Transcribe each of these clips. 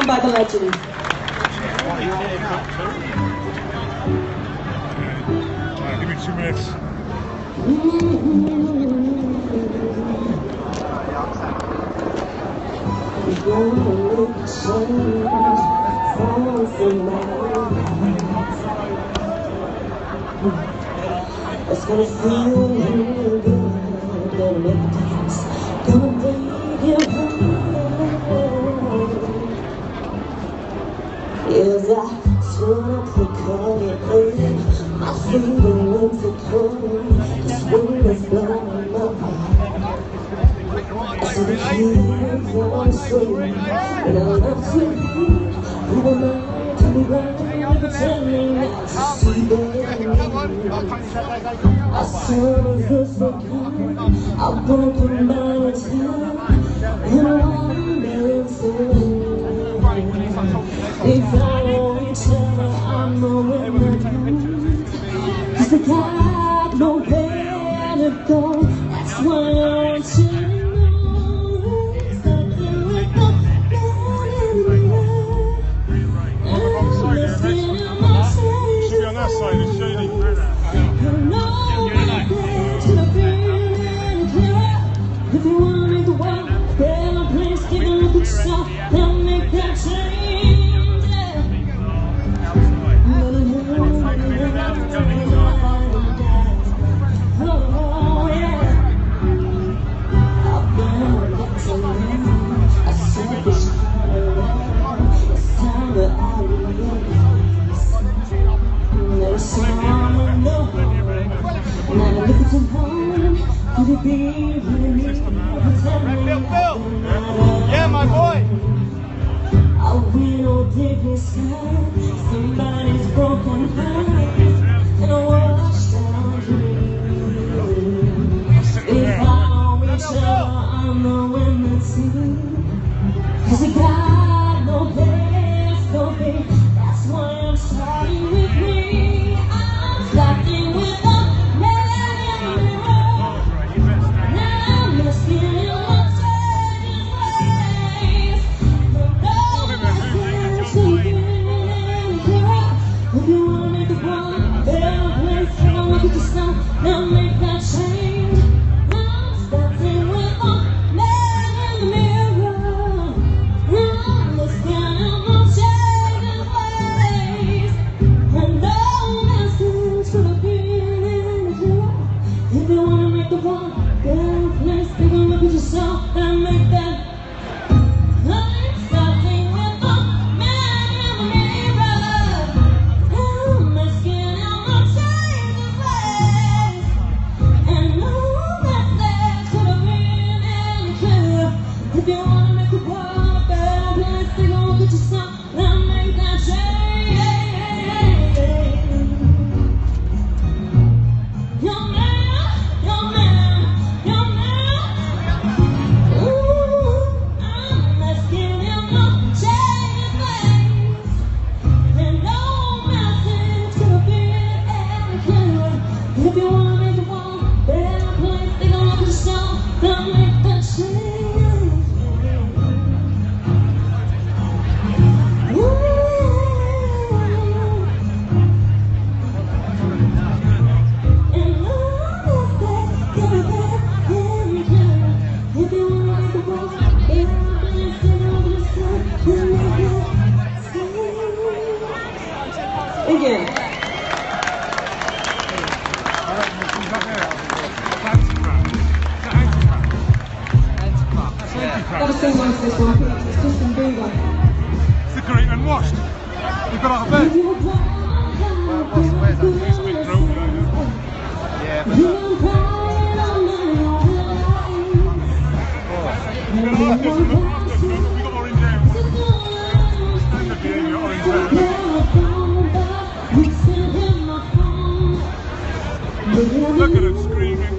done by the legend. Give me 2 minutes. It's gonna feel real good, gonna make a dance, gonna break your heart. Yes, I turn up the color, my feelings are cold, this wind is blowing my heart. So the feelings are so, and I love to be, who am I to be blind, pretending not to see them. I saw this again, I've broken my head, and I'm dancing. They follow each other, I'm nowhere near them. 'Cause they got nowhere to go, that's why I want you to know. Something with the man in the air, and let's get in my face. Should be on that side, it's shady. If you wanna make the world a better place, take a look at yourself and make that change. Oh yeah. I've been getting a selfish kind of love. It's time that I realize there's someone I know. And I look at your home, could it be really? Yeah, my boy! I will dig inside somebody's broken heart and wash down dreams. If I don't reach out, I'm the one that's in. 'Cause I got no place, no faith. That's why I'm starting with me. I'm starting with the man in the mirror. Now I'm looking in my changing ways. If you wanna make the world a better place, take a look at yourself and make that change. I'm starting with the man in the mirror. Now I'm looking in my changing ways. And all that seems to be in here. If you wanna make the world a better place, take a look at yourself and make that. I'm starting with the man in the mirror. I'm asking how much change is ways. And all that's there could have been any clearer. If you wanna make the world a better place, take a look at yourself and make that change. Your man, your man, your man. Ooh, I'm asking him to change his ways. And no message could have been any clearer. If you wanna make the world a better place, take a look at yourself and make that change. Ooh. And no message could have been any clearer. If you wanna make the world a better place, take a look at yourself and make that change. Again. Gotta say nice this one, it's Justin Bieber. It's the great unwashed. You've got out of bed. You were crying, It's a bit thrown, Yeah, but you were crying all night long. we got orange hair. Stand up here in your orange hair. Look at him screaming.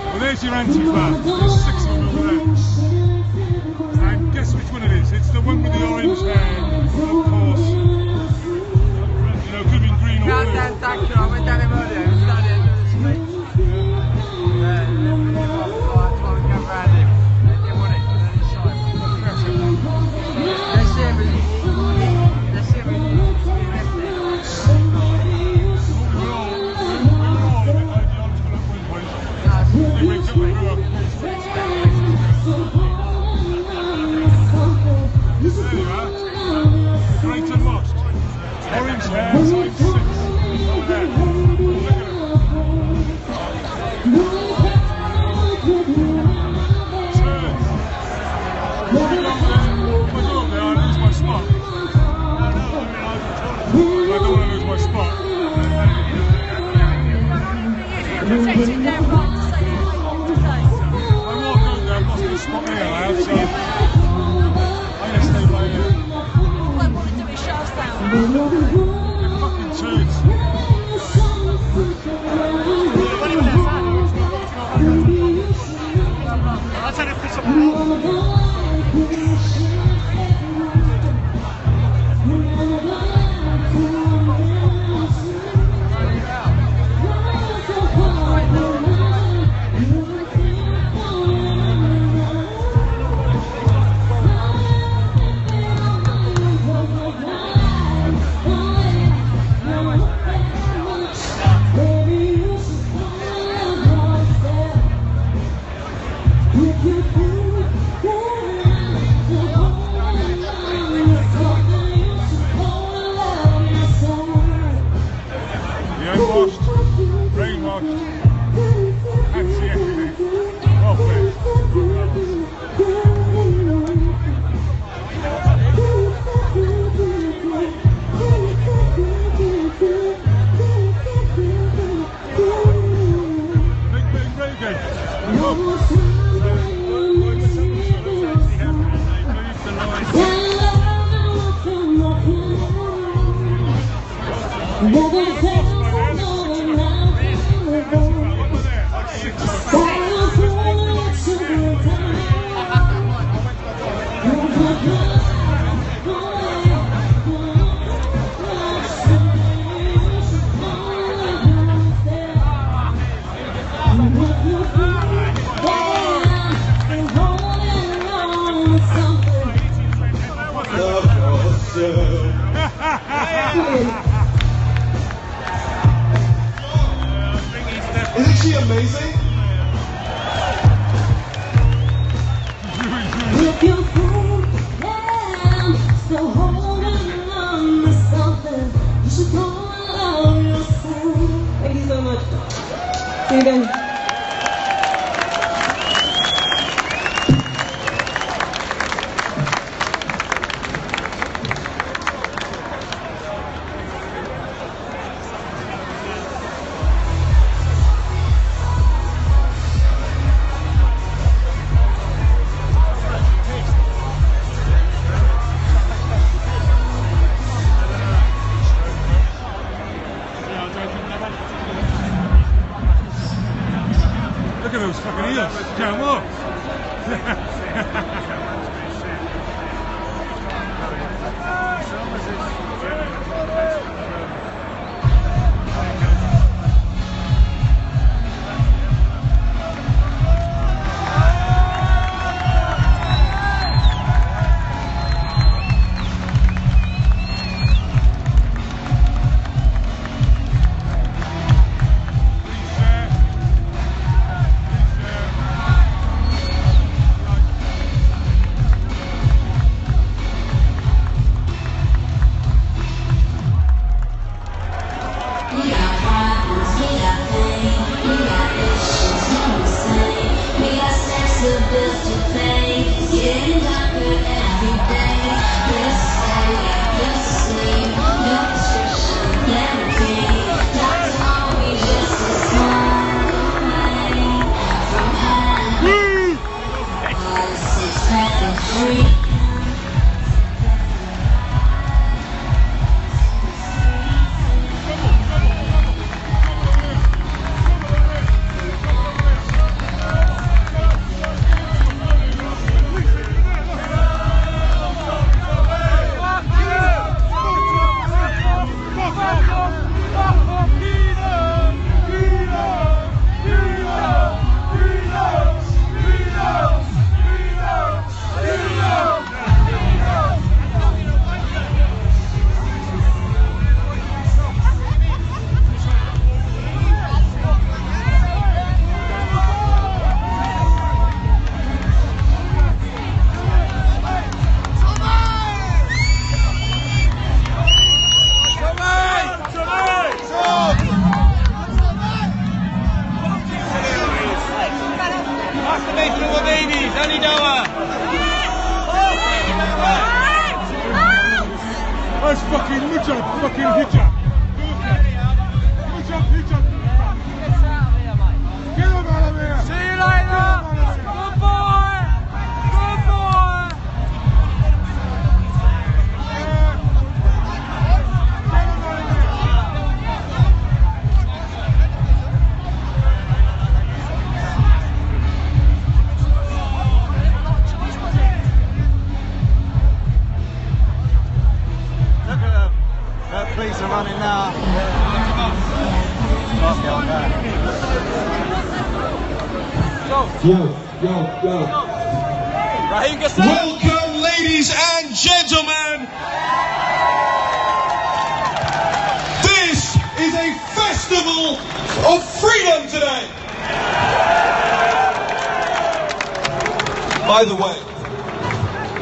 Well, there's your anti-flag. There's 6 of them over there. And guess which one it is? It's the one with the orange hair, of course. You know, could be green or blue. Dankula, I went down there earlier and started doing the speech. He wakes up and grew up. There you are. Great and lost. Orange hair, size 6. Over there. Look at him. Turn. If I go up there, I lose my spot. I don't want to lose my spot. I walk out there, I've lost my spot here, lad, so I'm going to stay right here. All I want to do is Shazia. You fucking turds. That's how they piss up the Washed, brainwashed, can't see anything. Well played. Very good. Isn't she amazing? If you're cool, yeah, still holding on to something, you should go and love yourself. Thank you so much. See you again. Look at those fucking eels. Can't walk. That's fucking Mitchell, fucking Hitcher. Hitcher. Get him out of here. See you later. Good boy. Good boy. Look at them. That police are running now. Welcome, ladies and gentlemen. This is a festival of freedom today. By the way,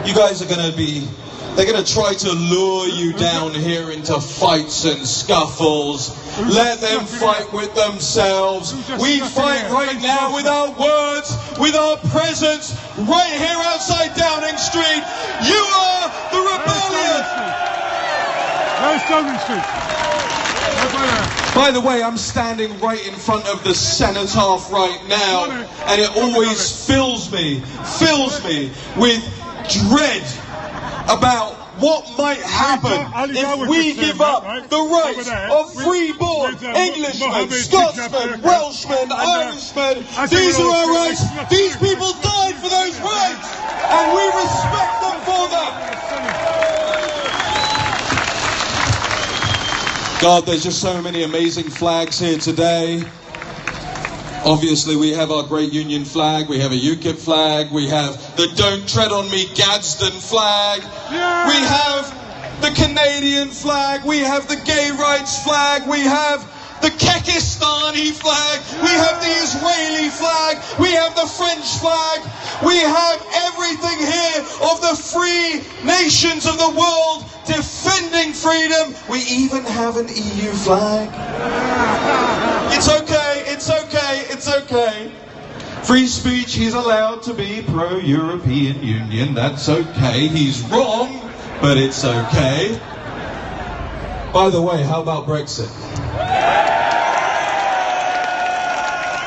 you guys are going to be... They're going to try to lure you down here into fights and scuffles. Let them fight with themselves. We fight right now with our words, with our presence, right here outside Downing Street. You are the rebellion. Where's Downing Street? By the way, I'm standing right in front of the cenotaph right now, and it always fills me with dread about what might happen if we give up the rights of freeborn Englishmen, Scotsmen, Welshmen, Irishmen. These are our rights. These people died for those rights, and we respect them for them. God, there's just so many amazing flags here today. Obviously, we have our great Union flag, we have a UKIP flag, we have the Don't Tread on Me Gadsden flag, we have the Canadian flag, we have the gay rights flag, we have the Kekistani flag, we have the Israeli flag, we have the French flag, we have everything here of the free nations of the world defending freedom. We even have an EU flag. It's okay, it's okay, it's okay. Free speech, he's allowed to be pro-European Union, that's okay. He's wrong, but it's okay. By the way, how about Brexit?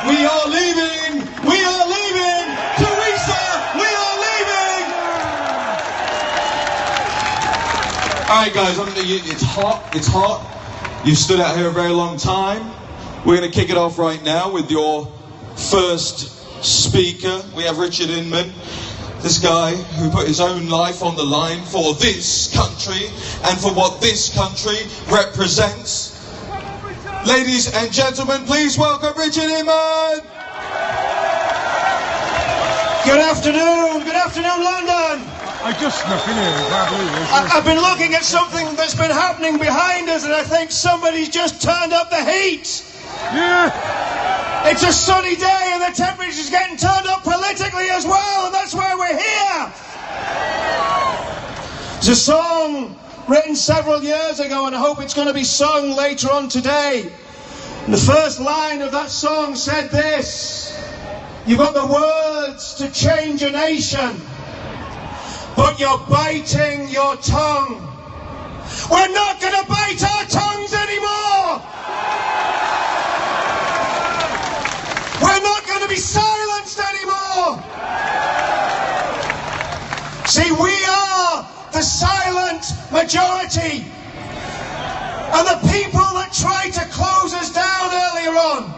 We are leaving! We are leaving! Theresa, we are leaving! Alright guys, it's hot, it's hot. You've stood out here a very long time. We're going to kick it off right now with your first speaker. We have Richard Inman, this guy who put his own life on the line for this country and for what this country represents. Ladies and gentlemen, please welcome Richard Inman. Good afternoon, London. I just snuck in here. I've been looking at something that's been happening behind us, and I think somebody's just turned up the heat. Yeah. It's a sunny day, and the temperature's getting turned up politically as well, and that's why we're here. It's a song written several years ago, and I hope it's going to be sung later on today. And the first line of that song said this: you've got the words to change a nation, but you're biting your tongue. We're not going to bite our tongues anymore. We're not going to be silenced anymore. See, we are the silent majority. And the people that tried to close us down earlier on,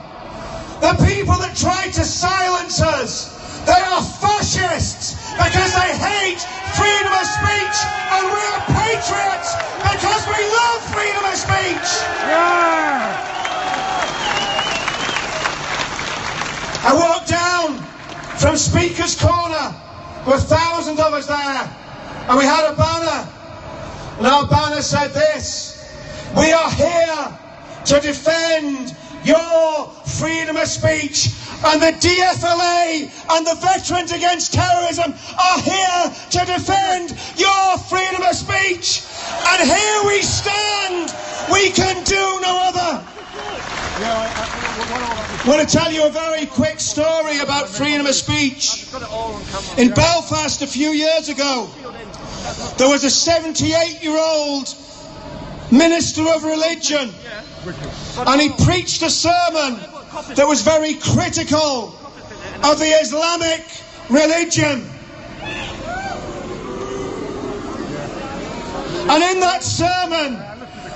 the people that tried to silence us, they are fascists because they hate freedom of speech, and we are patriots because we love freedom of speech. Yeah. I walked down from Speaker's Corner with thousands of us there, and we had a banner, and our banner said this: we are here to defend your freedom of speech, and the DFLA and the Veterans Against Terrorism are here to defend your freedom of speech, and here we stand. We can do no other. I want to tell you a very quick story about freedom of speech. In Belfast a few years ago, there was a 78-year-old minister of religion, and he preached a sermon that was very critical of the Islamic religion. And in that sermon,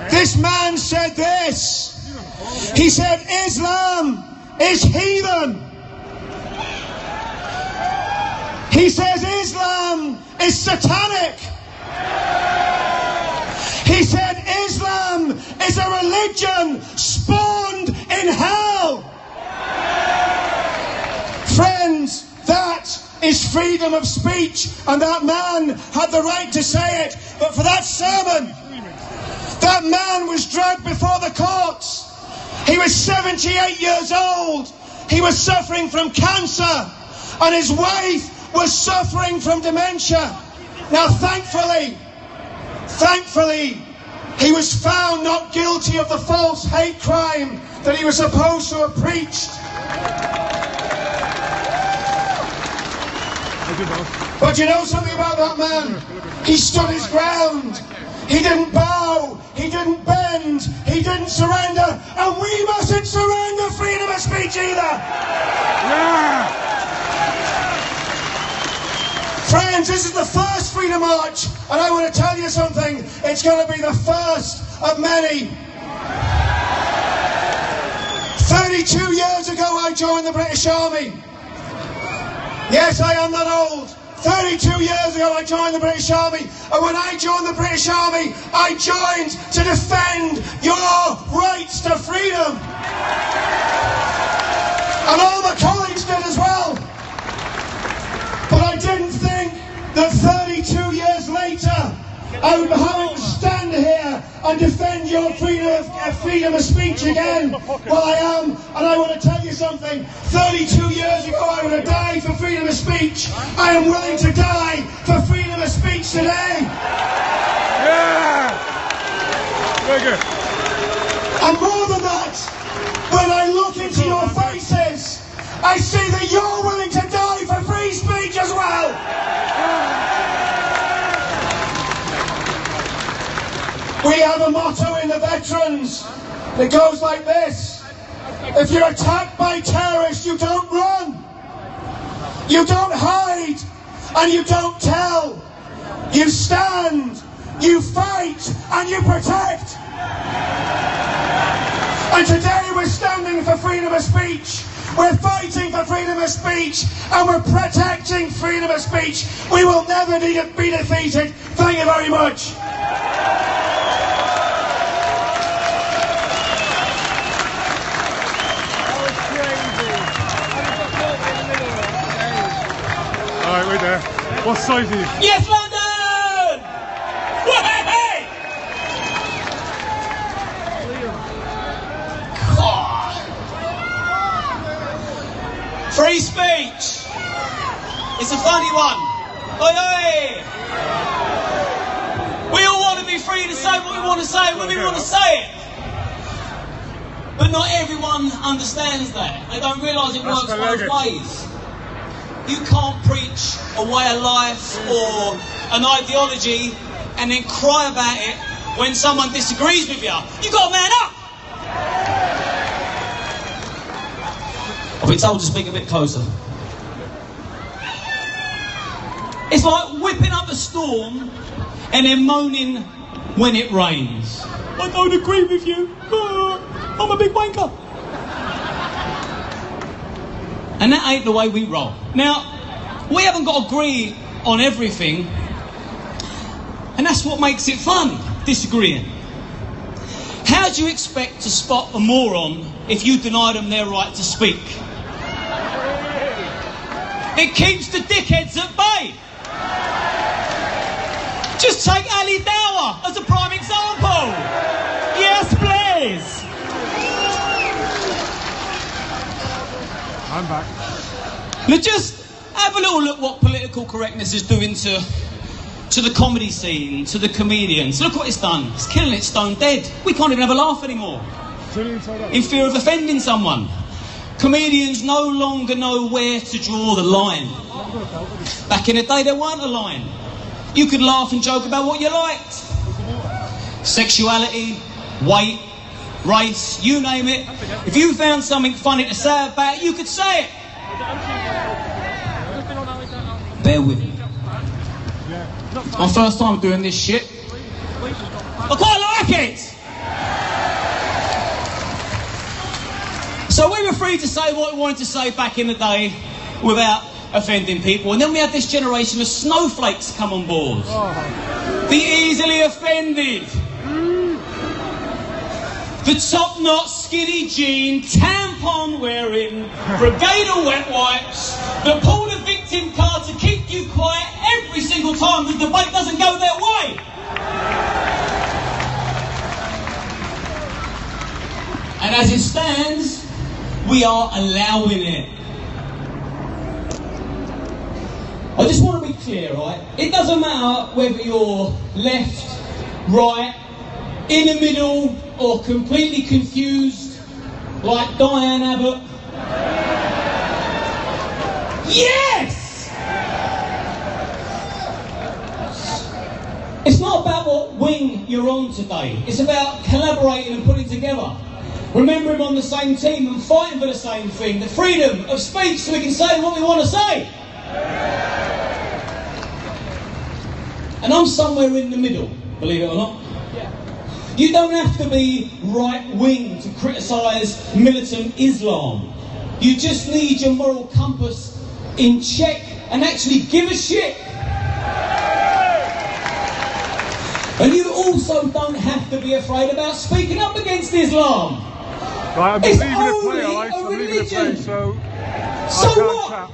this man said this. He said, Islam is heathen. He says Islam is satanic. He said Islam is a religion spawned in hell. Friends, that is freedom of speech, and that man had the right to say it. But for that sermon, that man was dragged before the courts. He was 78 years old. He was suffering from cancer, and his wife was suffering from dementia. Now, thankfully, he was found not guilty of the false hate crime that he was supposed to have preached. But you know something about that man? He stood his ground. He didn't bow. He didn't bend. He didn't surrender. And we mustn't surrender freedom of speech either. Yeah. Friends, this is the first Freedom March, and I want to tell you something. It's going to be the first of many. 32 years ago, I joined the British Army. Yes, I am that old. 32 years ago, I joined the British Army. And when I joined the British Army, I joined to defend your rights to freedom. And all my colleagues did as well. But I didn't think that 32 years later, I would be having to stand here and defend your freedom of speech again. Well, I am, and I want to tell you something. 32 years ago, I would have died for freedom of speech. I am willing to die for freedom of speech today. Yeah. Very good. And more than that, when I look into your faces, I see that you're willing to die for free speech as well. We have a motto in the veterans that goes like this. If you're attacked by terrorists, you don't run. You don't hide, and you don't tell. You stand, you fight, and you protect. And today we're standing for freedom of speech. We're fighting for freedom of speech, and we're protecting freedom of speech. We will never be defeated. Thank you very much. Alright, wait there. What size are you? Yes, London! Wahey! Free speech. It's a funny one. Oi, oi. We all want to be free to say what we want to say when we want to say it. But not everyone understands that. They don't realise it works both ways. You can't preach a way of life or an ideology and then cry about it when someone disagrees with you. You've got to man up. I've been told to speak a bit closer. It's like whipping up a storm and then moaning when it rains. I don't agree with you. I'm a big wanker. And that ain't the way we roll. Now, we haven't got to agree on everything, and that's what makes it fun, disagreeing. How do you expect to spot a moron if you deny them their right to speak? It keeps the dickheads at bay. Just take Ali Dawah as a prime example. Yes, please. I'm back. Now just have a little look what political correctness is doing to the comedy scene, to the comedians. Look what it's done. It's killing it stone dead. We can't even have a laugh anymore. in fear of offending someone. Comedians no longer know where to draw the line. Back in the day, there weren't a line. You could laugh and joke about what you liked. Sexuality, weight, race, you name it. If you found something funny to say about it, you could say it. Bear with me. My first time doing this shit. I quite like it. So we were free to say what we wanted to say back in the day without offending people. And then we had this generation of snowflakes come on board. The easily offended. The top-knot skinny jean, tampon wearing, brigade of wet wipes, that pull the victim card to keep you quiet every single time the debate doesn't go their way. And as it stands, we are allowing it. I just want to be clear, right? It doesn't matter whether you're left, right, in the middle, or completely confused, like Diane Abbott. Yes! It's not about what wing you're on today. It's about collaborating and putting together. Remembering on the same team and fighting for the same thing. The freedom of speech so we can say what we want to say. And I'm somewhere in the middle, believe it or not. You don't have to be right-wing to criticise militant Islam. You just need your moral compass in check and actually give a shit. And you also don't have to be afraid about speaking up against Islam. Right, I'm It's leaving only the play, Alex. a I'm leaving the religion. play, so So I can't what? chat.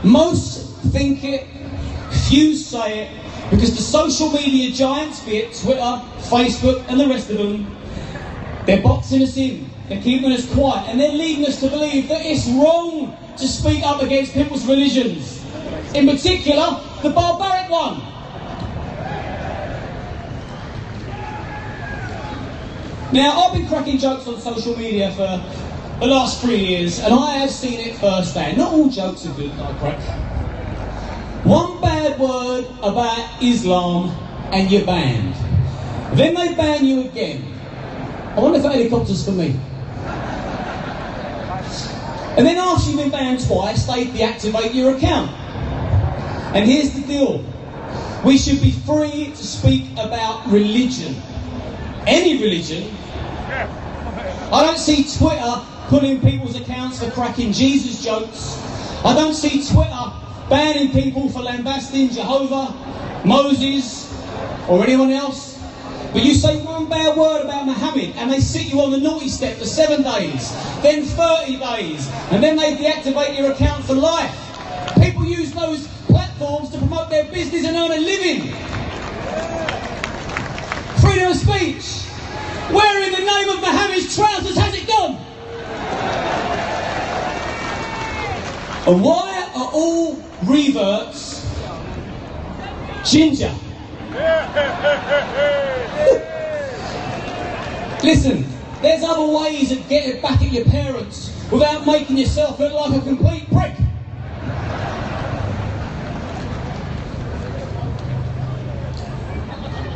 Most think it, few say it, because the social media giants, be it Twitter, Facebook and the rest of them, they're boxing us in, they're keeping us quiet, and they're leading us to believe that it's wrong to speak up against people's religions. In particular, the barbaric one. Now, I've been cracking jokes on social media for the last 3 years, and I have seen it firsthand. Not all jokes are good that I crack. One bad word about Islam and you're banned. Then they ban you again. I wonder if that helicopter's for me. And then after you've been banned twice, they deactivate your account. And here's the deal. We should be free to speak about religion. Any religion. I don't see Twitter pulling people's accounts for cracking Jesus jokes. I don't see Twitter banning people for lambasting Jehovah, Moses, or anyone else. But you say one bad word about Muhammad and they sit you on the naughty step for 7 days, then 30 days, and then they deactivate your account for life. People use those platforms to promote their business and earn a living. Freedom of speech. Where in the name of Muhammad's trousers has it gone? And why are all reverts ginger? Listen, there's other ways of getting back at your parents without making yourself look like a complete prick.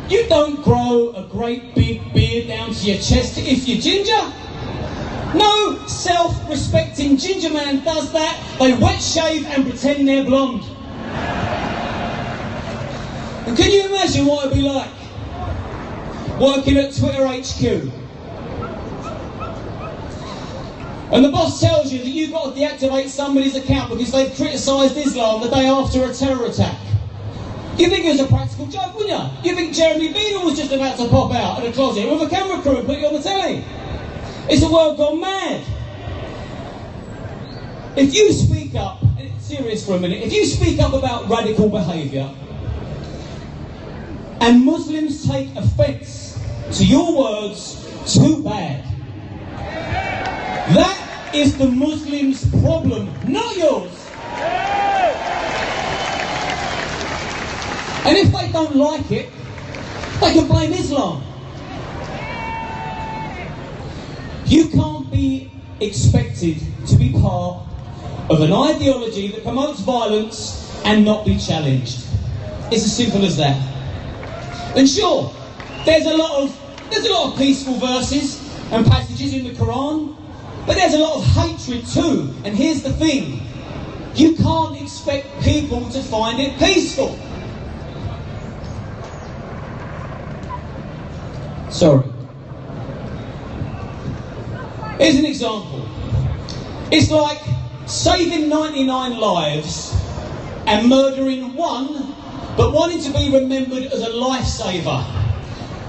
You don't grow a great big beard down to your chest if you're ginger. No self-respecting ginger man does that. They wet shave and pretend they're blonde. And can you imagine what it'd be like working at Twitter HQ? And the boss tells you that you've got to deactivate somebody's account because they've criticised Islam the day after a terror attack. You think it was a practical joke, wouldn't you? You think Jeremy Beadle was just about to pop out of the closet with a camera crew and put you on the telly? It's a world gone mad. If you speak up, and it's serious for a minute, if you speak up about radical behaviour and Muslims take offence to your words, too bad. That is the Muslims' problem, not yours. And if they don't like it, they can blame Islam. You can't be expected to be part of an ideology that promotes violence and not be challenged. It's as simple as that. And sure, there's a lot of peaceful verses and passages in the Quran, but there's a lot of hatred too. And here's the thing, you can't expect people to find it peaceful. Sorry. Here's an example. It's like saving 99 lives and murdering one, but wanting to be remembered as a lifesaver.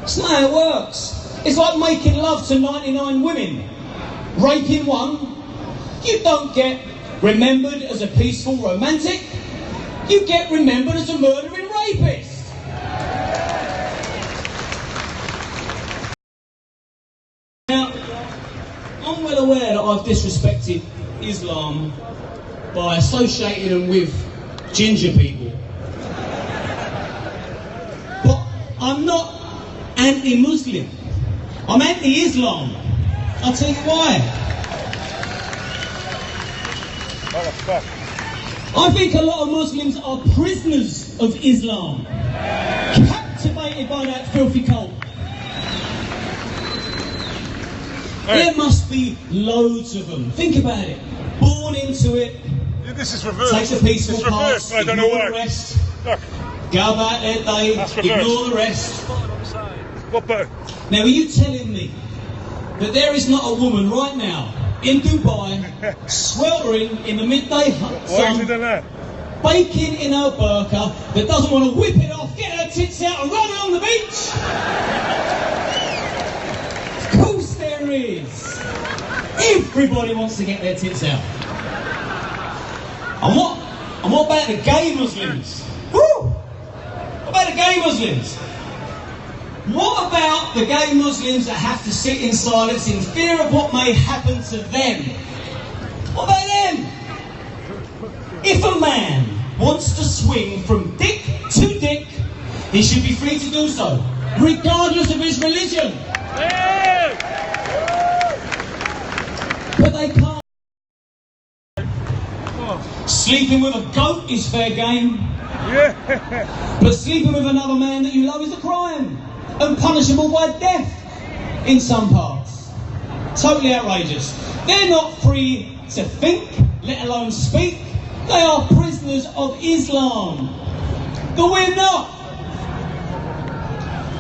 It's not how it works. It's like making love to 99 women, raping one. You don't get remembered as a peaceful romantic. You get remembered as a murdering rapist. Now, I'm well aware that I've disrespected Islam by associating them with ginger people. But I'm not anti-Muslim. I'm anti-Islam. I'll tell you why. I think a lot of Muslims are prisoners of Islam, captivated by that filthy cult. There must be loads of them. Think about it. Born into it. Yeah, this is reversed. Take the peaceful it's reversed. parts, I don't know ignore why. the rest. Look. Go about their day, That's reversed. ignore the rest. What button? Now, are you telling me that there is not a woman right now in Dubai, sweltering in the midday Why has he sun, done that? baking in her burqa, that doesn't want to whip it off, get her tits out and run along the beach? Of course there is. Everybody wants to get their tits out. And what about the gay Muslims? Woo! What about the gay Muslims? What about the gay Muslims that have to sit in silence in fear of what may happen to them? What about them? If a man wants to swing from dick to dick, he should be free to do so, regardless of his religion. But they can't. Sleeping with a goat is fair game. Yeah. But sleeping with another man that you love is a crime and punishable by death in some parts. Totally outrageous. They're not free to think, let alone speak. They are prisoners of Islam. But we're not.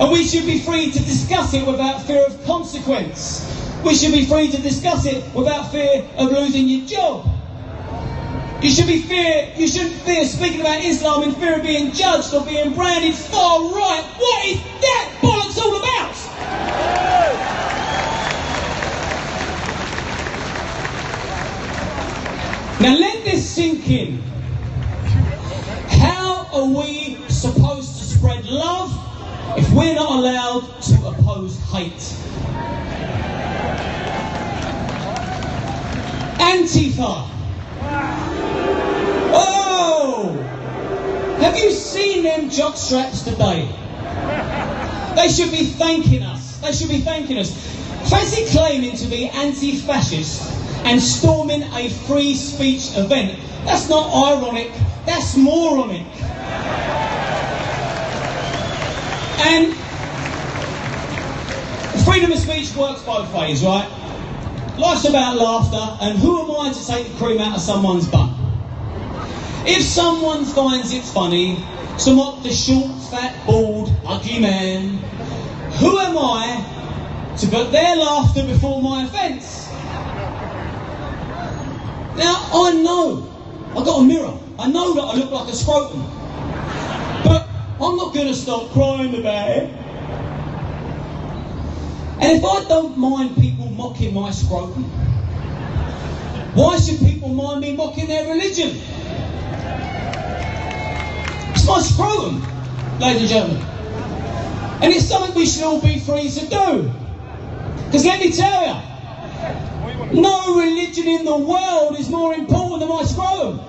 And we should be free to discuss it without fear of consequence. We should be free to discuss it without fear of losing your job. You shouldn't fear speaking about Islam in fear of being judged or being branded far right. What is that bollocks all about? Now let this sink in. How are we supposed to spread love if we're not allowed to oppose hate? Antifa. Oh! Have you seen them jockstraps today? They should be thanking us. They should be thanking us. Fancy claiming to be anti-fascist and storming a free speech event. That's not ironic, that's moronic. And freedom of speech works both ways, right? Life's about laughter, and who am I to take the cream out of someone's bun? If someone finds it funny to mock the short, fat, bald, ugly man, who am I to put their laughter before my offence? Now, I know, I've got a mirror, I know that I look like a scrotum, but I'm not going to stop crying about it. And if I don't mind people mocking my scrotum, why should people mind me mocking their religion? It's my scrotum, ladies and gentlemen. And it's something we should all be free to do. Because let me tell you, no religion in the world is more important than my scrotum.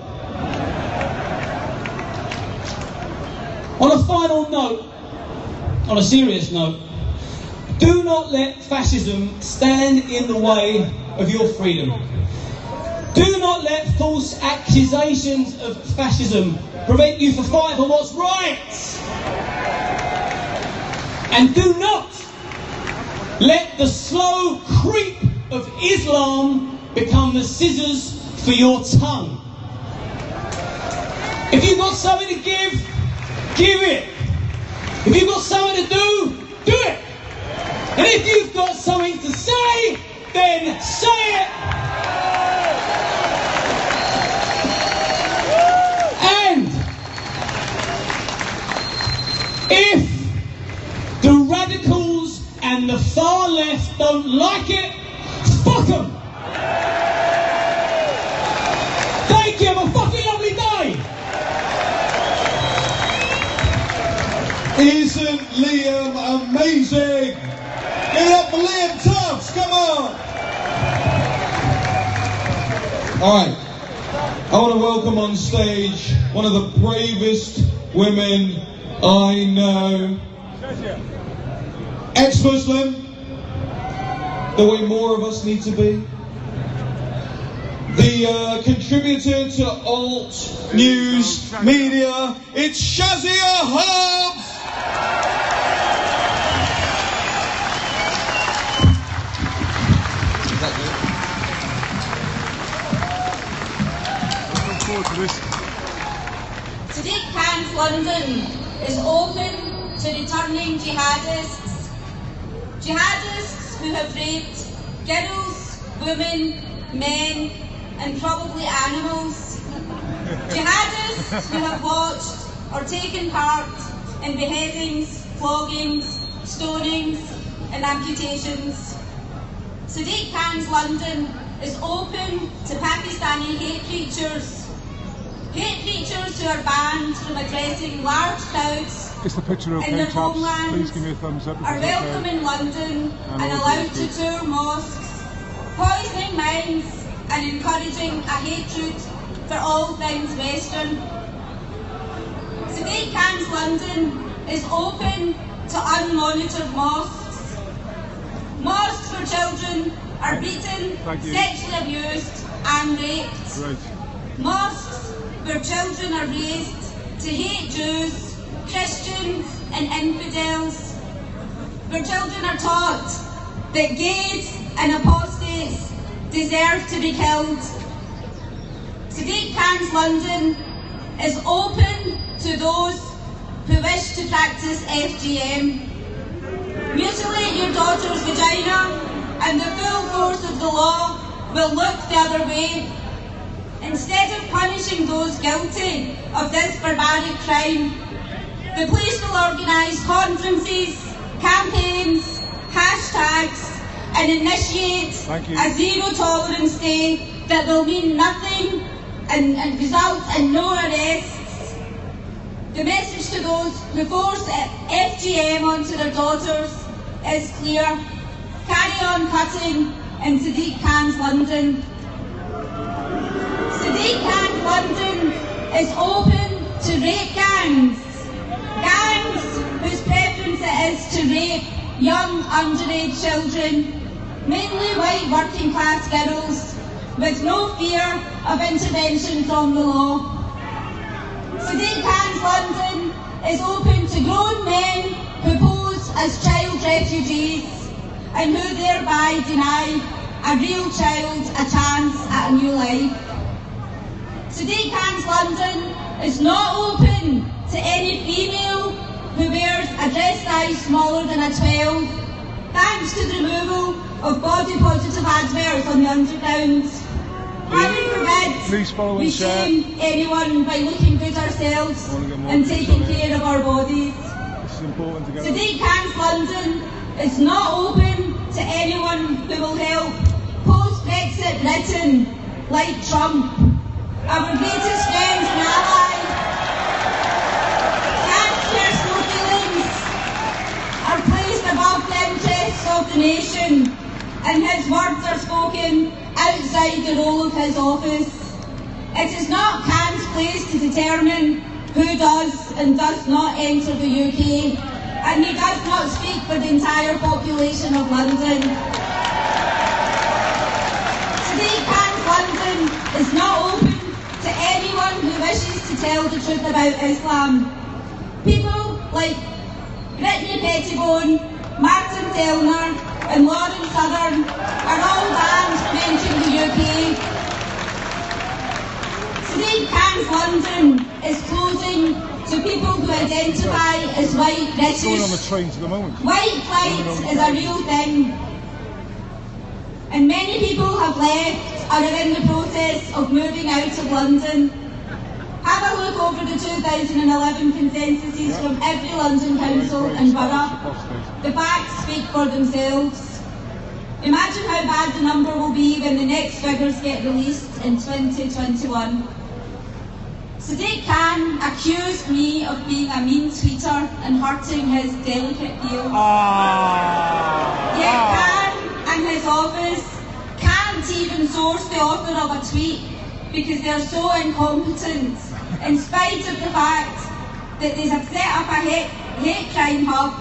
On a final note, on a serious note, Do not let fascism stand in the way of your freedom. Do not let false accusations of fascism prevent you from fighting for what's right. And do not let the slow creep of Islam become the scissors for your tongue. If you've got something to give, give it. If you've got something to do, do it. And if you've got something to say, then say it. And if the radicals and the far left don't like it, fuck them. Thank you, have a fucking lovely day. Isn't Liam amazing? Get up for Liam Tubbs, come on! Alright, I want to welcome on stage one of the bravest women I know. Ex-Muslim, the way more of us need to be. The contributor to alt news media, it's Shazia Hobbs! Today, Cannes London is open to returning jihadists. Jihadists who have raped girls, women, men, and probably animals. Jihadists who have watched or taken part in beheadings, floggings, stonings, and amputations. Sadiq Khan's London is open to Pakistani hate preachers. Hate preachers who are banned from addressing large crowds Just a picture of in their Tabs. homelands, Please give me a thumbs up. are welcome in London and allowed to tour mosques, poisoning minds and encouraging a hatred for all things Western. Sadiq Khan's London is open to unmonitored mosques. Mosques where children are beaten, sexually abused and raped. Right. Mosques where children are raised to hate Jews, Christians and infidels. Where children are taught that gays and apostates deserve to be killed. Sadiq Khan's London is open to those who wish to practice FGM. Mutilate your daughter's vagina and the full force of the law will look the other way. Instead of punishing those guilty of this barbaric crime, the police will organise conferences, campaigns, hashtags and initiate a zero tolerance day that will mean nothing and result in no arrests. The message to those who force FGM onto their daughters is clear. Carry on cutting in Sadiq Khan's London. Sadiq Khan's London is open to rape gangs. Gangs whose preference it is to rape young underage children, mainly white working class girls, with no fear of intervention from the law. Sadiq Khan's London is open to grown men who pose as child refugees and who thereby deny a real child a chance at a new life. Sadiq Khan's London is not open to any female who wears a dress size smaller than a 12, thanks to the removal of body positive adverts on the underground. Heaven forbid we shame anyone by looking good ourselves and taking care of our bodies. Sadiq Khan's London is not open to anyone who will help post-Brexit Britain like Trump, our greatest friend and ally. Khan's personal feelings are placed above the interests of the nation, and his words are spoken outside the role of his office. It is not Khan's place to determine who does and does not enter the UK. and he does not speak for the entire population of London. Sadiq Khan's London is not open to anyone who wishes to tell the truth about Islam. People like Brittany Pettibone, Martin Kellner and Lauren Southern are all banned from entering the UK. Sadiq Khan's London is closing to people who identify as white British. Going on the trains at the moment. White flight is a real thing. And many people have left or are in the process of moving out of London. Have a look over the 2011 consensuses from every London council and borough. The facts speak for themselves. Imagine how bad the number will be when the next figures get released in 2021. Sadiq Khan accused me of being a mean tweeter and hurting his delicate feelings. Yet Khan and his office can't even source the author of a tweet because they're so incompetent, in spite of the fact that they have set up a hate crime hub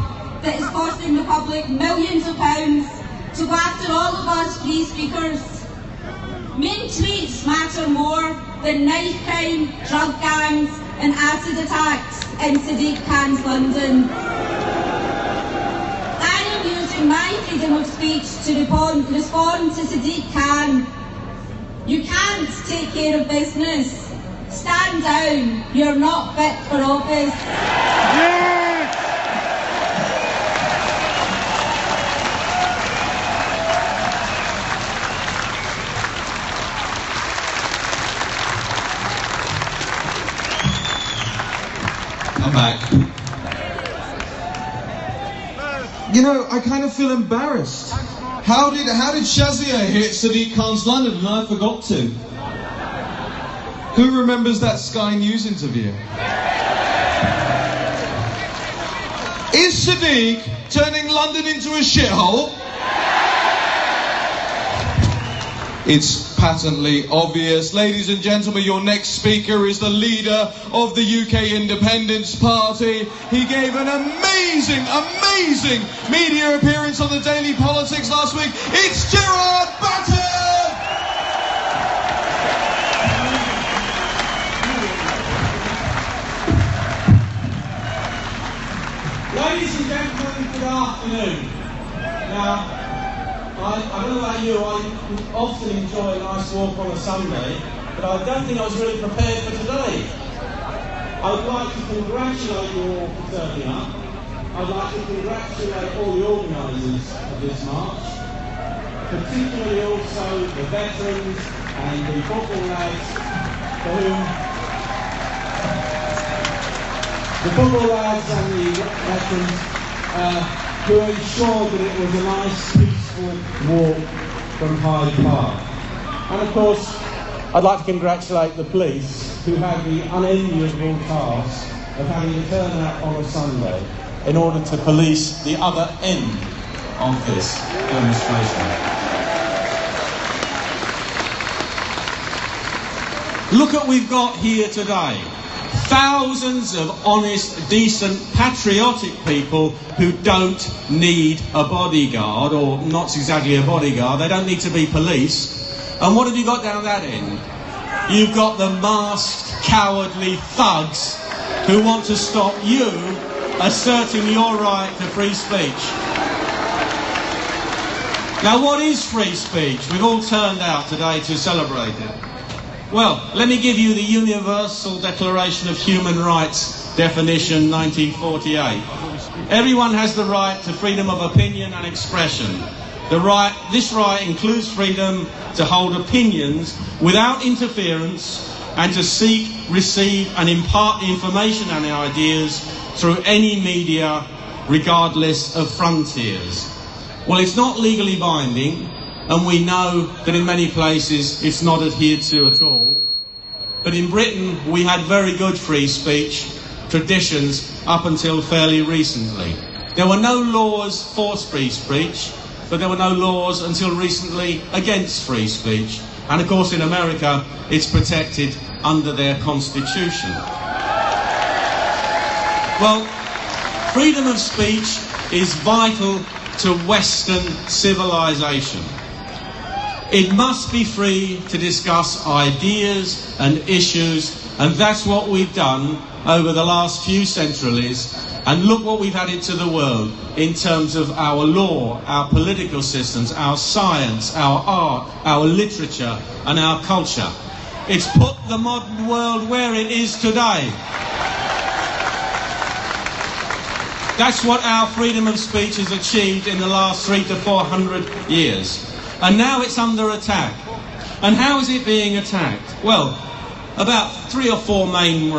that is costing the public millions of pounds to go after all of us free speakers. Mean tweets matter more than knife crime, drug gangs and acid attacks in Sadiq Khan's London. I am using my freedom of speech to respond to Sadiq Khan. You can't take care of business. Stand down. You're not fit for office. Yes! I'm back. You know, I kind of feel embarrassed. How did Shazia hit Sadiq Khan's London and I forgot to? Who remembers that Sky News interview? Is Sadiq turning London into a shithole? It's patently obvious. Ladies and gentlemen, your next speaker is the leader of the UK Independence Party. He gave an amazing media appearance on the Daily Politics last week. It's Gerard. Ladies and gentlemen, good afternoon. Now, I don't know about you, I often enjoy a nice walk on a Sunday, but I don't think I was really prepared for today. I would like to congratulate you all for turning up. I'd like to congratulate all the organisers of this march, particularly also the veterans and the football lads for whom the football lads and the veterans who ensured that it was a nice, peaceful walk from Hyde Park. And of course, I'd like to congratulate the police who had the unenviable task of having to turn up on a Sunday in order to police the other end of this demonstration. Look at what we've got here today. Thousands of honest, decent, patriotic people who don't need a bodyguard, or not exactly a bodyguard, they don't need to be police. And what have you got down that end? You've got the masked, cowardly thugs who want to stop you asserting your right to free speech. Now, what is free speech? We've all turned out today to celebrate it. Well, let me give you the Universal Declaration of Human Rights definition, 1948. Everyone has the right to freedom of opinion and expression. This right includes freedom to hold opinions without interference and to seek, receive and impart information and ideas through any media, regardless of frontiers. Well, it's not legally binding, and we know that in many places it's not adhered to at all. But in Britain we had very good free speech traditions up until fairly recently. There were no laws for free speech, but there were no laws until recently against free speech. And of course in America it's protected under their constitution. Well, Freedom of speech is vital to Western civilization. It must be free to discuss ideas and issues, and that's what we've done over the last few centuries. And look what we've added to the world in terms of our law, our political systems, our science, our art, our literature, and our culture. It's put the modern world where it is today. That's what our freedom of speech has achieved in the last 300 to 400 years. And now it's under attack. And how is it being attacked? Well, about 3 or 4 main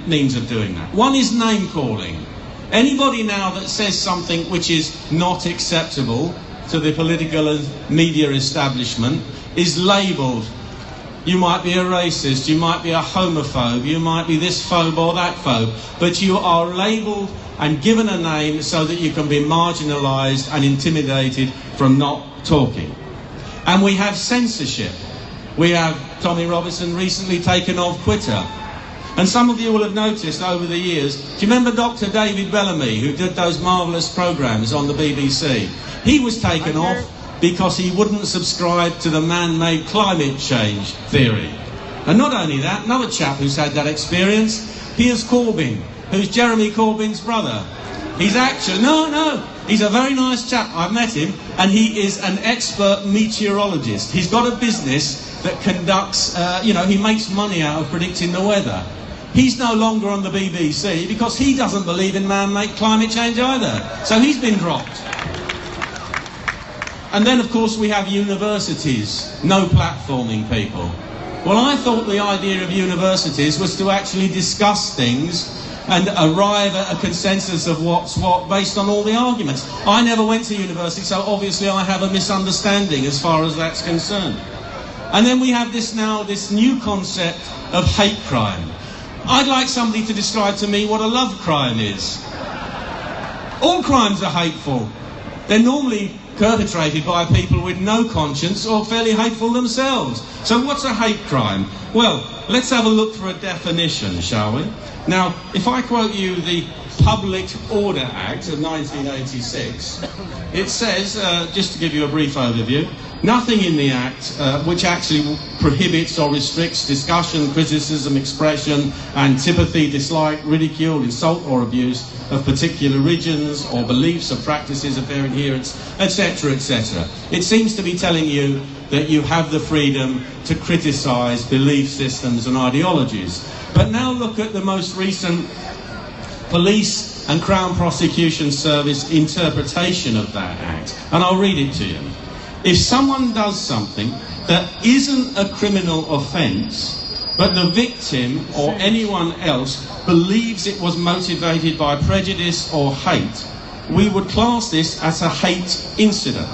means of doing that. One is name calling. Anybody now that says something which is not acceptable to the political and media establishment is labelled. You might be a racist, you might be a homophobe, you might be this phobe or that phobe, but you are labelled and given a name so that you can be marginalised and intimidated from not talking. And we have censorship. We have Tommy Robinson recently taken off Twitter. And some of you will have noticed over the years, do you remember Dr. David Bellamy, who did those marvellous programmes on the BBC? He was taken off because he wouldn't subscribe to the man-made climate change theory. And not only that, another chap who's had that experience, Piers Corbyn, who's Jeremy Corbyn's brother. He's actually, he's a very nice chap. I've met him, and he is an expert meteorologist. He's got a business that conducts, he makes money out of predicting the weather. He's no longer on the BBC because he doesn't believe in man-made climate change either. So he's been dropped. And then, of course, we have universities, no platforming people. Well, I thought the idea of universities was to actually discuss things and arrive at a consensus of what's what based on all the arguments. I never went to university, so obviously I have a misunderstanding as far as that's concerned. And then we have this new concept of hate crime. I'd like somebody to describe to me what a love crime is. All crimes are hateful. They're normally perpetrated by people with no conscience or fairly hateful themselves. So what's a hate crime? Well, let's have a look for a definition, shall we? Now, if I quote you the Public Order Act of 1986, it says, just to give you a brief overview, nothing in the Act which actually prohibits or restricts discussion, criticism, expression, antipathy, dislike, ridicule, insult or abuse of particular religions or beliefs or practices of their adherents, etc., etc. It seems to be telling you that you have the freedom to criticise belief systems and ideologies. But now look at the most recent Police and Crown Prosecution Service interpretation of that Act, and I'll read it to you. If someone does something that isn't a criminal offence, but the victim or anyone else believes it was motivated by prejudice or hate, we would class this as a hate incident.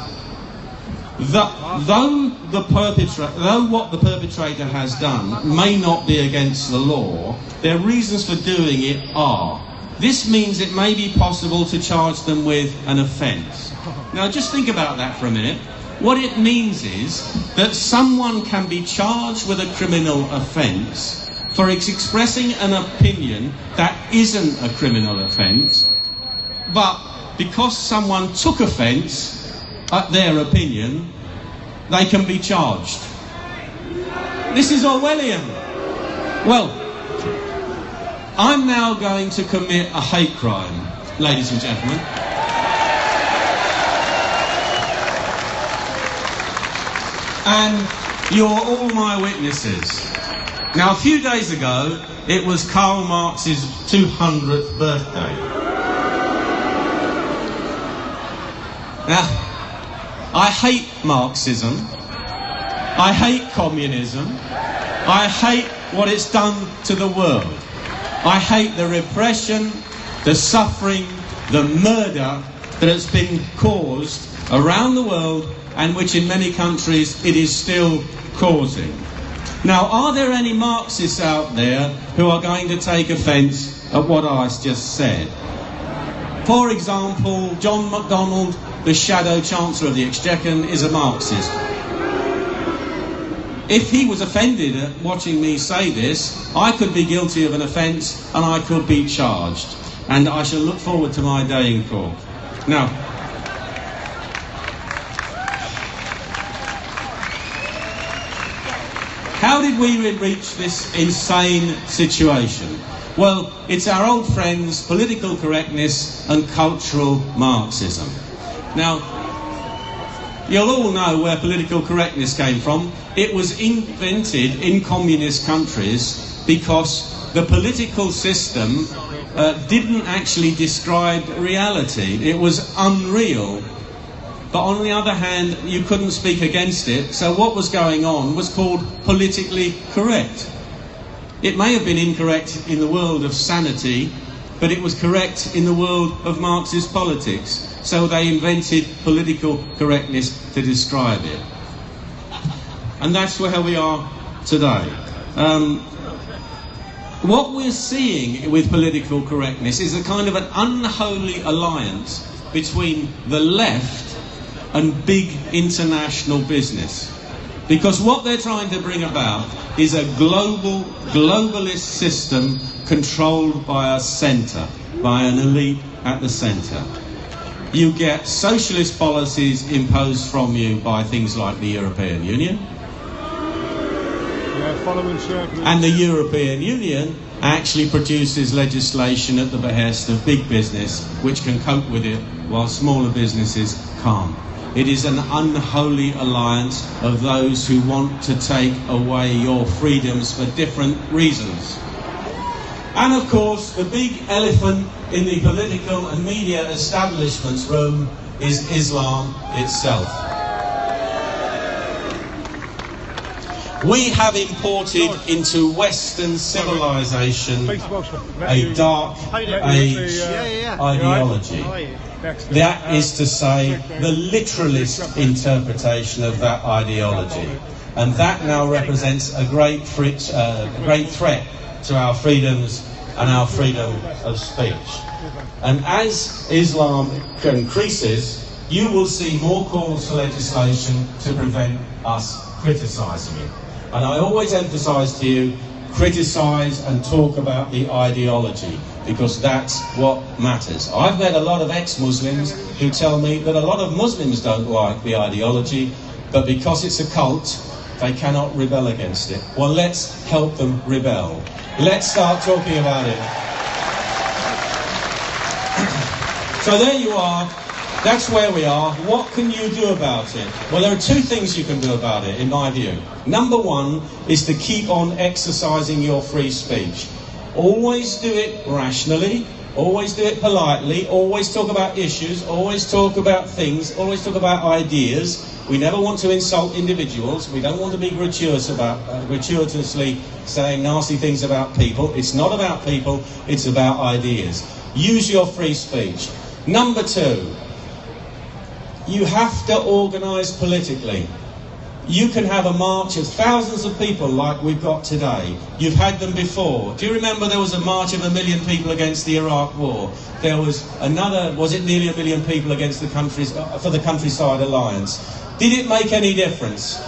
Though what the perpetrator has done may not be against the law, their reasons for doing it are. This means it may be possible to charge them with an offence. Now just think about that for a minute. What it means is that someone can be charged with a criminal offence for expressing an opinion that isn't a criminal offence, but because someone took offence at their opinion, they can be charged. This is Orwellian. Well, I'm now going to commit a hate crime, ladies and gentlemen. And you're all my witnesses. Now, a few days ago, it was Karl Marx's 200th birthday. Now, I hate Marxism. I hate communism. I hate what it's done to the world. I hate the repression, the suffering, the murder that has been caused around the world and which in many countries it is still causing. Now, are there any Marxists out there who are going to take offence at what I just said? For example, John MacDonald, the Shadow Chancellor of the Exchequer, is a Marxist. If he was offended at watching me say this, I could be guilty of an offence and I could be charged. and I shall look forward to my day in court. Now, how did we reach this insane situation? Well, it's our old friends, political correctness and cultural Marxism. Now, you'll all know where political correctness came from. It was invented in communist countries because the political system didn't actually describe reality. It was unreal. But on the other hand, you couldn't speak against it. So what was going on was called politically correct. It may have been incorrect in the world of sanity, but it was correct in the world of Marxist politics. So they invented political correctness to describe it. And that's where we are today. What we're seeing with political correctness is a kind of an unholy alliance between the left and big international business. Because what they're trying to bring about is a globalist system controlled by a centre, by an elite at the centre. You get socialist policies imposed from you by things like the European Union. And the European Union actually produces legislation at the behest of big business, which can cope with it, while smaller businesses can't. It is an unholy alliance of those who want to take away your freedoms for different reasons. And of course, the big elephant in the political and media establishment's room is Islam itself. We have imported into Western civilization a dark age ideology. That is to say, the literalist interpretation of that ideology. And that now represents a great threat to our freedoms and our freedom of speech. And as Islam increases, you will see more calls for legislation to prevent us criticising it. And I always emphasise to you, criticise and talk about the ideology, because that's what matters. I've met a lot of ex-Muslims who tell me that a lot of Muslims don't like the ideology, but because it's a cult, they cannot rebel against it. Well, let's help them rebel. Let's start talking about it. So there you are. That's where we are. What can you do about it? Well, there are two things you can do about it, in my view. Number one is to keep on exercising your free speech. Always do it rationally, always do it politely, always talk about issues, always talk about things, always talk about ideas. We never want to insult individuals. We don't want to be gratuitously saying nasty things about people. It's not about people, it's about ideas. Use your free speech. Number two, you have to organise politically. You can have a march of thousands of people like we've got today. You've had them before. Do you remember there was a march of 1 million people against the Iraq War? There was another, was it nearly 1 million people against the for the Countryside Alliance? Did it make any difference?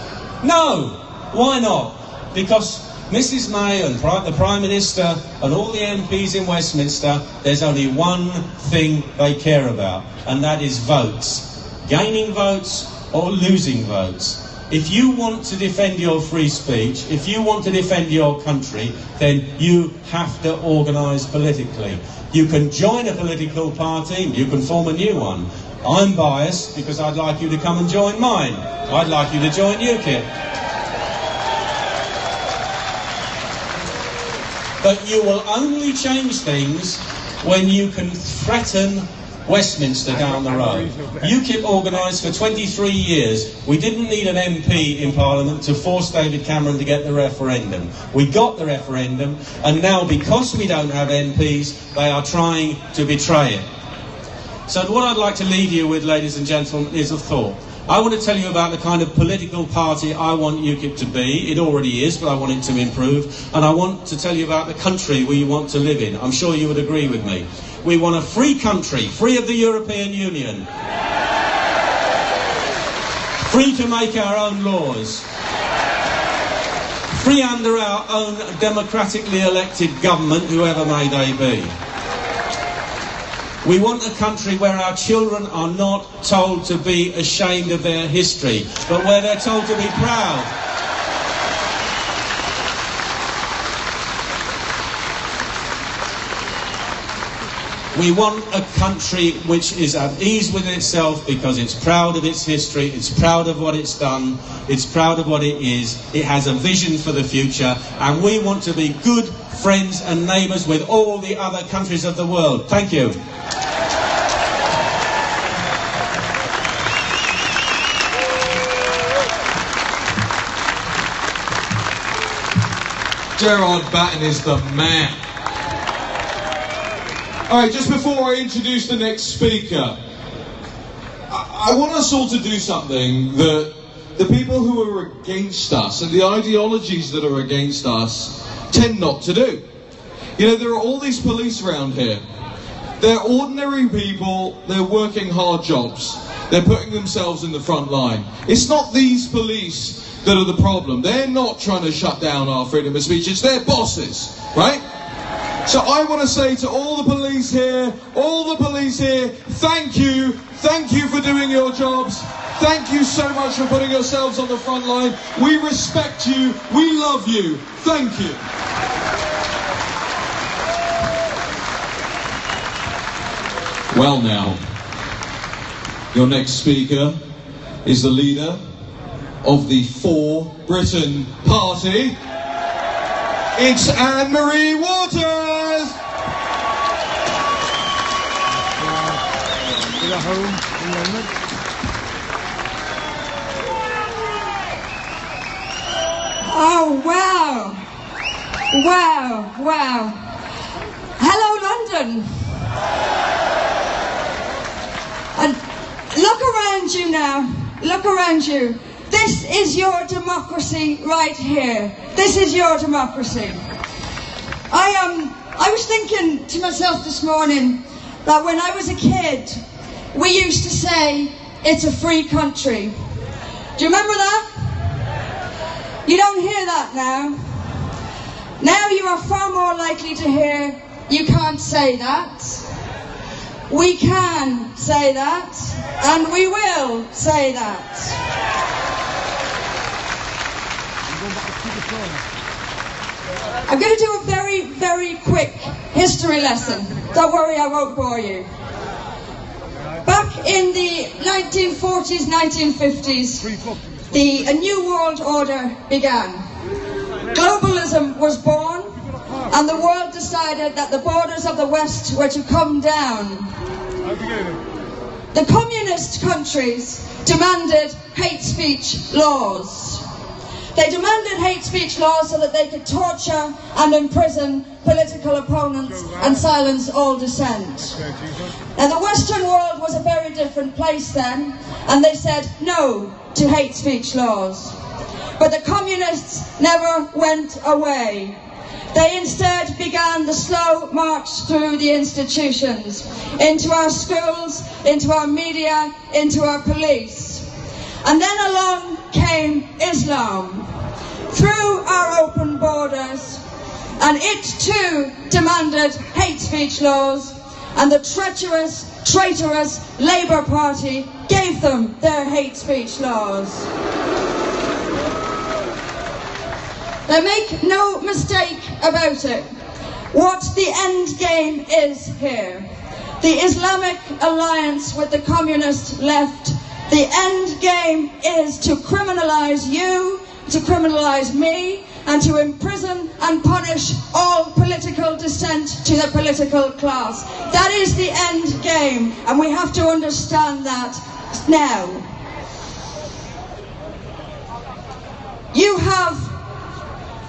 No. Why not? Because Mrs May and the Prime Minister and all the MPs in Westminster, there's only one thing they care about, and that is votes. Gaining votes or losing votes. If you want to defend your free speech, if you want to defend your country, then you have to organise politically. You can join a political party, you can form a new one. I'm biased because I'd like you to come and join mine. I'd like you to join UKIP. But you will only change things when you can threaten Westminster down the road. UKIP organised for 23 years. We didn't need an MP in Parliament to force David Cameron to get the referendum. We got the referendum, and now because we don't have MPs, they are trying to betray it. So what I'd like to leave you with, ladies and gentlemen, is a thought. I want to tell you about the kind of political party I want UKIP to be. It already is, but I want it to improve. And I want to tell you about the country we want to live in. I'm sure you would agree with me. We want a free country, free of the European Union. Free to make our own laws. Free under our own democratically elected government, whoever may they be. We want a country where our children are not told to be ashamed of their history, but where they're told to be proud. We want a country which is at ease with itself because it's proud of its history, it's proud of what it's done, it's proud of what it is, it has a vision for the future, and we want to be good friends and neighbours with all the other countries of the world. Thank you. Gerard Batten is the man. Alright, just before I introduce the next speaker, I want us all to do something that the people who are against us and the ideologies that are against us tend not to do. You know, there are all these police around here. They're ordinary people, they're working hard jobs, they're putting themselves in the front line. It's not these police that are the problem. They're not trying to shut down our freedom of speech, it's their bosses, right? So I want to say to all the police here, thank you for doing your jobs. Thank you so much for putting yourselves on the front line. We respect you, we love you. Thank you. Well now, your next speaker is the leader of the For Britain Party. It's Anne-Marie Waters! Oh, wow. Wow, wow. Hello, London. And look around you now. Look around you. This is your democracy right here. This is your democracy. I was thinking to myself this morning that when I was a kid, we used to say, it's a free country. Do you remember that? You don't hear that now. Now you are far more likely to hear, you can't say that. We can say that, and we will say that. I'm going to do a very, very quick history lesson. Don't worry, I won't bore you. Back in the 1940s, 1950s, a new world order began. Globalism was born, and the world decided that the borders of the West were to come down. The communist countries demanded hate speech laws. They demanded hate speech laws so that they could torture and imprison political opponents and silence all dissent. Now the Western world was a very different place then, and they said no to hate speech laws. But the communists never went away. They instead began the slow march through the institutions, into our schools, into our media, into our police. And then along came Islam through our open borders, and it too demanded hate speech laws, and the traitorous Labour Party gave them their hate speech laws. Now make no mistake about it, what the end game is here. The Islamic alliance with the communist left, the end game is to criminalise you, to criminalise me, and to imprison and punish all political dissent to the political class. That is the end game, and we have to understand that now. You have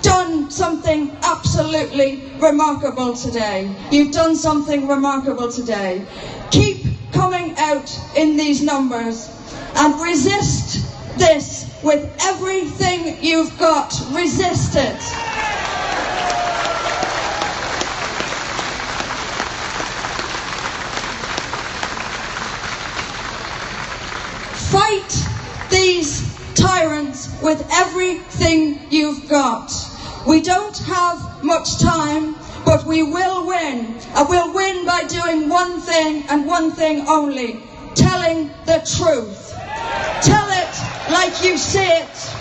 done something absolutely remarkable today. You've done something remarkable today. Keep coming out in these numbers and resist this with everything you've got. Resist it. Fight these tyrants with everything you've got. We don't have much time. but we will win. And we'll win by doing one thing and one thing only: telling the truth. Tell it like you see it.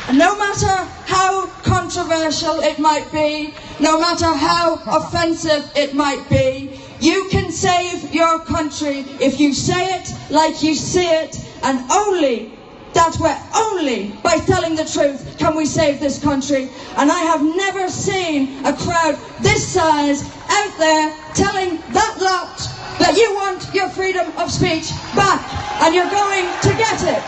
And no matter how controversial it might be, no matter how offensive it might be, you can save your country if you say it like you see it, and only by telling the truth can we save this country. And I have never seen a crowd this size out there telling that lot that you want your freedom of speech back, and you're going to get it.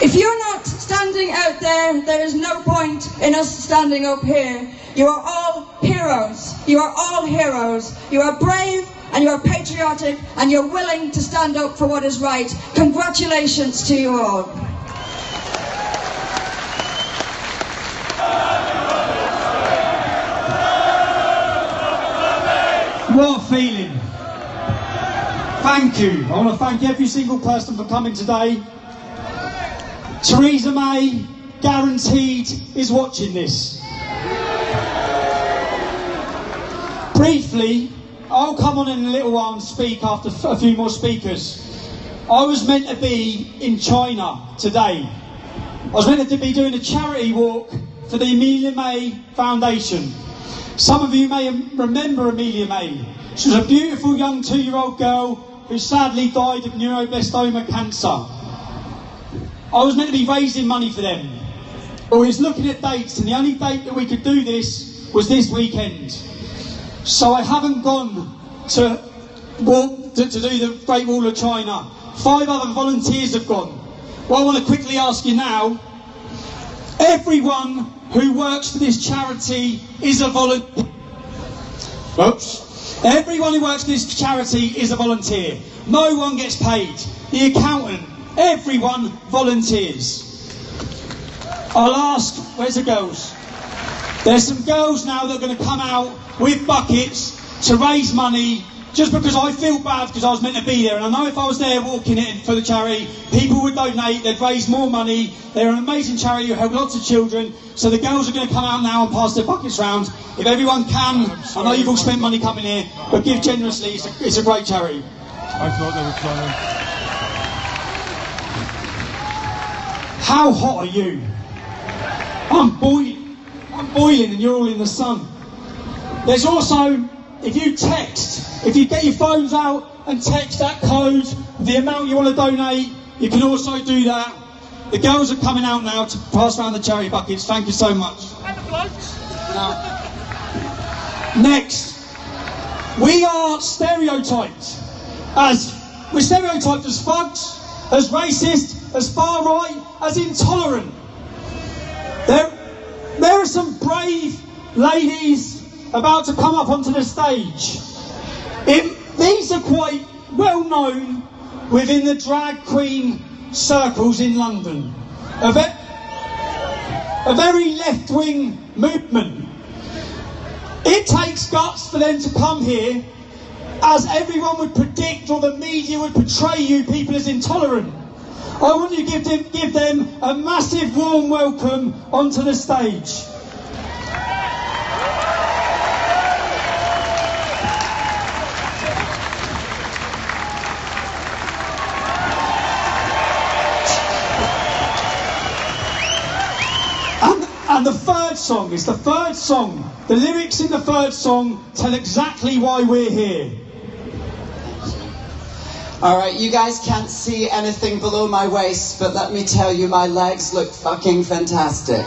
If you're not standing out there, there is no point in us standing up here. You are all heroes. You are all heroes. You are brave and you are patriotic and you're willing to stand up for what is right. Congratulations to you all. What a feeling. Thank you. I want to thank every single person for coming today. Theresa May, guaranteed, is watching this. Briefly, I'll come on in a little while and speak after a few more speakers. I was meant to be in China today. I was meant to be doing a charity walk for the Amelia May Foundation. Some of you may remember Amelia May. She was a beautiful young 2-year-old girl who sadly died of neuroblastoma cancer. I was meant to be raising money for them. But we was looking at dates, and the only date that we could do this was this weekend. So I haven't gone to do the Great Wall of China. 5 other volunteers have gone. Well, I want to quickly ask you now, everyone who works for this charity is a volunteer. Oops. Everyone who works for this charity is a volunteer. No one gets paid. The accountant, everyone volunteers. I'll ask, where's the girls? There's some girls now that are going to come out with buckets to raise money, just because I feel bad because I was meant to be there, and I know if I was there walking it for the charity, people would donate, they'd raise more money. They're an amazing charity who help lots of children, so the girls are going to come out now and pass their buckets round. If everyone can, I know you've all spent money coming here, but give generously, it's a great charity. I thought they were trying. How hot are you? I'm boiling and you're all in the sun. There's also, if you get your phones out and text that code, the amount you want to donate, you can also do that. The girls are coming out now to pass around the charity buckets. Thank you so much. And the blokes. Next, we are stereotyped as thugs, as racist, as far right, as intolerant. There are some brave ladies about to come up onto the stage. These are quite well known within the drag queen circles in London. A very left-wing movement. It takes guts for them to come here, as everyone would predict, or the media would portray you people as intolerant. I want you to give them a massive warm welcome onto the stage. And the third song is the third song. The lyrics in the third song tell exactly why we're here. All right, you guys can't see anything below my waist, but let me tell you, my legs look fucking fantastic.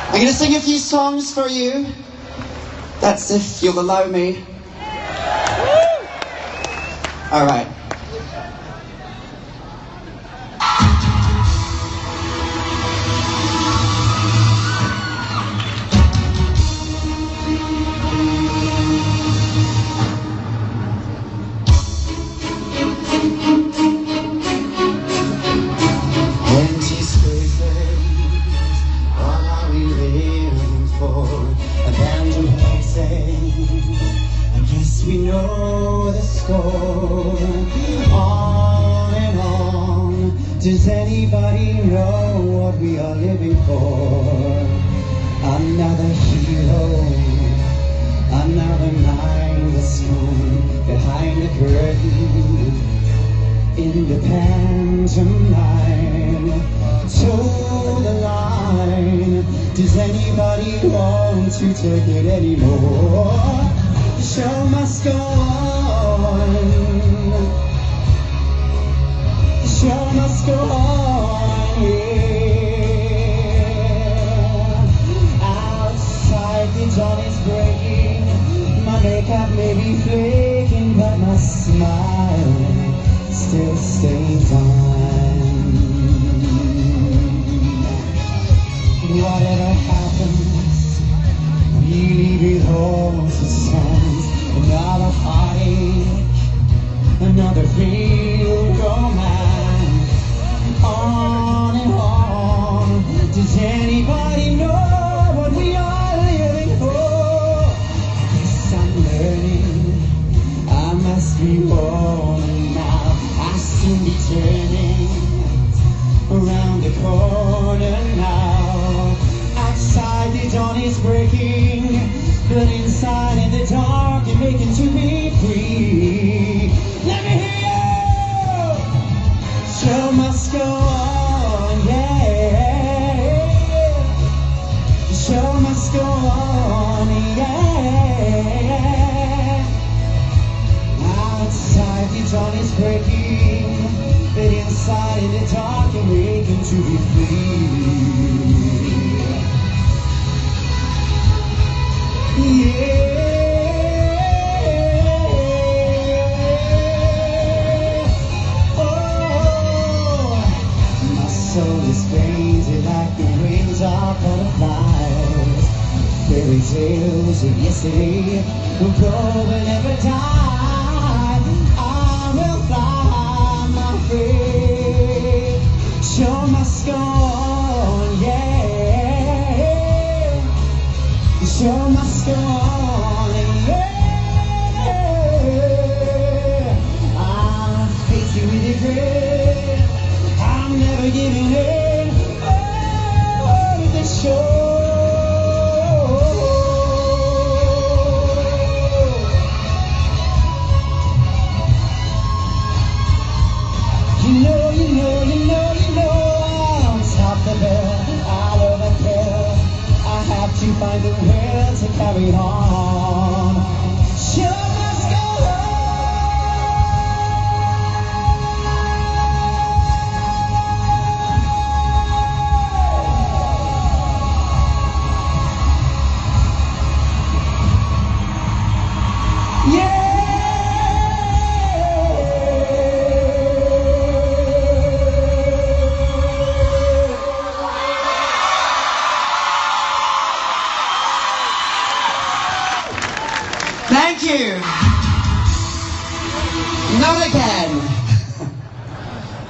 I'm going to sing a few songs for you. That's if you'll allow me. All right. What are we living for? Abandoned places. yes, we know the score. On and on. Does anybody know what we are living for? Another hero, another mindless one behind the curtain. In the pantomime, toe the line. Does anybody want to take it anymore? The show must go on. The show must go on, yeah. Outside the dawn is breaking. My makeup may be flaking, but my smile still stays on. Whatever happens, we leave it all to stand. Another heartache, another failed romance. On and on. Does anybody know what we are living for? Yes, I'm learning. I must be warning now. I'll soon be turning around the corner now. Outside the dawn is breaking, but inside in the dark you're making to be free. Let me hear you! Show must go on, yeah. The show must go on, yeah. Outside the dawn is breaking, but inside in the dark you're making to be free. Yeah. Oh, my soul is painted like the wings of butterflies. Fairy tales of yesterday will go but never die. I will fly, my friend. Show must go on, yeah. The show must go on, yeah. I'll face you with regret. I'm never giving in. Oh, the show. You know, on top of the bell, I don't care. I have to find the will to carry on. Show must go on. Yeah. Thank you. Not again.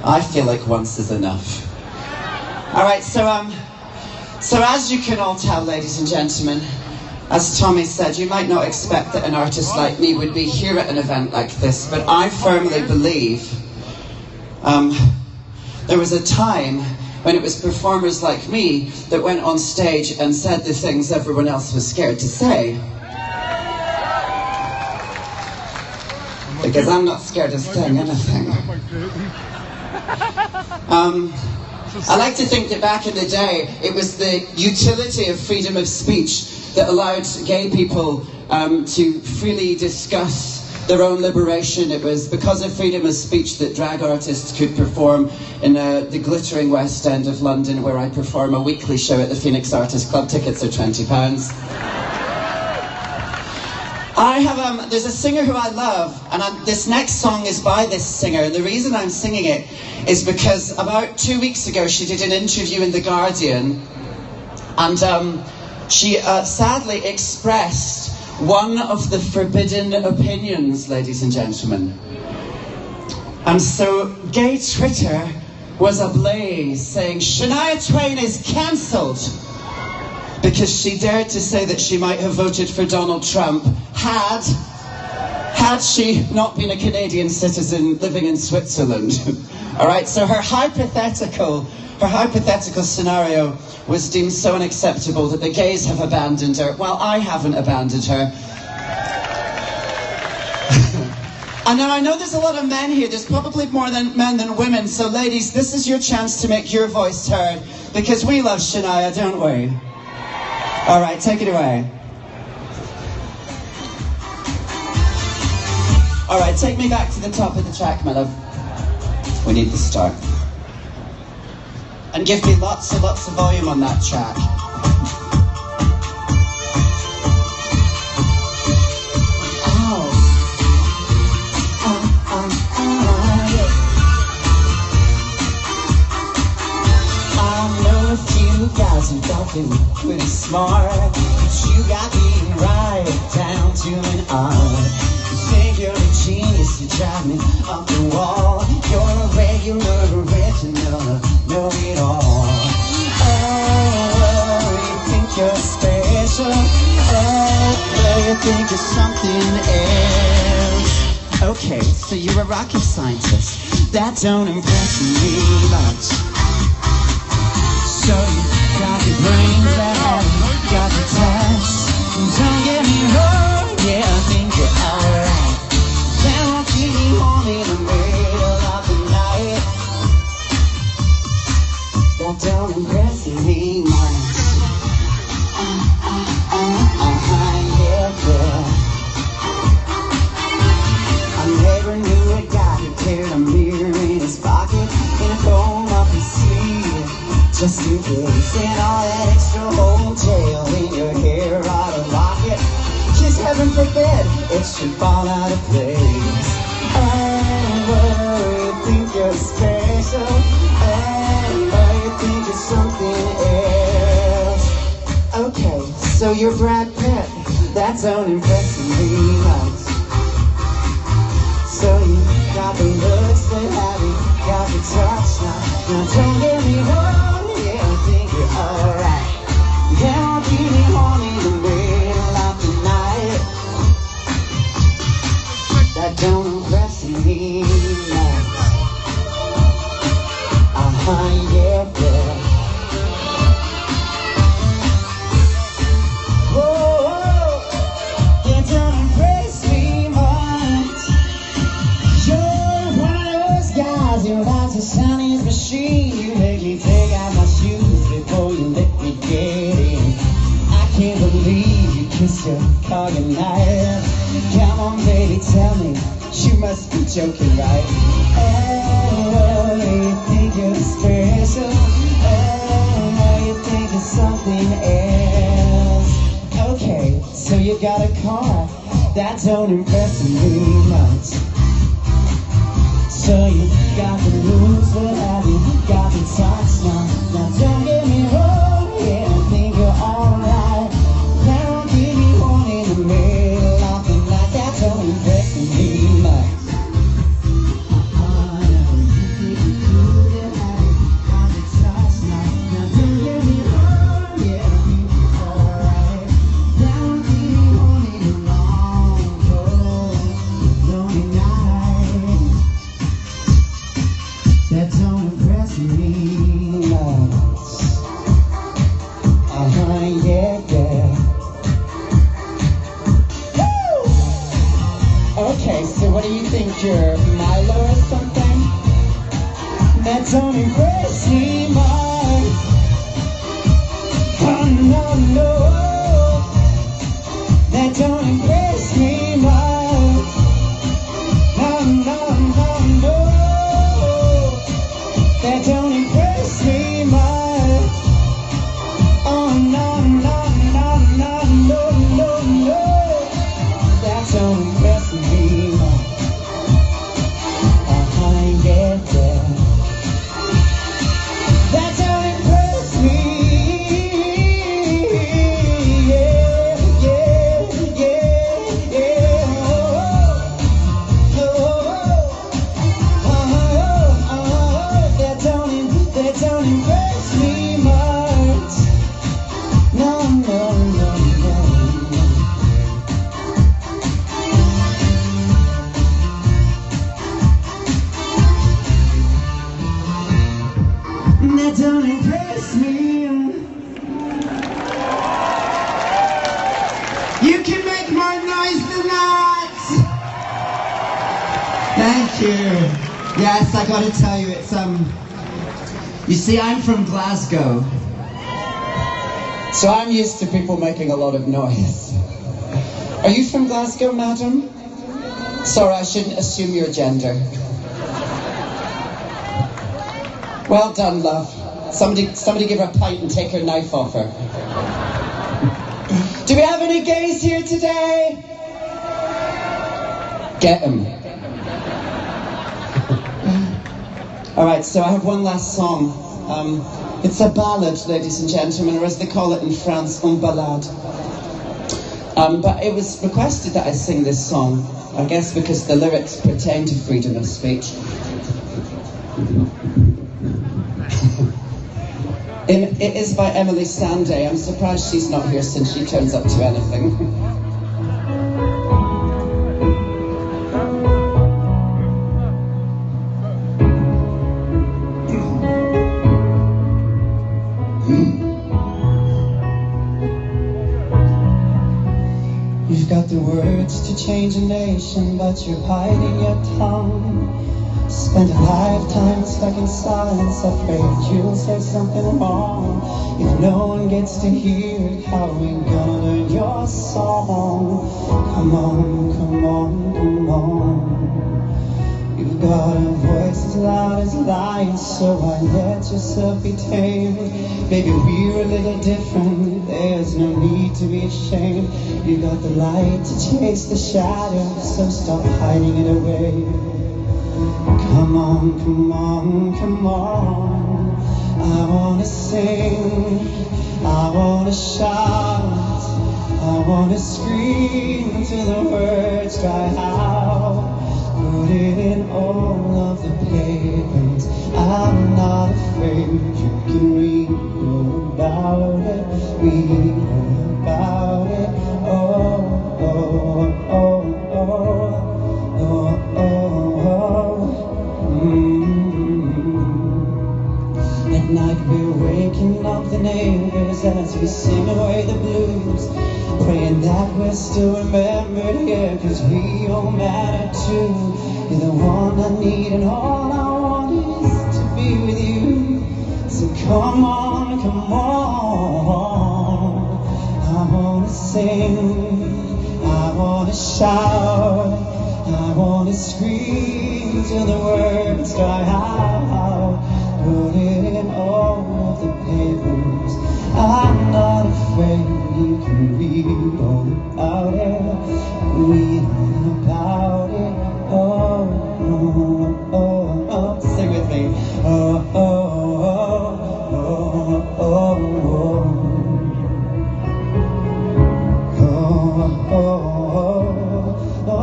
I feel like once is enough. All right, so as you can all tell, ladies and gentlemen, as Tommy said, you might not expect that an artist like me would be here at an event like this, but I firmly believe there was a time when it was performers like me that went on stage and said the things everyone else was scared to say. Because I'm not scared of saying anything. I like to think that back in the day, it was the utility of freedom of speech that allowed gay people to freely discuss their own liberation. It was because of freedom of speech that drag artists could perform in the glittering West End of London, where I perform a weekly show at the Phoenix Artists Club. Tickets are £20. There's a singer who I love, and this next song is by this singer, and the reason I'm singing it is because about 2 weeks ago she did an interview in The Guardian, and she sadly expressed one of the forbidden opinions, ladies and gentlemen. And so gay Twitter was ablaze, saying Shania Twain is cancelled because she dared to say that she might have voted for Donald Trump had had she not been a Canadian citizen living in Switzerland. All right, so her hypothetical scenario was deemed so unacceptable that the gays have abandoned her. Well, I haven't abandoned her. And now I know there's a lot of men here. There's probably more men than women. So ladies, this is your chance to make your voice heard, because we love Shania, don't we? All right, take it away. All right, take me back to the top of the track, my love. We need the start. And give me lots and lots of volume on that track. Guys, you got me pretty smart, but you got me right down to an art. You think you're a genius, you drive me off the wall. You're a regular, original, know-it-all. Oh, you think you're special. Oh, you think you're something else. Okay, so you're a rocket scientist. That don't impress me much. So you got the brains that got the touch. Don't get me wrong, yeah, I think you're alright. Then won't keep me home in the middle of the night. That don't impress me much. Yeah. I never knew a guy who carried a mirror in his pocket, in a comb up his sleeve. Just in case, and all that extra hotel in your hair out of locket. Just heaven forbid it should fall out of place. Oh, you think you're special. Oh, you think you're something else. Okay, so you're Brad Pitt. That don't impress me much. So you got the looks that have you, got the touch now. Now don't get me wrong. Alright, yeah, I'll keep me home in the middle of the night. That don't impress me much. Yeah, yeah. Whoa, that don't impress me much. You're one of those guys who likes to sound his machine. You make me take out my shoes before you let me get in. I can't believe you kissed your car goodnight. Come on, baby, tell me, you must be joking, right? Oh, you think you're special. Oh, you think you're something else. Okay, so you got a car. That don't impress me much. So you got the moves, what have you, got the touch now. Now don't get me wrong, yeah, I think you're alright. Now keep me home in the middle of the night. That don't impress me much. You think you're cool, yeah, got the touch now. Now don't get me wrong, yeah, I think you're alright. Now keep me home in the long, cold, lonely night. That don't impress me much. Yeah, yeah. Woo! Okay, so what do you think? You're Milo or something? That don't impress me much. Oh, no, no. That don't impress me much. No, no, no, no. That don't impress me much. Oh no, no, no, no, no, no, no. That don't impress me much. Yeah, yeah. That don't impress me. Yeah, yeah, yeah, yeah. you. Yes, I gotta tell you, it's you see, I'm from Glasgow, so I'm used to people making a lot of noise. Are you from Glasgow, madam? Sorry, I shouldn't assume your gender. Well done, love. Somebody give her a pint and take her knife off her. Do we have any gays here today? Get them. Alright, so I have one last song. It's a ballad, ladies and gentlemen, or as they call it in France, une ballade. But it was requested that I sing this song, I guess because the lyrics pertain to freedom of speech. It is by Emily Sandé. I'm surprised she's not here since she turns up to anything. You've got the words to change a nation, but you're biting your tongue. Spend a lifetime stuck in silence, afraid you'll say something wrong. If no one gets to hear it, how are we gonna learn your song? Come on, come on, come on. You've got a voice as loud as lion, so why let yourself be tamed? Baby, we're a little different, there's no need to be ashamed. You got the light to chase the shadows, so stop hiding it away. Come on, come on, come on. I wanna sing, I wanna shout, I wanna scream till the words dry out. Put it in all of the papers, I'm not afraid. You can read all about it, read all about it. Oh, oh, oh, oh, oh, oh, oh. At night we're waking up the neighbors as we sing away the blues, praying that we're still remembered here, cause we all matter too. You're the one I need and all I want is to be with you. So come on, come on. I wanna sing, I wanna shout, I wanna scream till the words die out. Put it in all of the papers, I'm not afraid. You can read all about it, read all about it. Oh, oh, oh, oh, sing with me. Oh, oh, oh, oh, oh, oh, oh, oh, oh,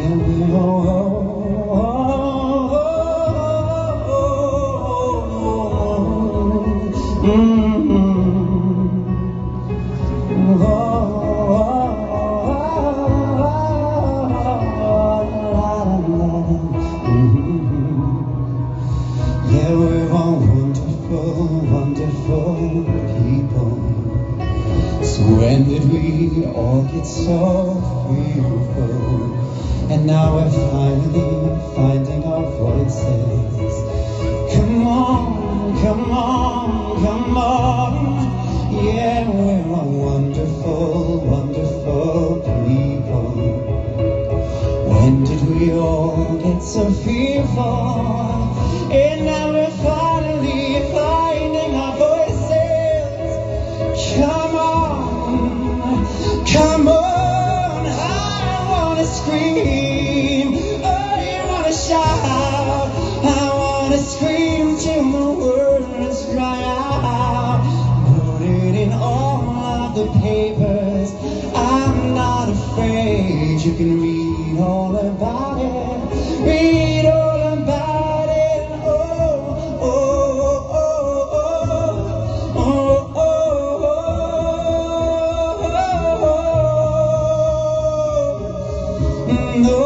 yeah, we yeah, we're all wonderful, wonderful people. So when did we all get so fearful? And now we're finally finding our voices. Come on, come on, come on. Yeah, we're all wonderful, wonderful people. When did we all get so fearful? And now we're finally finding our voices. Come on, come on. I wanna scream, I wanna shout, I wanna scream till the words dry out. Put it in all of the papers, I'm not afraid. You can read all about it, read all about it. Oh, oh, oh, oh, oh, oh, oh, no.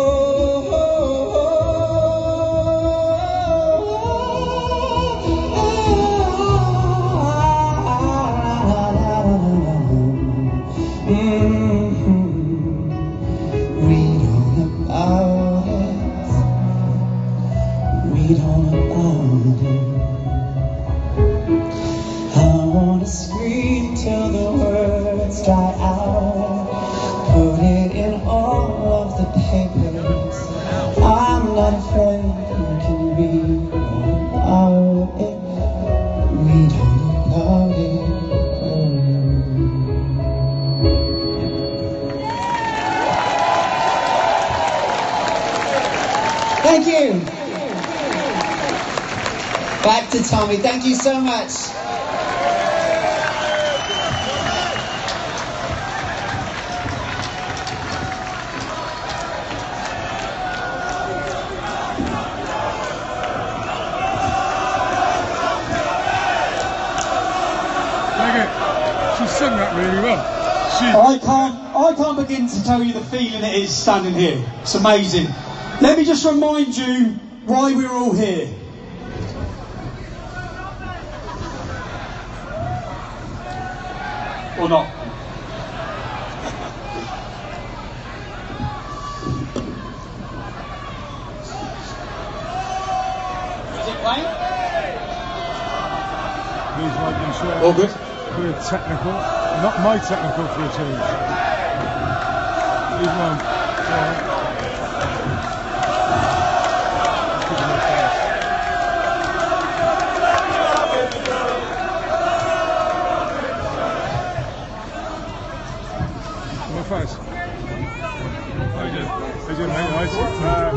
Mm-hmm. tears dry out. Put it in all of the papers. I'm not afraid you can read about it. Read about it. Thank you. Back to Tommy. Thank you so much. She sung that really well. I can't begin to tell you the feeling it is standing here. It's amazing. Let me just remind you why we're all here. Or not. Is it playing? Please making sure. All good. We're technical, not my technical for a change. Leave one.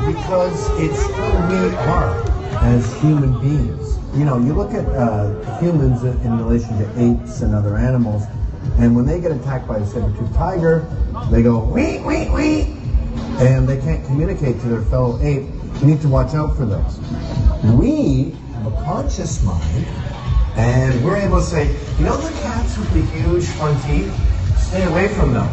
Because it's who we are as human beings. You know, you look at humans in relation to apes and other animals, and when they get attacked by a saber-toothed tiger, they go, wee, wee, wee, and they can't communicate to their fellow ape. You need to watch out for those. We have a conscious mind, and we're able to say, you know the cats with the huge front teeth? Stay away from those.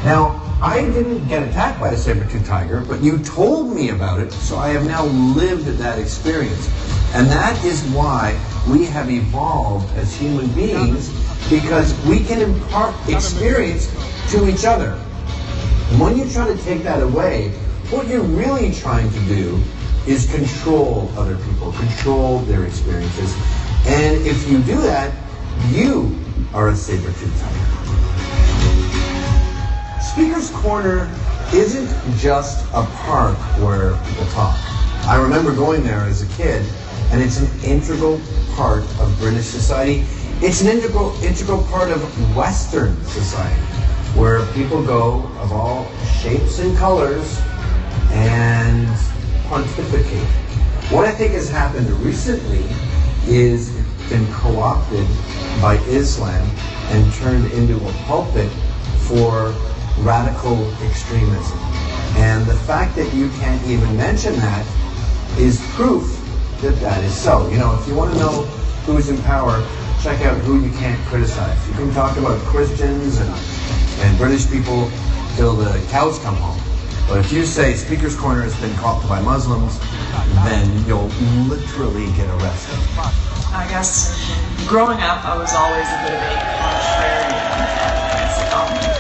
Now, I didn't get attacked by a saber-toothed tiger, but you told me about it, so I have now lived that experience. And that is why we have evolved as human beings, because we can impart experience to each other. And when you try to take that away, what you're really trying to do is control other people, control their experiences. And if you do that, you are a saber-toothed tiger. Speaker's Corner isn't just a park where people talk. I remember going there as a kid, and it's an integral part of British society. It's an integral part of Western society, where people go of all shapes and colors and pontificate. What I think has happened recently is been co-opted by Islam and turned into a pulpit for radical extremism. And the fact that you can't even mention that is proof that that is so. You know, if you want to know who is in power, check out who you can't criticize. You can talk about Christians and British people till the cows come home. But if you say Speaker's Corner has been co-opted by Muslims, then you'll literally get arrested. I guess growing up, I was always a bit of a contrarian.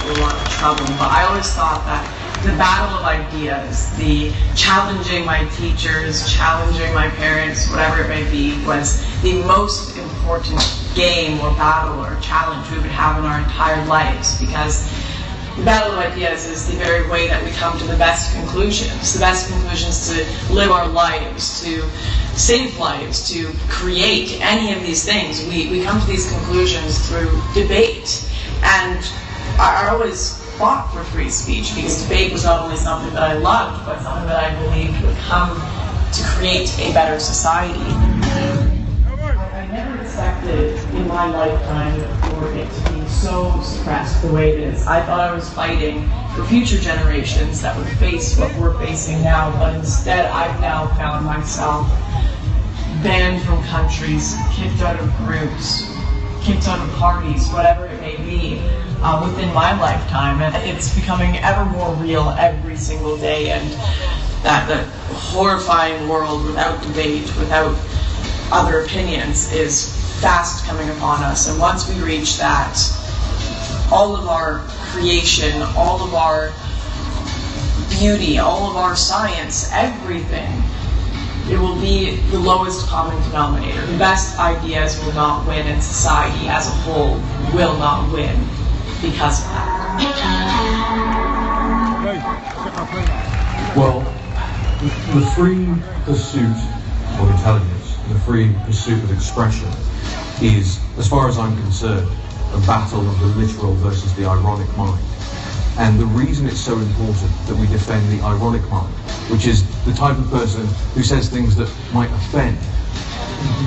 A lot of trouble, but I always thought that the battle of ideas, the challenging my teachers, challenging my parents, whatever it may be, was the most important game or battle or challenge we would have in our entire lives, because the battle of ideas is the very way that we come to the best conclusions to live our lives, to save lives, to create any of these things. We come to these conclusions through debate. And I always fought for free speech, because debate was not only something that I loved, but something that I believed would come to create a better society. I never expected in my lifetime for it to be so suppressed the way it is. I thought I was fighting for future generations that would face what we're facing now, but instead I've now found myself banned from countries, kicked out of groups, kicked out of parties, whatever it may be. Within my lifetime, and it's becoming ever more real every single day, and that horrifying world without debate, without other opinions, is fast coming upon us. And once we reach that, all of our creation, all of our beauty, all of our science, everything, it will be the lowest common denominator. The best ideas will not win, and society as a whole will not win. because of that. Well, the free pursuit of intelligence, the free pursuit of expression is, as far as I'm concerned, a battle of the literal versus the ironic mind. And the reason it's so important that we defend the ironic mind, which is the type of person who says things that might offend,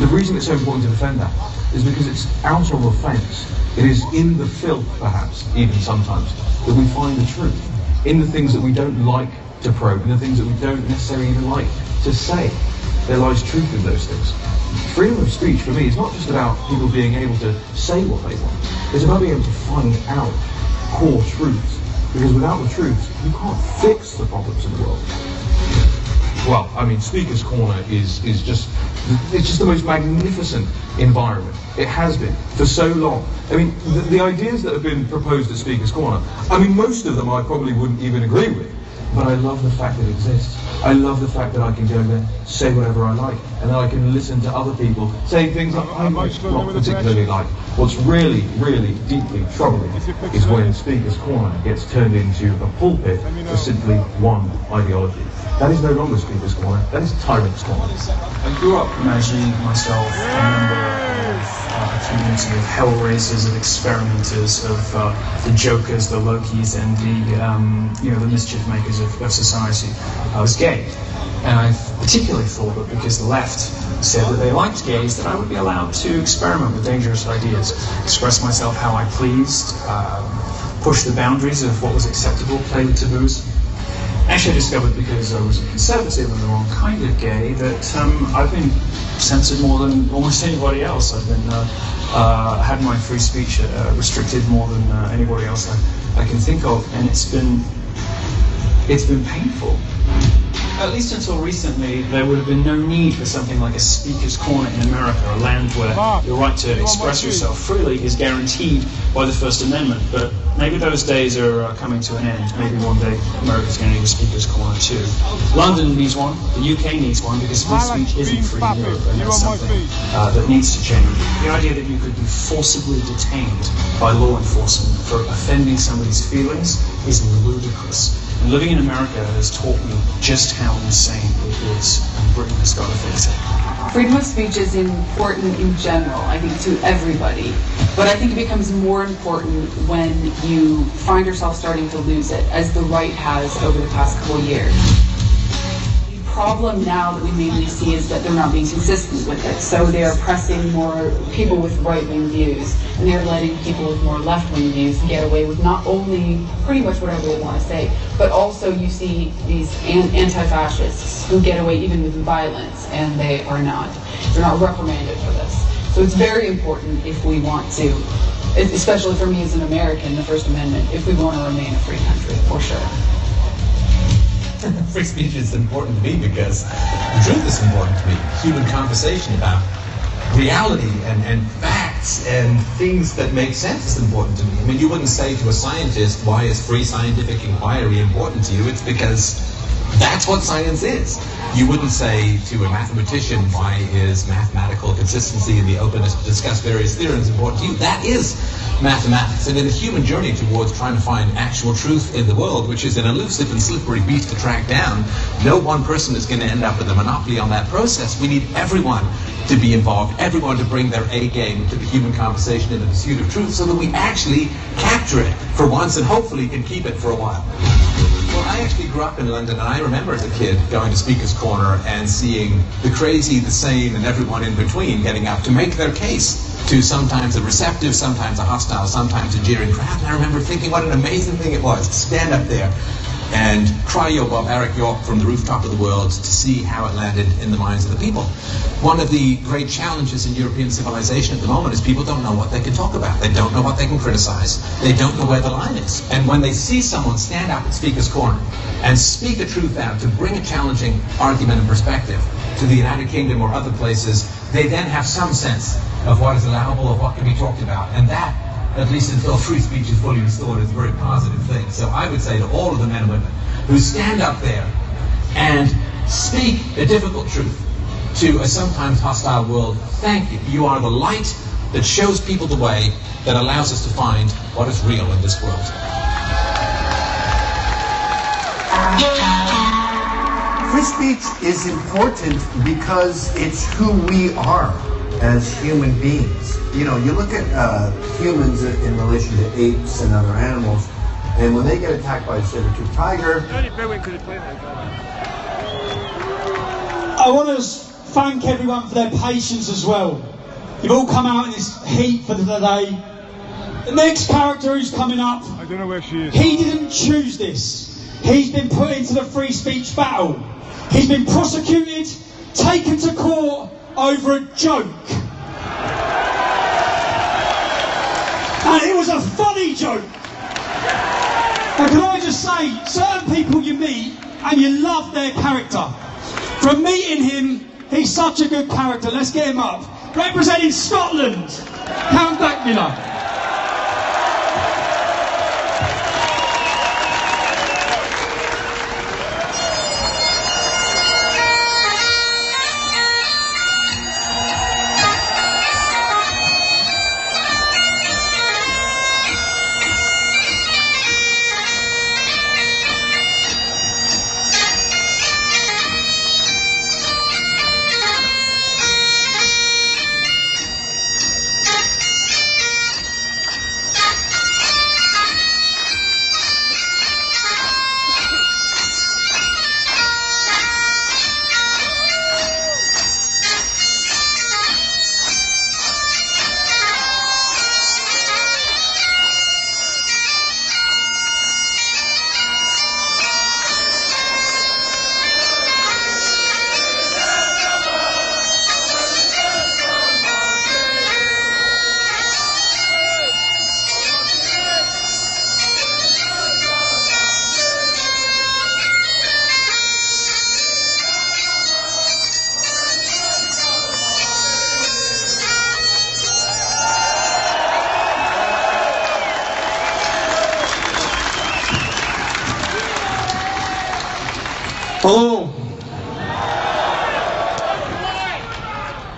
the reason it's so important to defend that is because it's out of offence. It is in the filth, perhaps, even sometimes, that we find the truth. In the things that we don't like to probe, in the things that we don't necessarily even like to say. There lies truth in those things. Freedom of speech, for me, is not just about people being able to say what they want. It's about being able to find out core truths. Because without the truths, you can't fix the problems in the world. Well, I mean, Speaker's Corner is just the most magnificent environment. It has been for so long. I mean, the ideas that have been proposed at Speaker's Corner, I mean, most of them I probably wouldn't even agree with. But I love the fact that it exists. I love the fact that I can go there, say whatever I like, and then I can listen to other people saying things that I might not particularly like. What's really, really deeply troubling is when Speaker's Corner gets turned into a pulpit for simply one ideology. That is no longer Speaker's Corner, that is Tyrant's Corner. I grew up imagining myself a member of a community of hell raisers, of experimenters, of the jokers, the Lokis, and the mischief makers of society. I was gay, and I particularly thought that because the left said that they liked gays, that I would be allowed to experiment with dangerous ideas, express myself how I pleased, push the boundaries of what was acceptable, play with taboos. Actually, I discovered because I was a conservative and the wrong kind of gay that I've been censored more than almost anybody else. I've been had my free speech restricted more than anybody else I can think of, and it's been painful. At least until recently, there would have been no need for something like a Speaker's Corner in America, a land where your right to express yourself freely is guaranteed by the First Amendment. But maybe those days are coming to an end. Maybe one day America's going to need a Speaker's Corner too. London needs one, the UK needs one, because free speech isn't free in Europe, and that's something that needs to change. The idea that you could be forcibly detained by law enforcement for offending somebody's feelings is ludicrous. And living in America has taught me just how insane it is, and Britain has got to fix it. Freedom of speech is important in general, I think, to everybody. But I think it becomes more important when you find yourself starting to lose it, as the right has over the past couple of years. The problem now that we mainly see is that they're not being consistent with it. So they're pressing more people with right-wing views, and they're letting people with more left-wing views get away with not only pretty much whatever they want to say, but also you see these anti-fascists who get away even with violence, and they're not reprimanded for this. So it's very important if we want to, especially for me as an American, the First Amendment, if we want to remain a free country, for sure. Free speech is important to me because the truth is important to me. Human conversation about reality and facts and things that make sense is important to me. I mean, you wouldn't say to a scientist, why is free scientific inquiry important to you? It's because that's what science is. You wouldn't say to a mathematician, why is mathematical consistency and the openness to discuss various theorems important to you? That is mathematics. And in the human journey towards trying to find actual truth in the world, which is an elusive and slippery beast to track down, no one person is going to end up with a monopoly on that process. We need everyone to be involved, everyone to bring their A game to the human conversation in the pursuit of truth so that we actually capture it for once and hopefully can keep it for a while. Well, I actually grew up in London, and I remember as a kid going to Speaker's Corner and seeing the crazy, the sane, and everyone in between getting up to make their case to sometimes a receptive, sometimes a hostile, sometimes a jeering crowd. And I remember thinking what an amazing thing it was to stand up there and cry your barbaric York from the rooftop of the world to see how it landed in the minds of the people. One of the great challenges in European civilization at the moment is people don't know what they can talk about. They don't know what they can criticize. They don't know where the line is. And when they see someone stand up at Speaker's Corner and speak a truth out to bring a challenging argument and perspective to the United Kingdom or other places, they then have some sense of what is allowable, of what can be talked about. And that, at least until free speech is fully restored, is a very positive thing. So I would say to all of the men and women who stand up there and speak a difficult truth to a sometimes hostile world, thank you. You are the light that shows people the way, that allows us to find what is real in this world. Free speech is important because it's who we are as human beings. You know, you look at humans in relation to apes and other animals, and when they get attacked by a saber-toothed tiger, I want to thank everyone for their patience as well. You've all come out in this heat for the day. The next character who's coming up, I don't know where she is. He didn't choose this. He's been put into the free speech battle. He's been prosecuted, taken to court over a joke. And it was a funny joke. And can I just say, certain people you meet and you love their character. From meeting him, he's such a good character. Let's get him up. Representing Scotland, Count Dankula. Hello.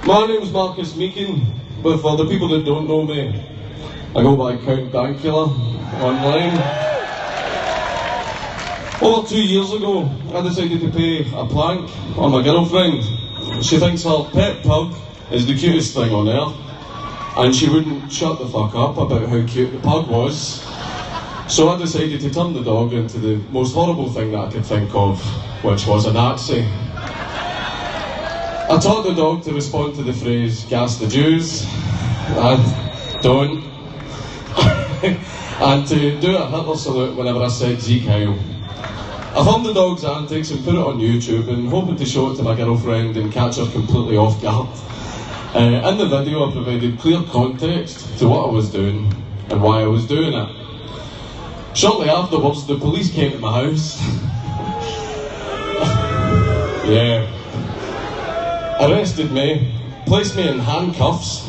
My name's Marcus Meakin, but for the people that don't know me, I go by Count Dankula online. Over 2 years ago, I decided to pay a plank on my girlfriend. She thinks her pet pug is the cutest thing on earth, and she wouldn't shut the fuck up about how cute the pug was. So I decided to turn the dog into the most horrible thing that I could think of, which was a Nazi. I taught the dog to respond to the phrase, gas the Jews, and don't, and to do a Hitler salute whenever I said Sieg Heil. I filmed the dog's antics and put it on YouTube and hoping to show it to my girlfriend and catch her completely off guard. In the video I provided clear context to what I was doing and why I was doing it. Shortly afterwards, the police came to my house. Yeah. Arrested me, placed me in handcuffs,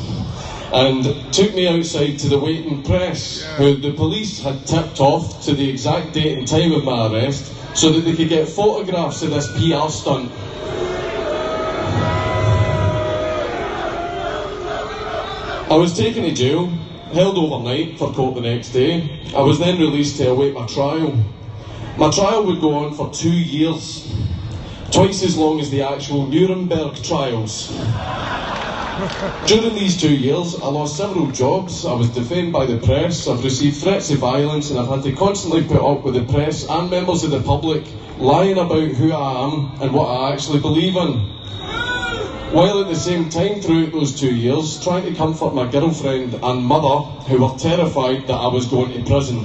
and took me outside to the waiting press, who the police had tipped off to the exact date and time of my arrest, so that they could get photographs of this PR stunt. I was taken to jail, held overnight for court the next day. I was then released to await my trial. My trial would go on for 2 years, twice as long as the actual Nuremberg trials. During these 2 years, I lost several jobs, I was defamed by the press, I've received threats of violence, and I've had to constantly put up with the press and members of the public lying about who I am and what I actually believe in. While at the same time throughout those 2 years, trying to comfort my girlfriend and mother, who were terrified that I was going to prison.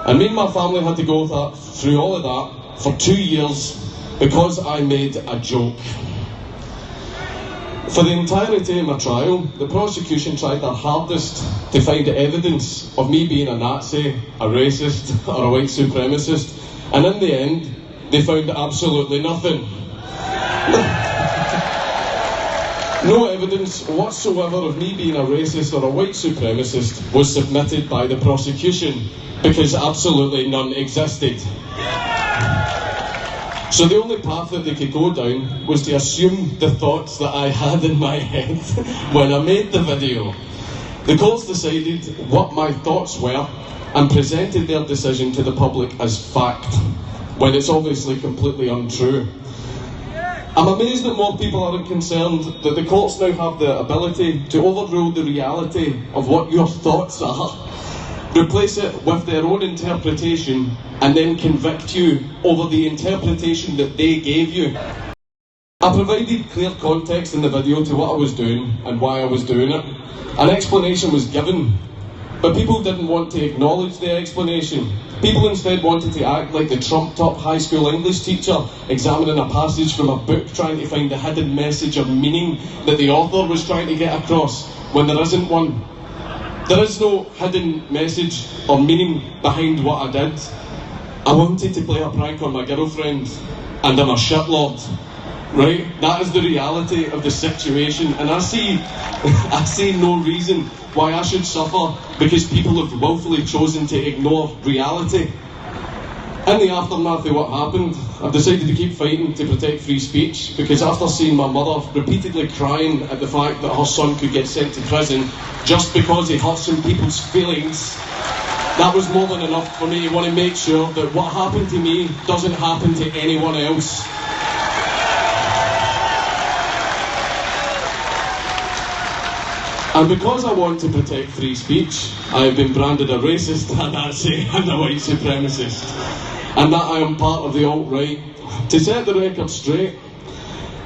And me and my family had to go through all of that for 2 years because I made a joke. For the entirety of my trial, the prosecution tried their hardest to find evidence of me being a Nazi, a racist, or a white supremacist, and in the end, they found absolutely nothing. No evidence whatsoever of me being a racist or a white supremacist was submitted by the prosecution, because absolutely none existed. So the only path that they could go down was to assume the thoughts that I had in my head when I made the video. The courts decided what my thoughts were and presented their decision to the public as fact, when it's obviously completely untrue. I'm amazed that more people aren't concerned that the courts now have the ability to overrule the reality of what your thoughts are, replace it with their own interpretation, and then convict you over the interpretation that they gave you. I provided clear context in the video to what I was doing and why I was doing it. An explanation was given, but people didn't want to acknowledge the explanation. People instead wanted to act like the trumped-up high school English teacher examining a passage from a book trying to find the hidden message or meaning that the author was trying to get across, when there isn't one. There is no hidden message or meaning behind what I did. I wanted to play a prank on my girlfriend, and I'm a shitlord. Right? That is the reality of the situation, and I see no reason why I should suffer because people have willfully chosen to ignore reality. In the aftermath of what happened, I've decided to keep fighting to protect free speech, because after seeing my mother repeatedly crying at the fact that her son could get sent to prison just because he hurt some people's feelings, that was more than enough for me to want to make sure that what happened to me doesn't happen to anyone else. And because I want to protect free speech, I have been branded a racist, a Nazi and a white supremacist. And that I am part of the alt-right. To set the record straight,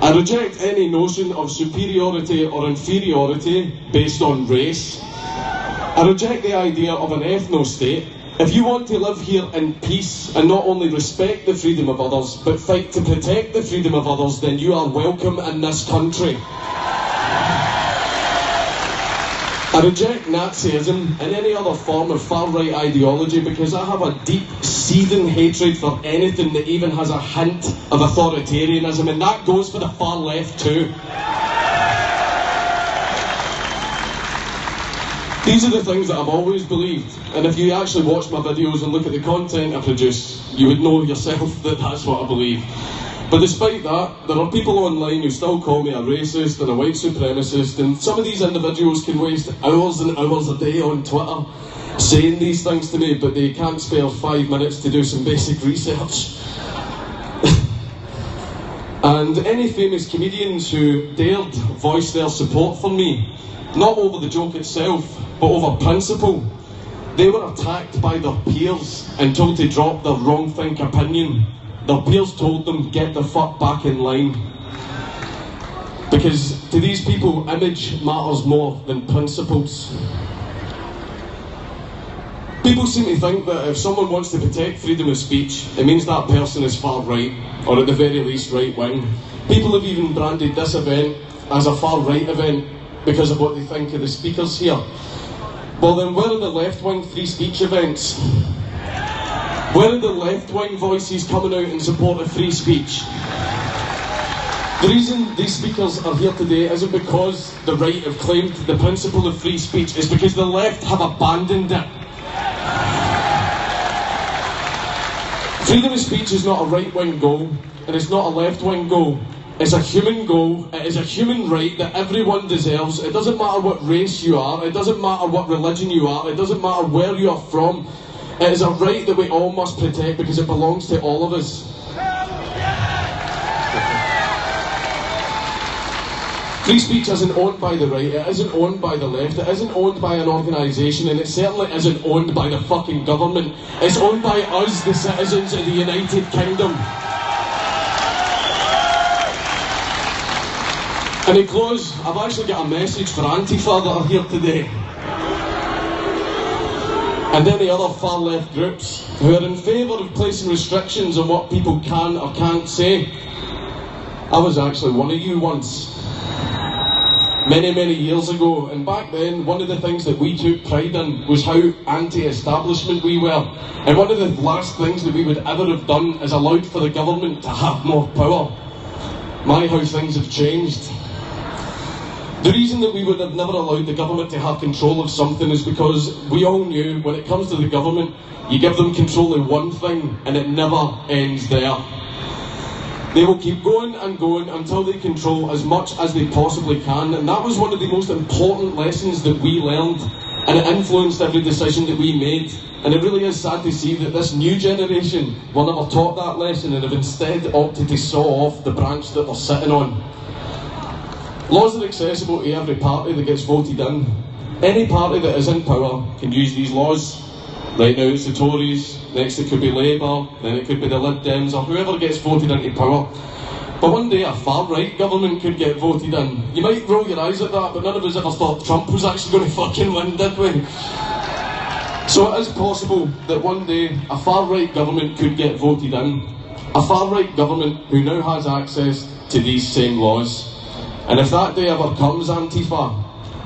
I reject any notion of superiority or inferiority based on race. I reject the idea of an ethno-state. If you want to live here in peace and not only respect the freedom of others, but fight to protect the freedom of others, then you are welcome in this country. I reject Nazism and any other form of far-right ideology because I have a deep, seething hatred for anything that even has a hint of authoritarianism, and that goes for the far left too. These are the things that I've always believed, and if you actually watch my videos and look at the content I produce, you would know yourself that that's what I believe. But despite that, there are people online who still call me a racist and a white supremacist, and some of these individuals can waste hours and hours a day on Twitter saying these things to me, but they can't spare 5 minutes to do some basic research. And any famous comedians who dared voice their support for me, not over the joke itself, but over principle, they were attacked by their peers and told to drop their wrong-think opinion. Their peers told them, get the fuck back in line. Because to these people, image matters more than principles. People seem to think that if someone wants to protect freedom of speech, it means that person is far right, or at the very least right wing. People have even branded this event as a far right event because of what they think of the speakers here. Well then, where are the left wing free speech events? Where are the left-wing voices coming out in support of free speech? The reason these speakers are here today isn't because the right have claimed the principle of free speech, it's because the left have abandoned it. Freedom of speech is not a right-wing goal, and it's not a left-wing goal. It's a human goal, it is a human right that everyone deserves. It doesn't matter what race you are, it doesn't matter what religion you are, it doesn't matter where you are from. It is a right that we all must protect because it belongs to all of us. Free speech isn't owned by the right, it isn't owned by the left, it isn't owned by an organisation, and it certainly isn't owned by the fucking government. It's owned by us, the citizens of the United Kingdom. And to close, I've actually got a message for Antifa that are here today. And any other far-left groups who are in favour of placing restrictions on what people can or can't say. I was actually one of you once, many, many years ago, and back then one of the things that we took pride in was how anti-establishment we were, and one of the last things that we would ever have done is allowed for the government to have more power. My, how things have changed. The reason that we would have never allowed the government to have control of something is because we all knew when it comes to the government, you give them control of one thing and it never ends there. They will keep going and going until they control as much as they possibly can, and that was one of the most important lessons that we learned, and it influenced every decision that we made. And it really is sad to see that this new generation were never taught that lesson and have instead opted to saw off the branch that they're sitting on. Laws are accessible to every party that gets voted in. Any party that is in power can use these laws. Right now it's the Tories, next it could be Labour, then it could be the Lib Dems, or whoever gets voted into power. But one day a far-right government could get voted in. You might roll your eyes at that, but none of us ever thought Trump was actually going to fucking win, did we? So it is possible that one day a far-right government could get voted in. A far-right government who now has access to these same laws. And if that day ever comes, Antifa,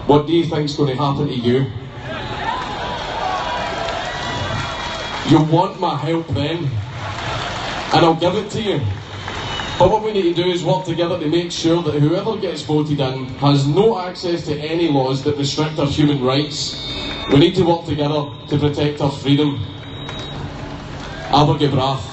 what do you think's going to happen to you? You'll want my help then, and I'll give it to you. But what we need to do is work together to make sure that whoever gets voted in has no access to any laws that restrict our human rights. We need to work together to protect our freedom. Aber gebracht.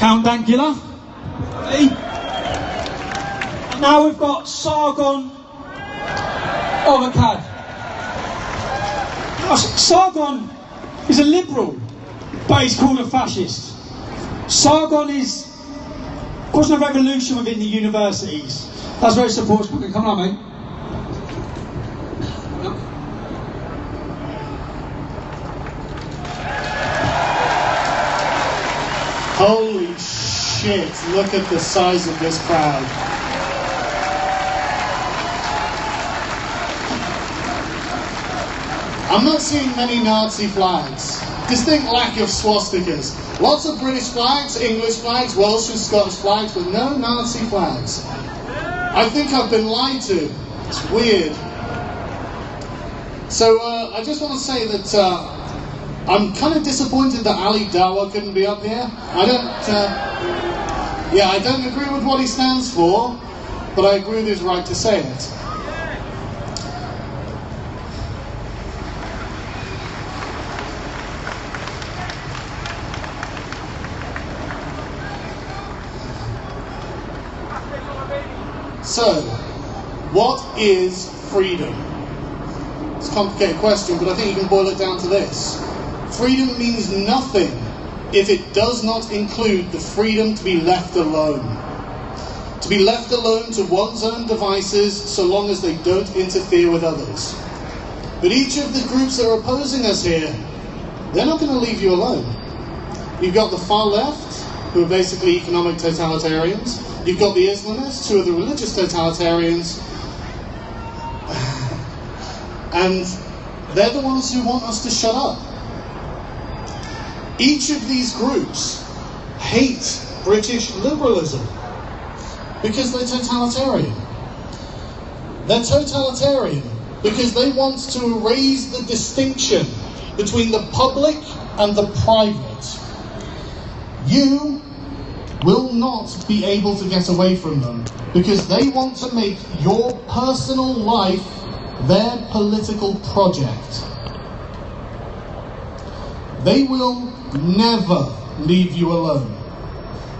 Count Dankula. Hey. Now we've got Sargon Overcad. Sargon is a liberal, but he's called a fascist. Sargon is causing a revolution within the universities. That's where it supports. Come on, mate. Holy shit, look at the size of this crowd. I'm not seeing many Nazi flags. Distinct lack of swastikas. Lots of British flags, English flags, Welsh and Scottish flags, but no Nazi flags. I think I've been lied to. It's weird. So I just want to say that I'm kind of disappointed that Ali Dawa couldn't be up here. I don't agree with what he stands for, but I agree with his right to say it. So, what is freedom? It's a complicated question, but I think you can boil it down to this. Freedom means nothing if it does not include the freedom to be left alone. To be left alone to one's own devices so long as they don't interfere with others. But each of the groups that are opposing us here, they're not going to leave you alone. You've got the far left, who are basically economic totalitarians. You've got the Islamists, who are the religious totalitarians. And they're the ones who want us to shut up. Each of these groups hate British liberalism because they're totalitarian. They're totalitarian because they want to erase the distinction between the public and the private. You will not be able to get away from them because they want to make your personal life their political project. They will never leave you alone.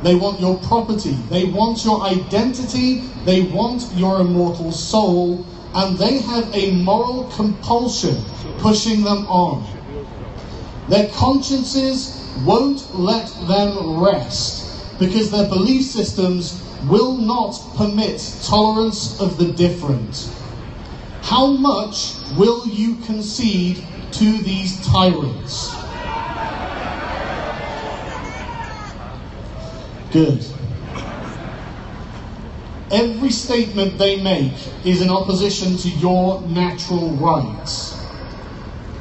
They want your property, they want your identity, they want your immortal soul, and they have a moral compulsion pushing them on. Their consciences won't let them rest because their belief systems will not permit tolerance of the different. How much will you concede to these tyrants? Good. Every statement they make is in opposition to your natural rights.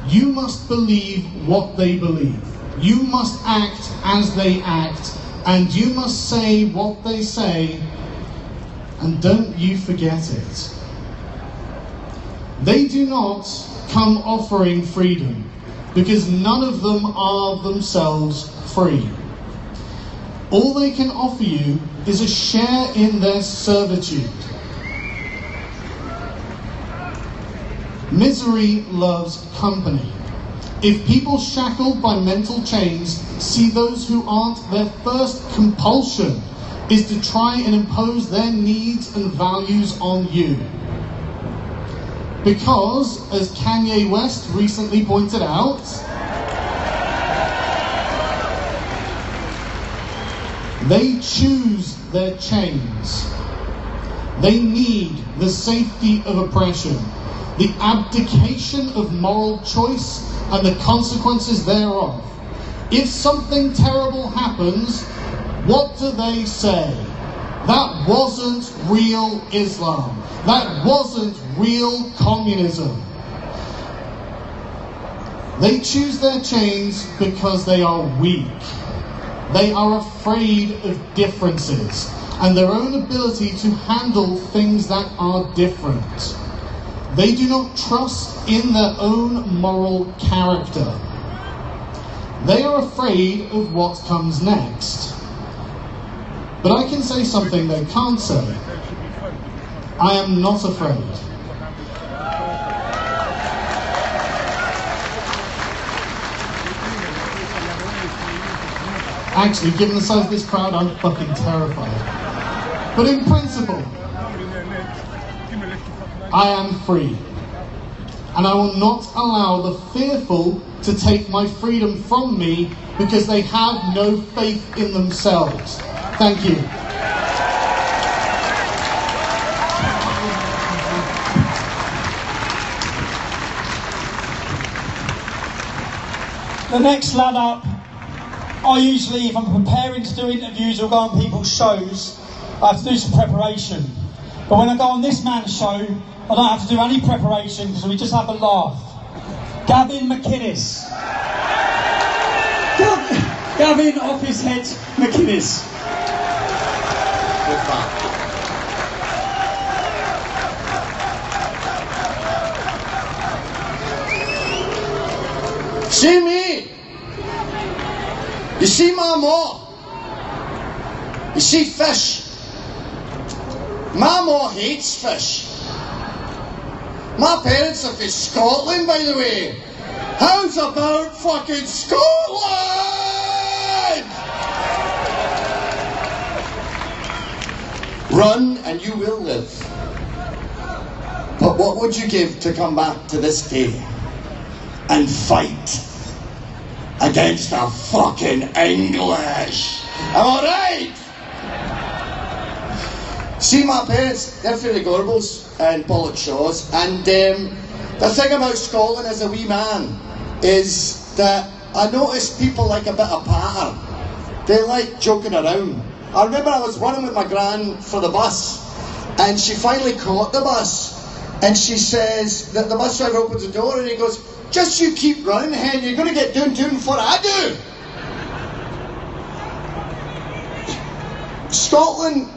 You must believe what they believe. You must act as they act, and you must say what they say, and don't you forget it. They do not come offering freedom, because none of them are themselves free. all they can offer you is a share in their servitude. Misery loves company. If people shackled by mental chains see those who aren't, their first compulsion is to try and impose their needs and values on you. Because, as Kanye West recently pointed out, they choose their chains. They need the safety of oppression, the abdication of moral choice, and the consequences thereof. If something terrible happens, what do they say? That wasn't real Islam. That wasn't real communism. They choose their chains because they are weak. They are afraid of differences and their own ability to handle things that are different. They do not trust in their own moral character. They are afraid of what comes next. But I can say something they can't say. I am not afraid. Actually, given the size of this crowd, I'm fucking terrified. But in principle, I am free. And I will not allow the fearful to take my freedom from me because they have no faith in themselves. Thank you. The next lad up, I usually, if I'm preparing to do interviews or go on people's shows, I have to do some preparation. But when I go on this man's show, I don't have to do any preparation because we just have a laugh. Gavin McInnes. Gavin off his head McInnes. See me? You see my ma? You see fish? My ma hates fish. My parents are from Scotland, by the way. How's about fucking Scotland? Run and you will live. But what would you give to come back to this day and fight against the fucking English? Am I right? See, my parents, they're fairly Gorbals and Pollock Shaws, and the thing about Scotland as a wee man is that I noticed people like a bit of patter. They like joking around. I remember I was running with my gran for the bus, and she finally caught the bus, and she says that the bus driver opens the door and he goes, "Just you keep running, hen, you're going to get doing what I do." Scotland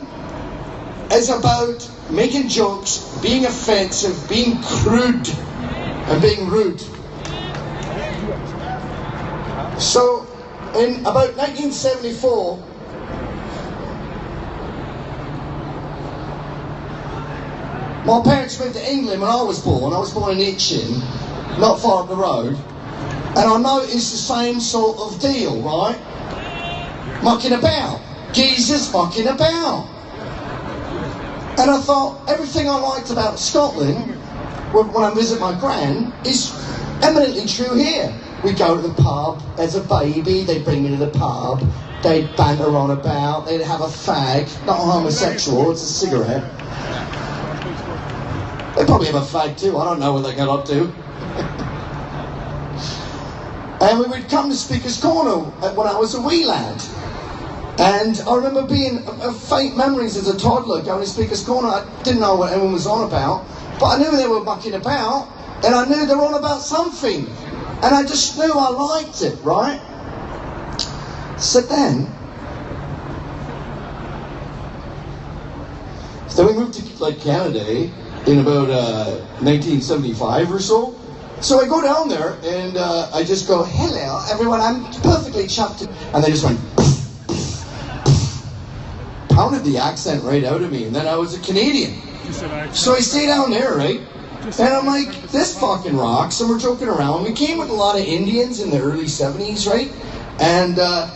is about making jokes, being offensive, being crude, and being rude. So, in about 1974, my parents moved to England when I was born. I was born in Itchin, not far up the road, and I noticed the same sort of deal, right? Mucking about. Geezers mucking about. And I thought, everything I liked about Scotland, when I visit my gran, is eminently true here. We go to the pub as a baby, they'd bring me to the pub, they'd banter on about, they'd have a fag, not a homosexual, it's a cigarette. They probably have a fag too, I don't know what they get up to. And we would come to Speaker's Corner when I was a wee lad. And I remember being faint memories as a toddler going to Speaker's Corner. I didn't know what anyone was on about, but I knew they were mucking about, and I knew they were on about something. And I just knew I liked it, right? So then we moved to like Canada in about 1975 or so. So I go down there and I just go, "Hello everyone, I'm perfectly chuffed." And they just went, pounded the accent right out of me, and then I was a Canadian. So I stay down there, right? And I'm like, this fucking rocks, and we're joking around. We came with a lot of Indians in the early 70s, right? And a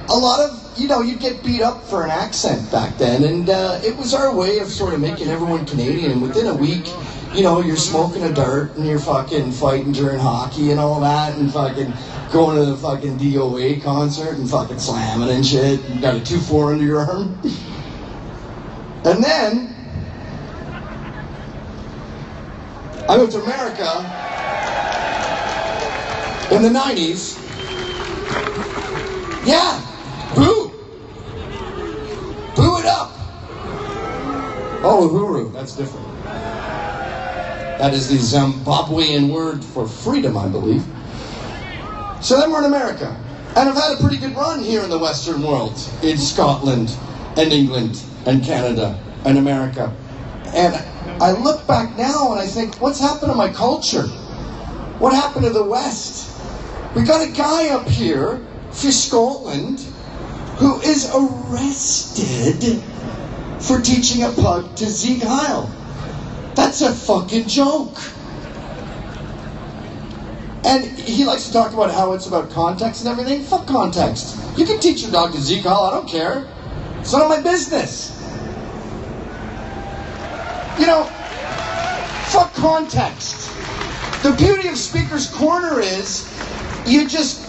lot of, you'd get beat up for an accent back then, and it was our way of sort of making everyone Canadian. And within a week, you're smoking a dart, and you're fucking fighting during hockey and all that, and fucking going to the fucking DOA concert and fucking slamming and shit. You got a 2-4 under your arm. And then I moved to America in the 90s. Yeah, boo. Boo it up. Oh, Uhuru, that's different. That is the Zimbabwean word for freedom, I believe. So then we're in America. And I've had a pretty good run here in the Western world, in Scotland and England and Canada and America. And I look back now and I think, what's happened to my culture? What happened to the West? We got a guy up here for Scotland who is arrested for teaching a pug to Sieg Heil. That's a fucking joke. And he likes to talk about how it's about context and everything. Fuck context. You can teach your dog to Sieg Heil, I don't care. It's none of my business. Fuck context. The beauty of Speaker's Corner is you just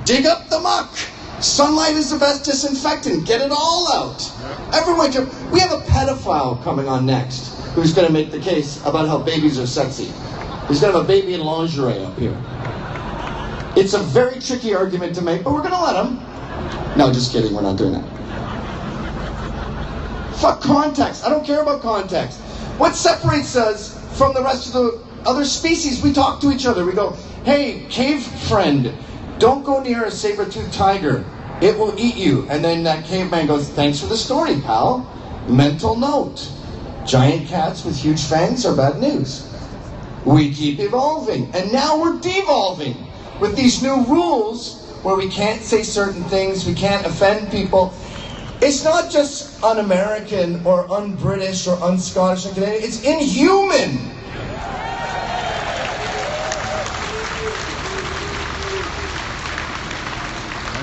dig up the muck. Sunlight is the best disinfectant. Get it all out. Everyone can. We have a pedophile coming on next who's going to make the case about how babies are sexy. He's going to have a baby in lingerie up here. It's a very tricky argument to make, but we're going to let him. No, just kidding. We're not doing that. Fuck context. I don't care about context. What separates us from the rest of the other species? We talk to each other. We go, hey, cave friend, don't go near a saber-toothed tiger. It will eat you. And then that caveman goes, thanks for the story, pal. Mental note. Giant cats with huge fangs are bad news. We keep evolving. And now we're devolving with these new rules where we can't say certain things, we can't offend people. It's not just un-American or un-British or un-Scottish and Canadian. It's inhuman.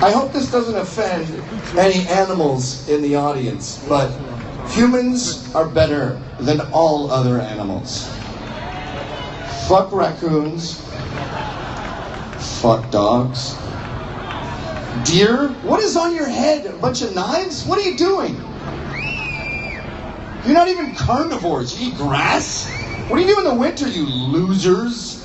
I hope this doesn't offend any animals in the audience, but humans are better than all other animals. Fuck raccoons. Fuck dogs. Deer? What is on your head? A bunch of knives? What are you doing? You're not even carnivores. You eat grass? What do you do in the winter, you losers?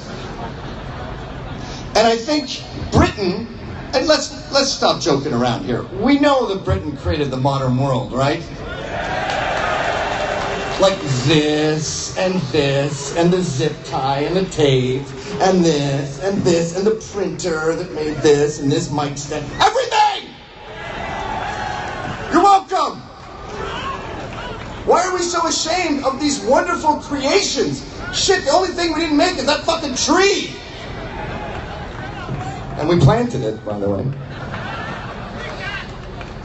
And I think Britain, and let's stop joking around here. We know that Britain created the modern world, right? Like this, and the zip tie, and the tape, and this, and the printer that made this, and this mic stand. Everything! You're welcome! Why are we so ashamed of these wonderful creations? Shit, the only thing we didn't make is that fucking tree! And we planted it, by the way.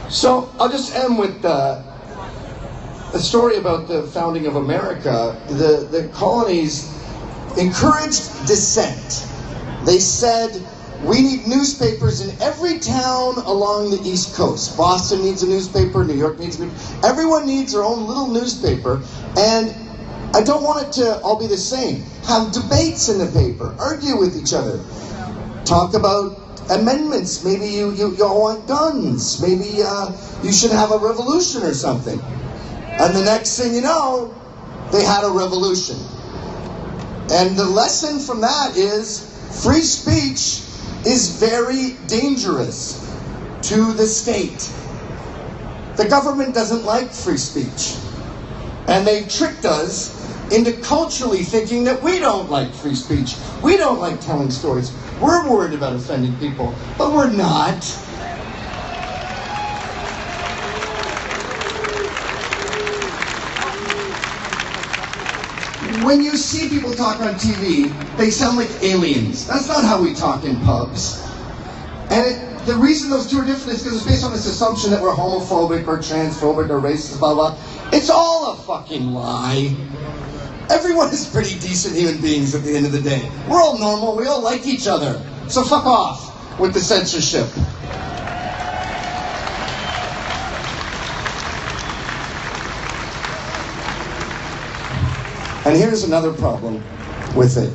So, I'll just end with a story about the founding of America. The colonies encouraged dissent. They said, we need newspapers in every town along the East Coast. Boston needs a newspaper, New York needs a newspaper. Everyone needs their own little newspaper, and I don't want it to all be the same. Have debates in the paper, argue with each other. Talk about amendments. Maybe you all want guns. Maybe you should have a revolution or something. And the next thing you know, they had a revolution. And the lesson from that is free speech is very dangerous to the state. The government doesn't like free speech. And they've tricked us into culturally thinking that we don't like free speech. We don't like telling stories. We're worried about offending people, but we're not. When you see people talk on TV, they sound like aliens. That's not how we talk in pubs. And the reason those two are different is because it's based on this assumption that we're homophobic or transphobic or racist, blah, blah. It's all a fucking lie. Everyone is pretty decent human beings at the end of the day. We're all normal. We all like each other. So fuck off with the censorship. And here's another problem with it.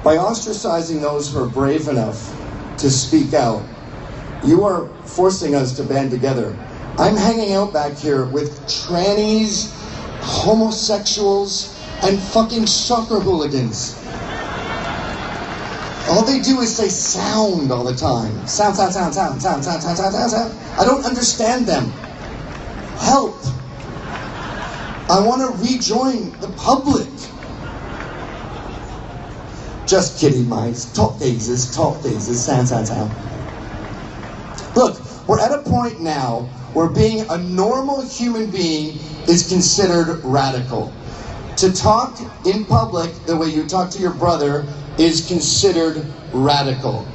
By ostracizing those who are brave enough to speak out, you are forcing us to band together. I'm hanging out back here with trannies, homosexuals, and fucking soccer hooligans. All they do is say sound all the time. Sound, sound, sound, sound, sound, sound, sound, sound, sound, sound. I don't understand them. Help. I want to rejoin the public. Just kidding, mice. Top daisies, sound, sound, sound. Look, we're at a point now where being a normal human being is considered radical. To talk in public the way you talk to your brother is considered radical.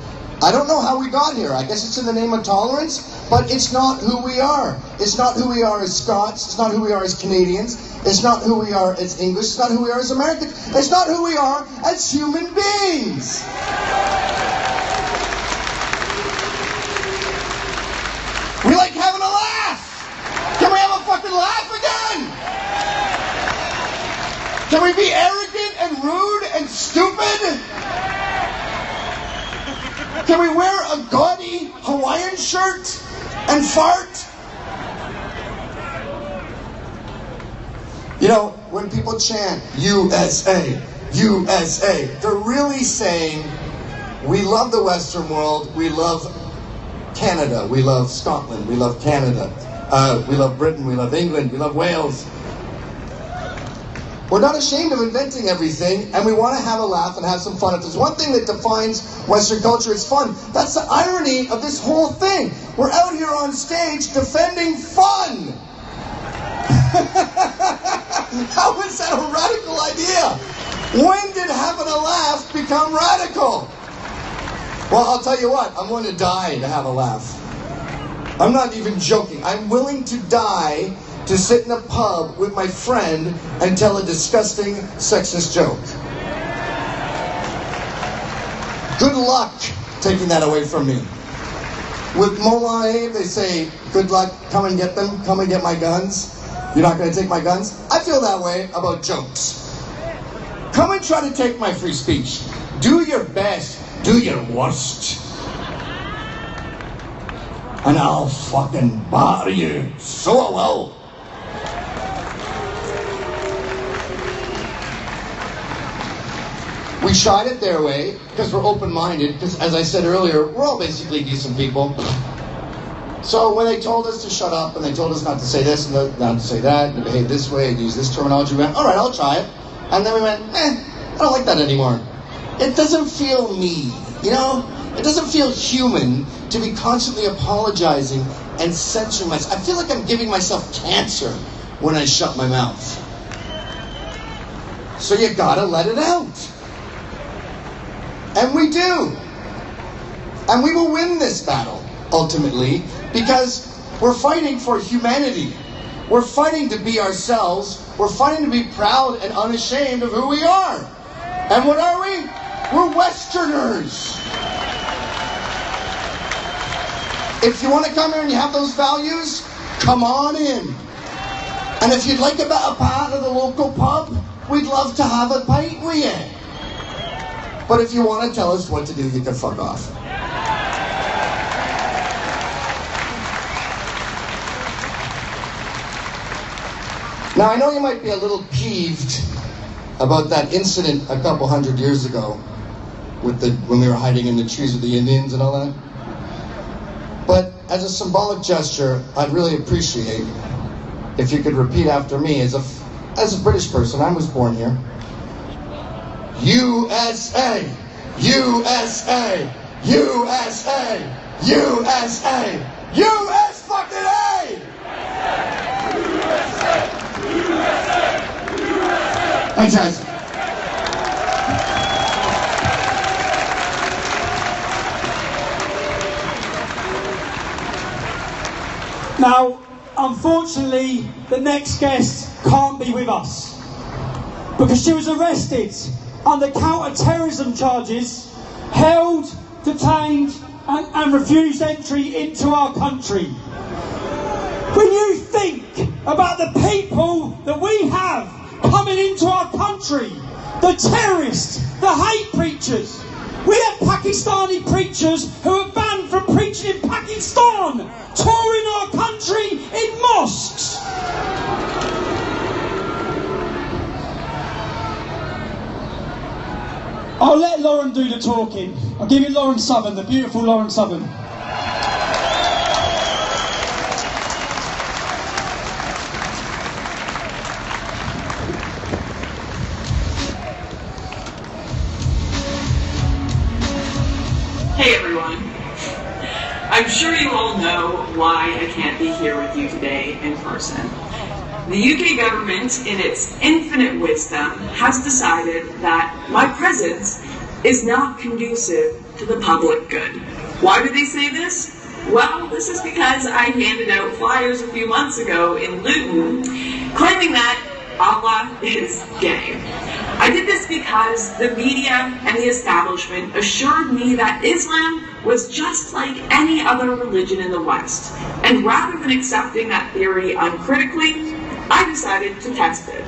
I don't know how we got here. I guess it's in the name of tolerance, but it's not who we are. It's not who we are as Scots. It's not who we are as Canadians. It's not who we are as English. It's not who we are as Americans. It's not who we are as human beings. We like having a laugh. Can we have a fucking laugh again? Can we be arrogant and rude and stupid? Can we wear a gaudy Hawaiian shirt and fart? You know, when people chant, USA, USA, they're really saying, we love the Western world, we love Canada, we love Scotland, we love Canada, we love Britain, we love England, we love Wales. We're not ashamed of inventing everything, and we want to have a laugh and have some fun. If there's one thing that defines Western culture, it's fun. That's the irony of this whole thing. We're out here on stage defending fun. How is that a radical idea? When did having a laugh become radical? Well, I'll tell you what, I'm going to die to have a laugh. I'm not even joking. I'm willing to die to sit in a pub with my friend and tell a disgusting sexist joke. Good luck taking that away from me. With Molay, they say, good luck, come and get them, come and get my guns. You're not going to take my guns? I feel that way about jokes. Come and try to take my free speech. Do your best, do your worst. And I'll fucking bar you, so I will. We tried it their way, because we're open-minded, because as I said earlier, we're all basically decent people. So when they told us to shut up, and they told us not to say this and not to say that, and to behave this way, and use this terminology, we went, all right, I'll try it. And then we went, I don't like that anymore. It doesn't feel me, you know? It doesn't feel human to be constantly apologizing and censoring myself. I feel like I'm giving myself cancer when I shut my mouth. So you gotta let it out. And we do. And we will win this battle, ultimately, because we're fighting for humanity. We're fighting to be ourselves. We're fighting to be proud and unashamed of who we are. And what are we? We're Westerners. If you want to come here and you have those values, come on in. And if you'd like a part of the local pub, we'd love to have a pint with you. But if you want to tell us what to do, you can fuck off. Now, I know you might be a little peeved about that incident a couple hundred years ago with when we were hiding in the trees with the Indians and all that. But as a symbolic gesture, I'd really appreciate if you could repeat after me as a British person. I was born here. USA, USA, USA, USA, US fucking A! Thanks, guys. Now, unfortunately, the next guest can't be with us because she was arrested under counter-terrorism charges, held, detained and refused entry into our country. When you think about the people that we have coming into our country, the terrorists, the hate preachers, we have Pakistani preachers who are banned from preaching in Pakistan, touring our country in mosques. I'll let Lauren do the talking. I'll give you Lauren Southern, the beautiful Lauren Southern. Hey everyone. I'm sure you all know why I can't be here with you today in person. The UK government, in its infinite wisdom, has decided that my presence is not conducive to the public good. Why do they say this? Well, this is because I handed out flyers a few months ago in Luton claiming that Allah is gay. I did this because the media and the establishment assured me that Islam was just like any other religion in the West. And rather than accepting that theory uncritically, I decided to test it.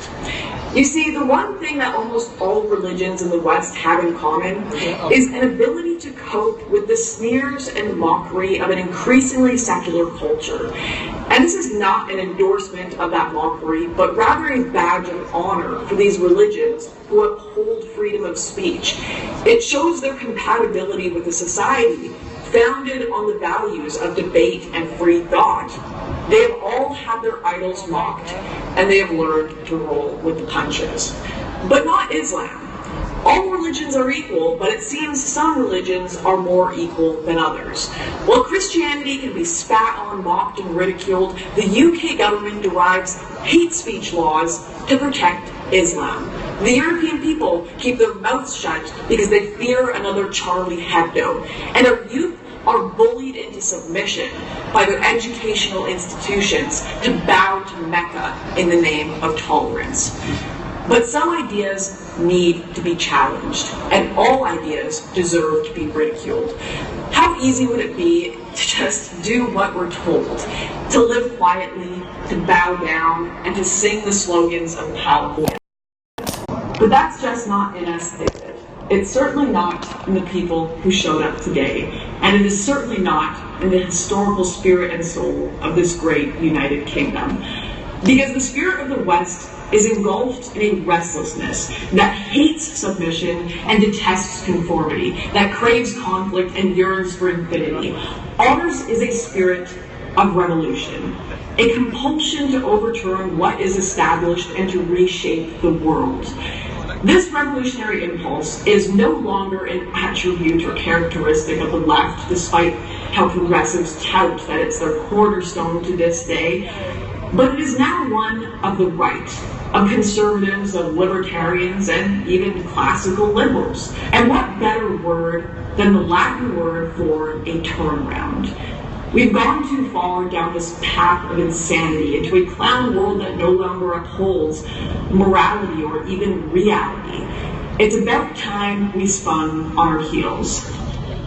You see, the one thing that almost all religions in the West have in common is an ability to cope with the sneers and mockery of an increasingly secular culture. And this is not an endorsement of that mockery, but rather a badge of honor for these religions who uphold freedom of speech. It shows their compatibility with a society founded on the values of debate and free thought. They have all had their idols mocked, and they have learned to roll with the punches. But not Islam. All religions are equal, but it seems some religions are more equal than others. While Christianity can be spat on, mocked, and ridiculed, the UK government derives hate speech laws to protect Islam. The European people keep their mouths shut because they fear another Charlie Hebdo, and our youth are bullied into submission by their educational institutions to bow to Mecca in the name of tolerance. But some ideas need to be challenged, and all ideas deserve to be ridiculed. How easy would it be to just do what we're told, to live quietly, to bow down, and to sing the slogans of power? But that's just not in us, is it? It's certainly not in the people who showed up today, and it is certainly not in the historical spirit and soul of this great United Kingdom. Because the spirit of the West is engulfed in a restlessness that hates submission and detests conformity, that craves conflict and yearns for infinity. Ours is a spirit of revolution, a compulsion to overturn what is established and to reshape the world. This revolutionary impulse is no longer an attribute or characteristic of the left, despite how progressives tout that it's their cornerstone to this day, but it is now one of the right, of conservatives, of libertarians, and even classical liberals. And what better word than the Latin word for a turnaround? We've gone too far down this path of insanity into a clown world that no longer upholds morality or even reality. It's about time we spun on our heels.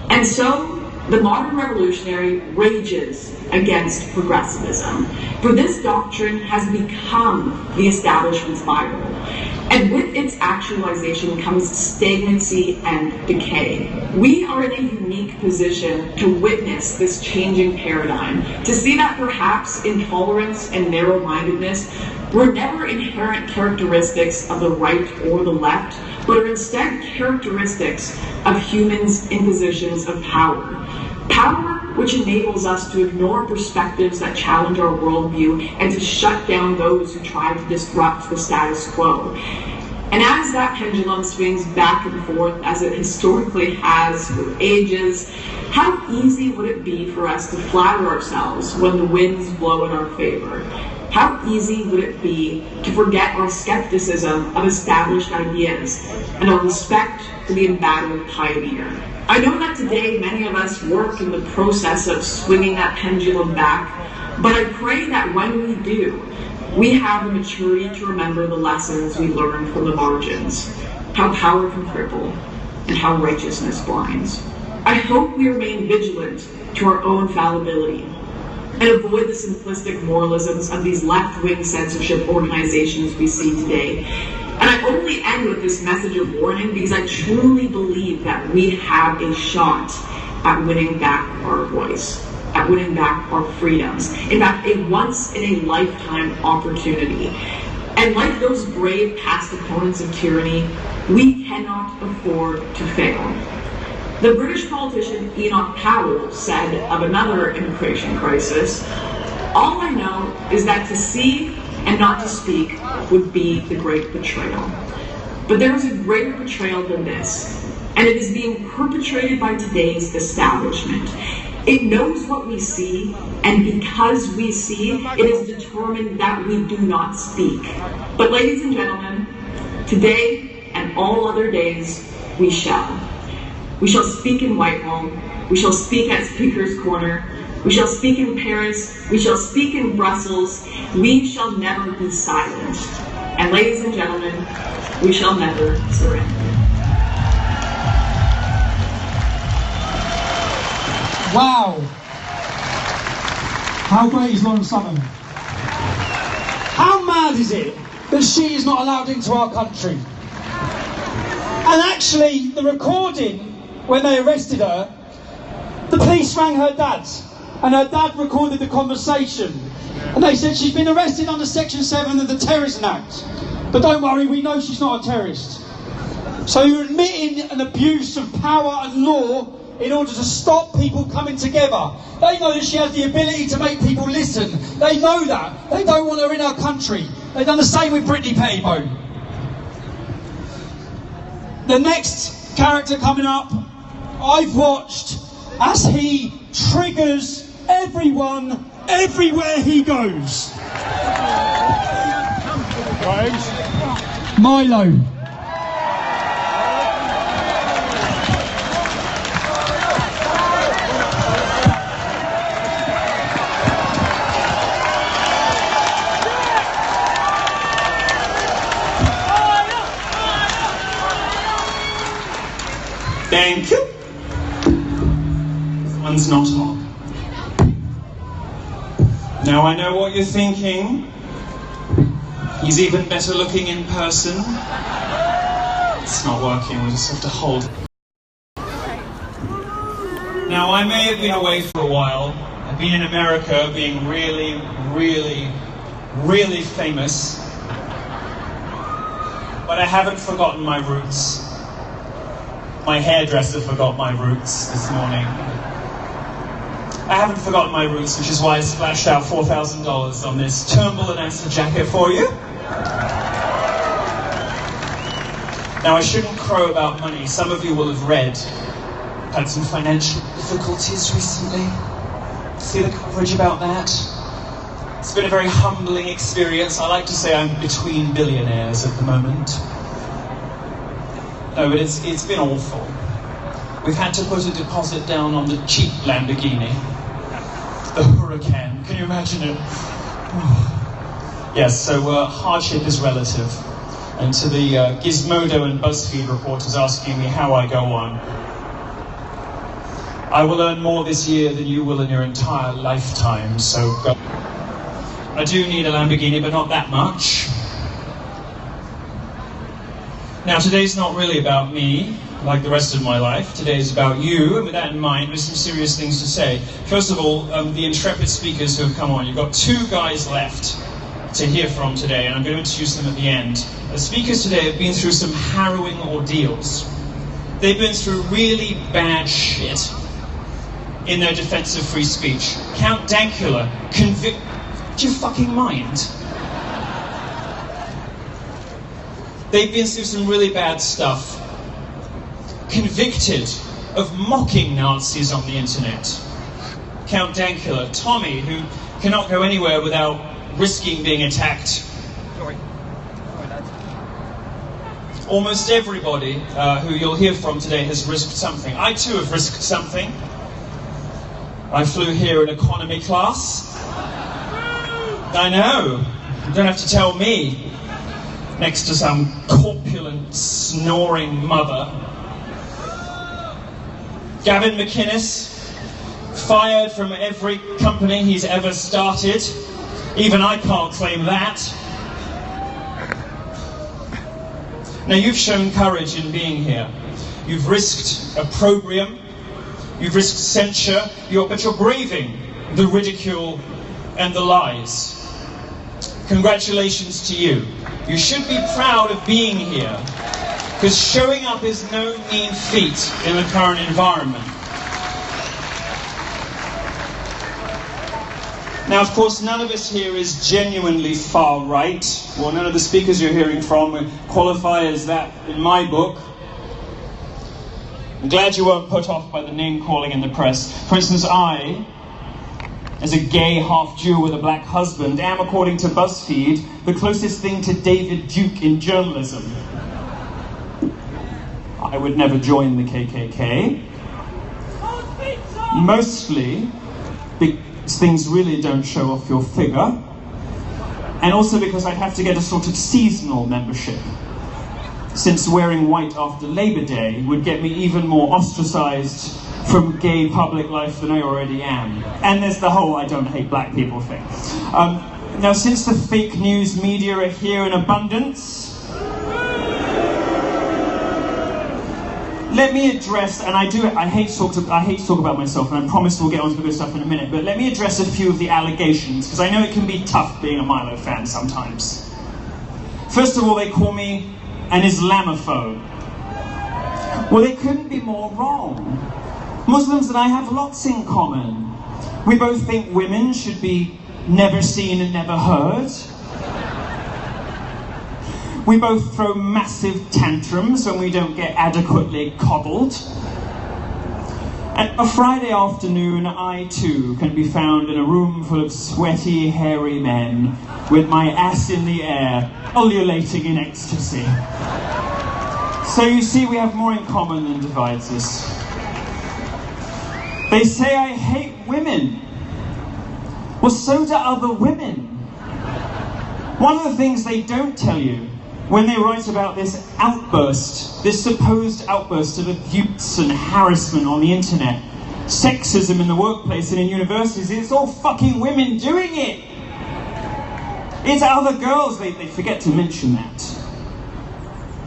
And so, the modern revolutionary rages against progressivism, for this doctrine has become the establishment's Bible. And with its actualization comes stagnancy and decay. We are in a unique position to witness this changing paradigm, to see that perhaps intolerance and narrow-mindedness were never inherent characteristics of the right or the left, but are instead characteristics of humans in positions of power. Power which enables us to ignore perspectives that challenge our worldview and to shut down those who try to disrupt the status quo. And as that pendulum swings back and forth, as it historically has for ages, how easy would it be for us to flatter ourselves when the winds blow in our favor? How easy would it be to forget our skepticism of established ideas and our respect for the embattled pioneer? I know that today many of us work in the process of swinging that pendulum back, But I pray that when we do, we have the maturity to remember the lessons we learned from the margins, how power can cripple and how righteousness blinds. I hope we remain vigilant to our own fallibility and avoid the simplistic moralisms of these left-wing censorship organizations we see today. And I only end with this message of warning because I truly believe that we have a shot at winning back our voice, at winning back our freedoms. In fact, a once-in-a-lifetime opportunity. And like those brave past opponents of tyranny, we cannot afford to fail. The British politician Enoch Powell said of another immigration crisis, "All I know is that to see and not to speak would be the great betrayal." But there is a greater betrayal than this, and it is being perpetrated by today's establishment. It knows what we see, and because we see, it is determined that we do not speak. But ladies and gentlemen, today and all other days, we shall. We shall speak in Whitehall, we shall speak at Speaker's Corner, we shall speak in Paris, we shall speak in Brussels, we shall never be silent. And ladies and gentlemen, we shall never surrender. Wow! How great is Lauren Southern? How mad is it that she is not allowed into our country? And actually, the recording, when they arrested her, the police rang her dad, and her dad recorded the conversation. And they said she's been arrested under Section 7 of the Terrorism Act. But don't worry, we know she's not a terrorist. So you're admitting an abuse of power and law in order to stop people coming together. They know that she has the ability to make people listen. They know that. They don't want her in our country. They've done the same with Brittany Pettibone. The next character coming up, I've watched as he triggers everyone everywhere he goes. Milo. Thank you. This one's not on. Now I know what you're thinking. He's even better looking in person. It's not working, we'll just have to hold it. Now I may have been away for a while. I've been in America being really, really, really famous. But I haven't forgotten my roots. My hairdresser forgot my roots this morning. I haven't forgotten my roots, which is why I splashed out $4,000 on this Turnbull and Astor jacket for you. Now I shouldn't crow about money. Some of you will have read. I've had some financial difficulties recently. See the coverage about that? It's been a very humbling experience. I like to say I'm between billionaires at the moment. No, but it's been awful. We've had to put a deposit down on the cheap Lamborghini. The Huracan, can you imagine it? Yes, so hardship is relative. And to the Gizmodo and BuzzFeed reporters asking me how I go on, I will earn more this year than you will in your entire lifetime, so I do need a Lamborghini, but not that much. Now, today's not really about me, like the rest of my life. Today is about you, and with that in mind, there's some serious things to say. First of all, the intrepid speakers who have come on. You've got two guys left to hear from today, and I'm going to introduce them at the end. The speakers today have been through some harrowing ordeals. They've been through really bad shit in their defense of free speech. Count Dankula, do you fucking mind? They've been through some really bad stuff. Convicted of mocking Nazis on the internet. Count Dankula, Tommy, who cannot go anywhere without risking being attacked. Almost everybody who you'll hear from today has risked something. I too have risked something. I flew here in economy class. I know. You don't have to tell me. Next to some corpulent, snoring mother. Gavin McInnes, fired from every company he's ever started. Even I can't claim that. Now, you've shown courage in being here. You've risked opprobrium, you've risked censure, but you're braving the ridicule and the lies. Congratulations to you. You should be proud of being here, because showing up is no mean feat in the current environment. Now, of course, none of us here is genuinely far right, or none of the speakers you're hearing from qualify as that in my book. I'm glad you weren't put off by the name-calling in the press. For instance, I, as a gay half-Jew with a black husband, am, according to BuzzFeed, the closest thing to David Duke in journalism. I would never join the KKK. Mostly, things really don't show off your figure, and also because I'd have to get a sort of seasonal membership, since wearing white after Labor Day would get me even more ostracized from gay public life than I already am. And there's the whole I don't hate black people thing. Now, since the fake news media are here in abundance, let me address, and I hate to talk about myself, and I promise we'll get on to the good stuff in a minute, but let me address a few of the allegations, because I know it can be tough being a Milo fan sometimes. First of all, they call me an Islamophobe. Well, they couldn't be more wrong. Muslims and I have lots in common. We both think women should be never seen and never heard. We both throw massive tantrums when we don't get adequately coddled. And a Friday afternoon, I too can be found in a room full of sweaty, hairy men with my ass in the air, ululating in ecstasy. So you see, we have more in common than divides us. They say I hate women. Well, so do other women. One of the things they don't tell you when they write about this outburst, this supposed outburst of abuse and harassment on the internet, sexism in the workplace and in universities, it's all fucking women doing it. It's other girls, they forget to mention that.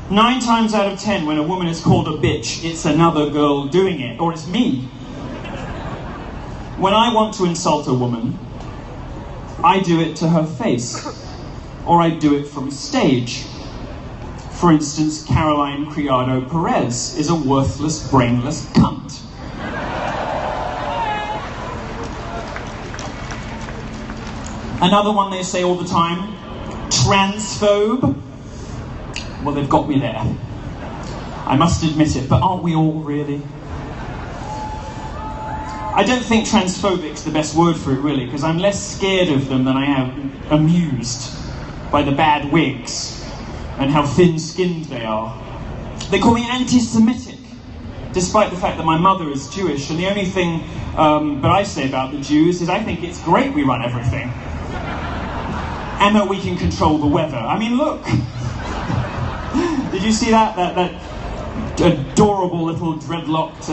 9 times out of 10, when a woman is called a bitch, it's another girl doing it, or it's me. When I want to insult a woman, I do it to her face, or I do it from stage. For instance, Caroline Criado Perez is a worthless, brainless cunt. Another one they say all the time, transphobe. Well, they've got me there. I must admit it, but aren't we all really? I don't think transphobic's the best word for it, really, because I'm less scared of them than I am amused by the bad wigs and how thin-skinned they are. They call me anti-Semitic, despite the fact that my mother is Jewish, and the only thing that I say about the Jews is I think it's great we run everything. And that we can control the weather. I mean, look. Did you see that adorable little dreadlocked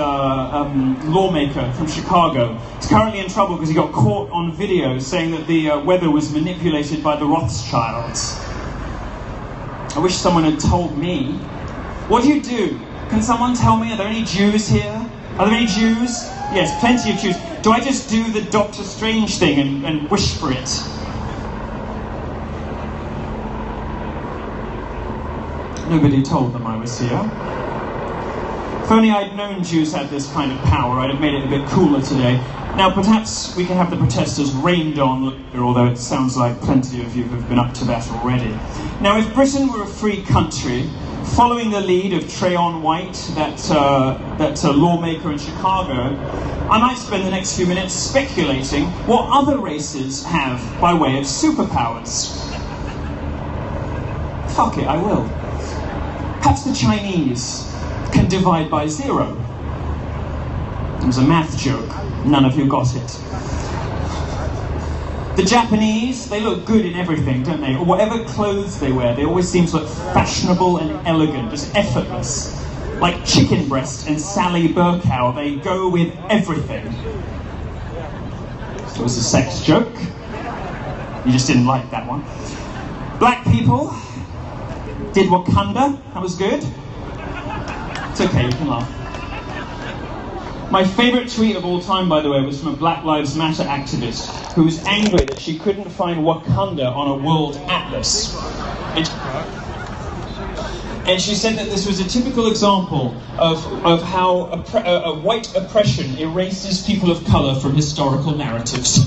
lawmaker from Chicago? He's currently in trouble because he got caught on video saying that the weather was manipulated by the Rothschilds. I wish someone had told me. What do you do? Can someone tell me? Are there any Jews here? Are there any Jews? Yes, plenty of Jews. Do I just do the Doctor Strange thing and wish for it? Nobody told them I was here. If only I'd known Jews had this kind of power, I'd have made it a bit cooler today. Now, perhaps we can have the protesters rained on later, although it sounds like plenty of you have been up to that already. Now, if Britain were a free country, following the lead of Trayon White, that lawmaker in Chicago, I might spend the next few minutes speculating what other races have by way of superpowers. Fuck it, I will. Perhaps the Chinese can divide by 0. It was a math joke. None of you got it. The Japanese, they look good in everything, don't they? Or whatever clothes they wear, they always seem to look fashionable and elegant, just effortless. Like Chicken Breast and Sally Burkow, they go with everything. So it was a sex joke. You just didn't like that one. Black people did Wakanda, that was good. It's okay, you can laugh. My favourite tweet of all time, by the way, was from a Black Lives Matter activist who was angry that she couldn't find Wakanda on a world atlas. And she said that this was a typical example of how a white oppression erases people of colour from historical narratives.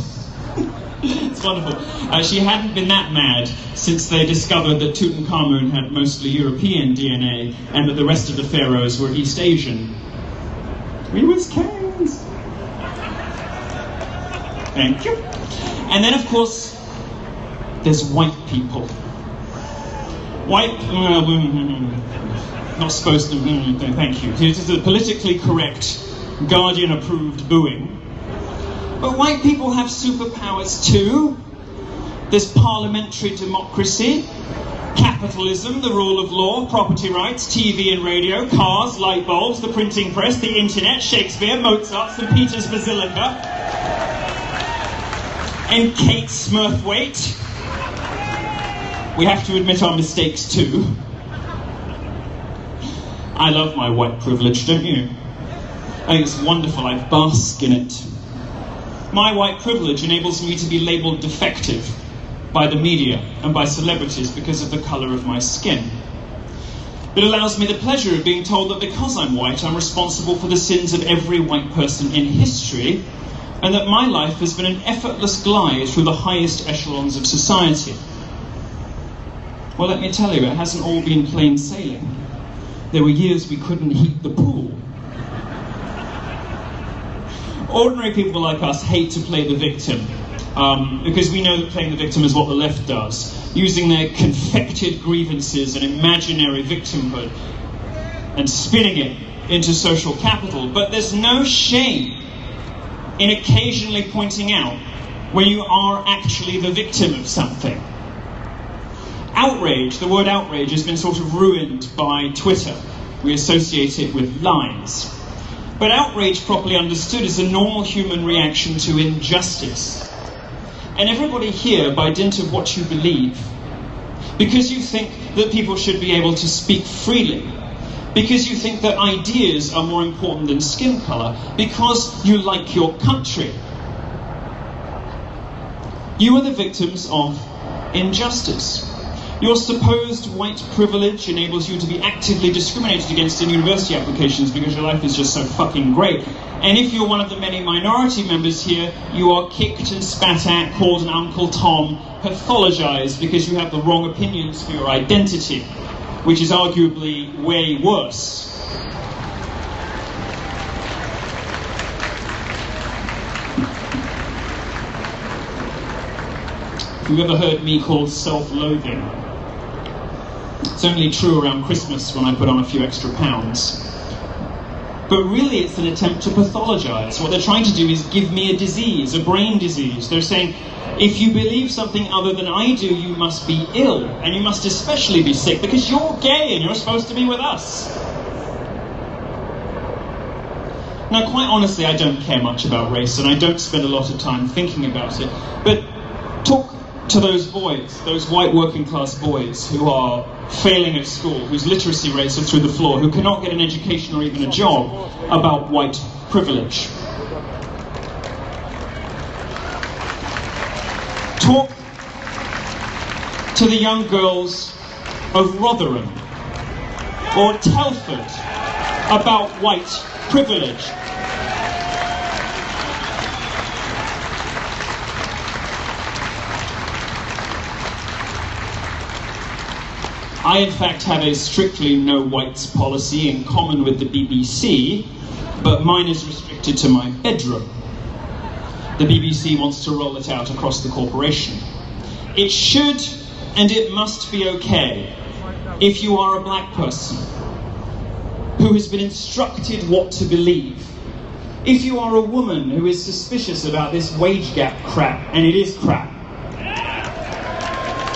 It's wonderful. She hadn't been that mad since they discovered that Tutankhamun had mostly European DNA and that the rest of the pharaohs were East Asian. We was kings. Thank you. And then, of course, there's white people. White, not supposed to, thank you. This is a politically correct, Guardian-approved booing. But white people have superpowers too. There's parliamentary democracy, capitalism, the rule of law, property rights, TV and radio, cars, light bulbs, the printing press, the internet, Shakespeare, Mozart, St. Peter's Basilica, and Kate Smurthwaite. We have to admit our mistakes too. I love my white privilege, don't you? I think it's wonderful, I bask in it. My white privilege enables me to be labelled defective by the media and by celebrities because of the colour of my skin. It allows me the pleasure of being told that because I'm white, I'm responsible for the sins of every white person in history, and that my life has been an effortless glide through the highest echelons of society. Well, let me tell you, it hasn't all been plain sailing. There were years we couldn't heat the pool. Ordinary people like us hate to play the victim, because we know that playing the victim is what the left does, using their confected grievances and imaginary victimhood and spinning it into social capital. But there's no shame in occasionally pointing out when you are actually the victim of something. Outrage, the word outrage, has been sort of ruined by Twitter. We associate it with lies. But outrage, properly understood, is a normal human reaction to injustice. And everybody here, by dint of what you believe, because you think that people should be able to speak freely, because you think that ideas are more important than skin colour, because you like your country, you are the victims of injustice. Your supposed white privilege enables you to be actively discriminated against in university applications because your life is just so fucking great. And if you're one of the many minority members here, you are kicked and spat at, called an Uncle Tom, pathologized because you have the wrong opinions for your identity, which is arguably way worse. If you've ever heard me called self-loathing, it's only true around Christmas when I put on a few extra pounds. But really it's an attempt to pathologize. What they're trying to do is give me a disease, a brain disease. They're saying, if you believe something other than I do, you must be ill, and you must especially be sick because you're gay and you're supposed to be with us. Now, quite honestly, I don't care much about race, and I don't spend a lot of time thinking about it. But talk to those boys, those white working class boys who are failing at school, whose literacy rates are through the floor, who cannot get an education or even a job, about white privilege. Talk to the young girls of Rotherham or Telford about white privilege. I, in fact, have a strictly no whites policy in common with the BBC, but mine is restricted to my bedroom. The BBC wants to roll it out across the corporation. It should and it must be okay if you are a black person who has been instructed what to believe. If you are a woman who is suspicious about this wage gap crap, and it is crap,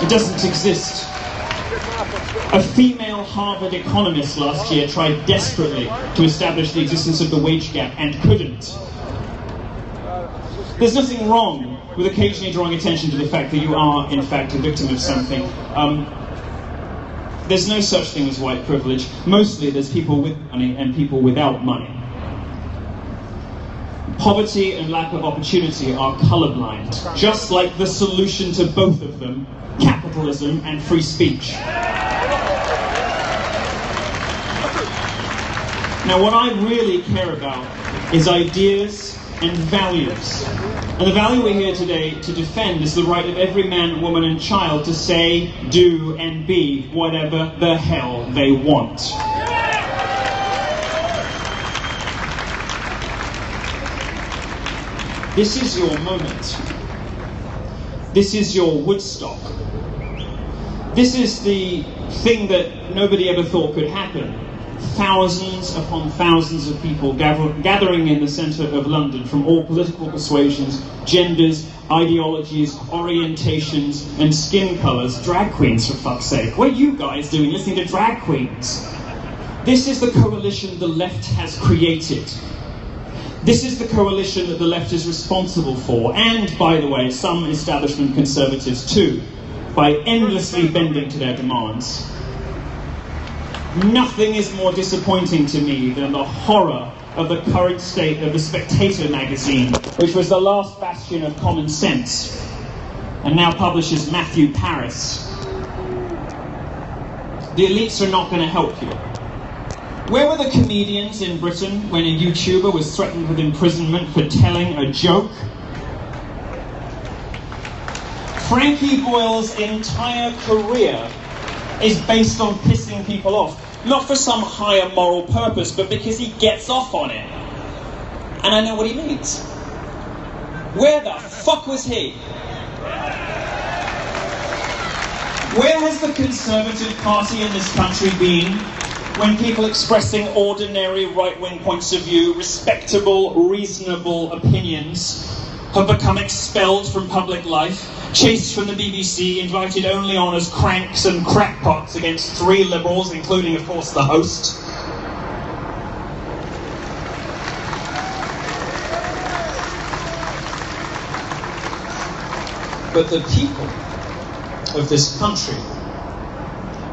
It doesn't exist. A female Harvard economist last year tried desperately to establish the existence of the wage gap and couldn't. There's nothing wrong with occasionally drawing attention to the fact that you are, in fact, a victim of something. There's no such thing as white privilege. Mostly there's people with money and people without money. Poverty and lack of opportunity are colorblind, just like the solution to both of them, capitalism and free speech. Now, what I really care about is ideas and values. And the value we're here today to defend is the right of every man, woman and child to say, do and be whatever the hell they want. This is your moment. This is your Woodstock. This is the thing that nobody ever thought could happen. Thousands upon thousands of people gathering in the centre of London from all political persuasions, genders, ideologies, orientations, and skin colours. Drag queens, for fuck's sake. What are you guys doing listening to drag queens? This is the coalition the left has created. This is the coalition that the left is responsible for, and, by the way, some establishment conservatives too, by endlessly bending to their demands. Nothing is more disappointing to me than the horror of the current state of the Spectator magazine, which was the last bastion of common sense, and now publishes Matthew Paris. The elites are not going to help you. Where were the comedians in Britain when a YouTuber was threatened with imprisonment for telling a joke? Frankie Boyle's entire career is based on pissing people off. Not for some higher moral purpose, but because he gets off on it. And I know what he means. Where the fuck was he? Where has the Conservative Party in this country been when people expressing ordinary right-wing points of view, respectable, reasonable opinions, have become expelled from public life, chased from the BBC, invited only on as cranks and crackpots against 3 liberals, including, of course, the host? But the people of this country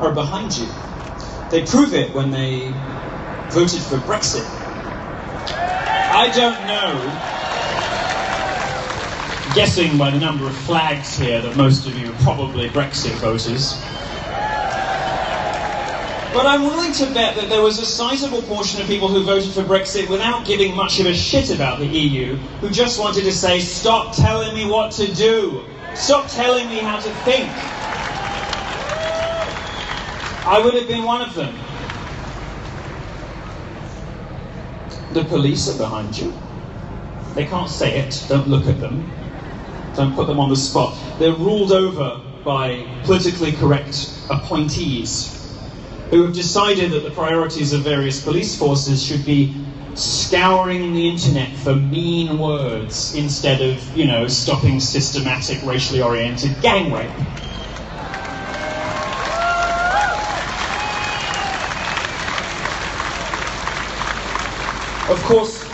are behind you. They prove it when they voted for Brexit. I don't know, guessing by the number of flags here that most of you are probably Brexit voters. But I'm willing to bet that there was a sizable portion of people who voted for Brexit without giving much of a shit about the EU, who just wanted to say, stop telling me what to do. Stop telling me how to think. I would have been one of them. The police are behind you. They can't say it. Don't look at them. Don't put them on the spot. They're ruled over by politically correct appointees who have decided that the priorities of various police forces should be scouring the internet for mean words instead of, stopping systematic racially oriented gang rape. Of course,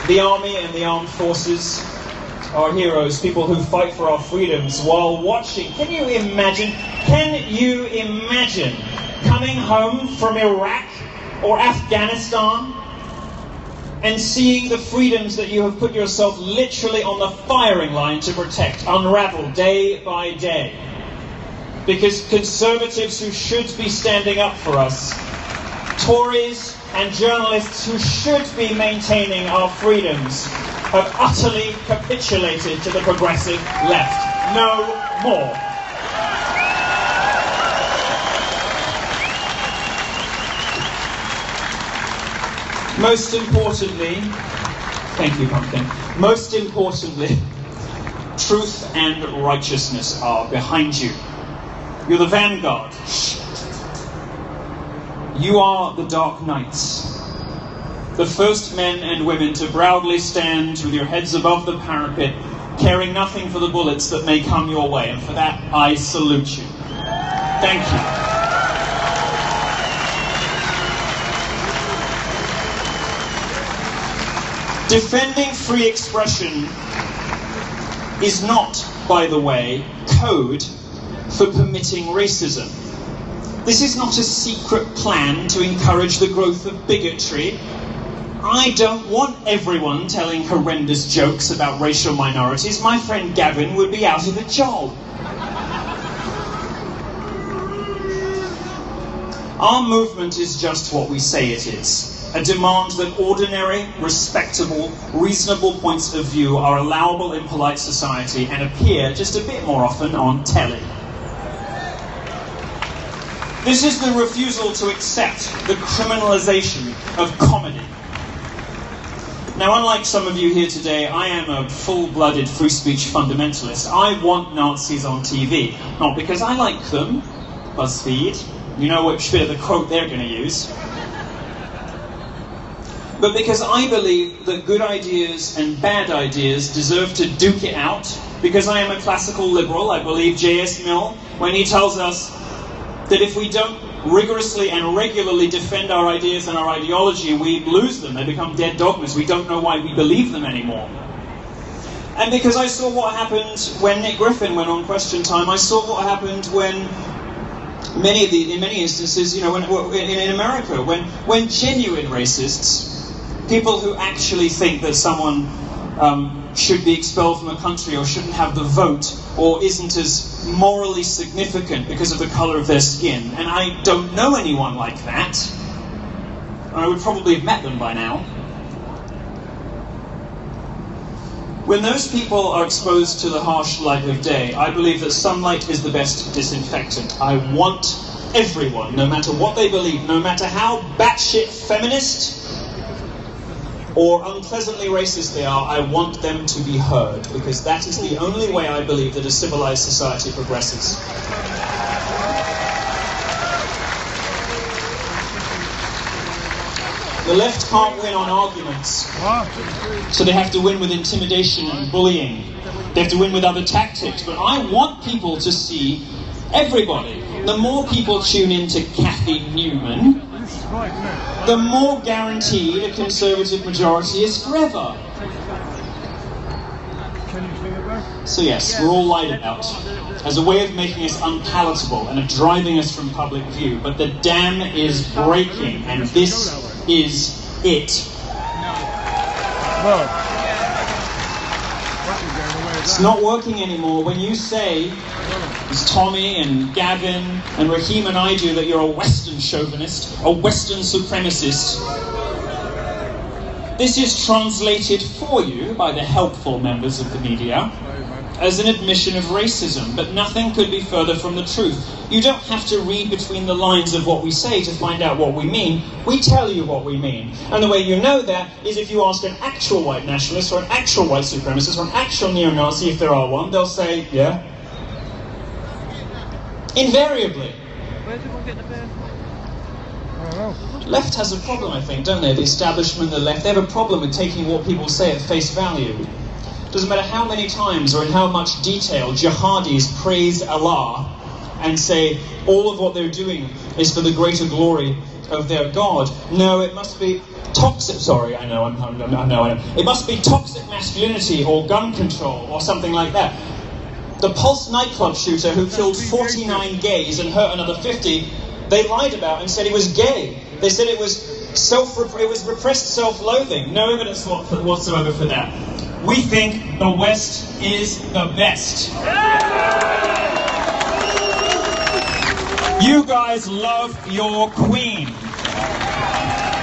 the army and the armed forces are heroes, people who fight for our freedoms while watching. Can you imagine coming home from Iraq or Afghanistan and seeing the freedoms that you have put yourself literally on the firing line to protect unravel day by day? Because conservatives who should be standing up for us, Tories and journalists who should be maintaining our freedoms, have utterly capitulated to the progressive left. No more. Most importantly, thank you, Pumpkin. Most importantly, truth and righteousness are behind you. You're the vanguard. You are the Dark Knights, the first men and women to proudly stand with your heads above the parapet, caring nothing for the bullets that may come your way, and for that I salute you. Thank you. Defending free expression is not, by the way, code for permitting racism. This is not a secret plan to encourage the growth of bigotry. I don't want everyone telling horrendous jokes about racial minorities. My friend Gavin would be out of a job. Our movement is just what we say it is. A demand that ordinary, respectable, reasonable points of view are allowable in polite society and appear just a bit more often on telly. This is the refusal to accept the criminalization of comedy. Now, unlike some of you here today, I am a full-blooded free speech fundamentalist. I want Nazis on TV, not because I like them, BuzzFeed, you know which bit of the quote they're going to use, but because I believe that good ideas and bad ideas deserve to duke it out, because I am a classical liberal. I believe J.S. Mill when he tells us that if we don't rigorously and regularly defend our ideas and our ideology, we lose them. They become dead dogmas. We don't know why we believe them anymore. And because I saw what happened when Nick Griffin went on Question Time, I saw what happened when in many instances, you know, in America, when genuine racists, people who actually think that someone should be expelled from a country or shouldn't have the vote or isn't as morally significant because of the colour of their skin, and I don't know anyone like that, and I would probably have met them by now. When those people are exposed to the harsh light of day, I believe that sunlight is the best disinfectant. I want everyone, no matter what they believe, no matter how batshit feminist or unpleasantly racist they are, I want them to be heard, because that is the only way I believe that a civilized society progresses. The left can't win on arguments, so they have to win with intimidation and bullying. They have to win with other tactics, but I want people to see everybody. The more people tune into Kathy Newman, the more guaranteed a Conservative majority is forever. So yes, we're all lied about as a way of making us unpalatable and of driving us from public view, but the dam is breaking, and this is it. It's not working anymore. When you say, as Tommy and Gavin and Raheem and I do, that you're a Western chauvinist, a Western supremacist, this is translated for you by the helpful members of the media as an admission of racism, but nothing could be further from the truth. You don't have to read between the lines of what we say to find out what we mean. We tell you what we mean. And the way you know that is if you ask an actual white nationalist or an actual white supremacist or an actual neo-Nazi, if there are one, they'll say, yeah. Invariably. Left has a problem, I think, don't they? The establishment, the left, they have a problem with taking what people say at face value. Doesn't matter how many times or in how much detail jihadis praise Allah and say all of what they're doing is for the greater glory of their God. No, it must be toxic. Sorry, I know. It must be toxic masculinity or gun control or something like that. The Pulse nightclub shooter who killed 49 gays and hurt another 50, they lied about and said he was gay. They said it was repressed self-loathing. No evidence whatsoever for that. We think the West is the best. You guys love your queen.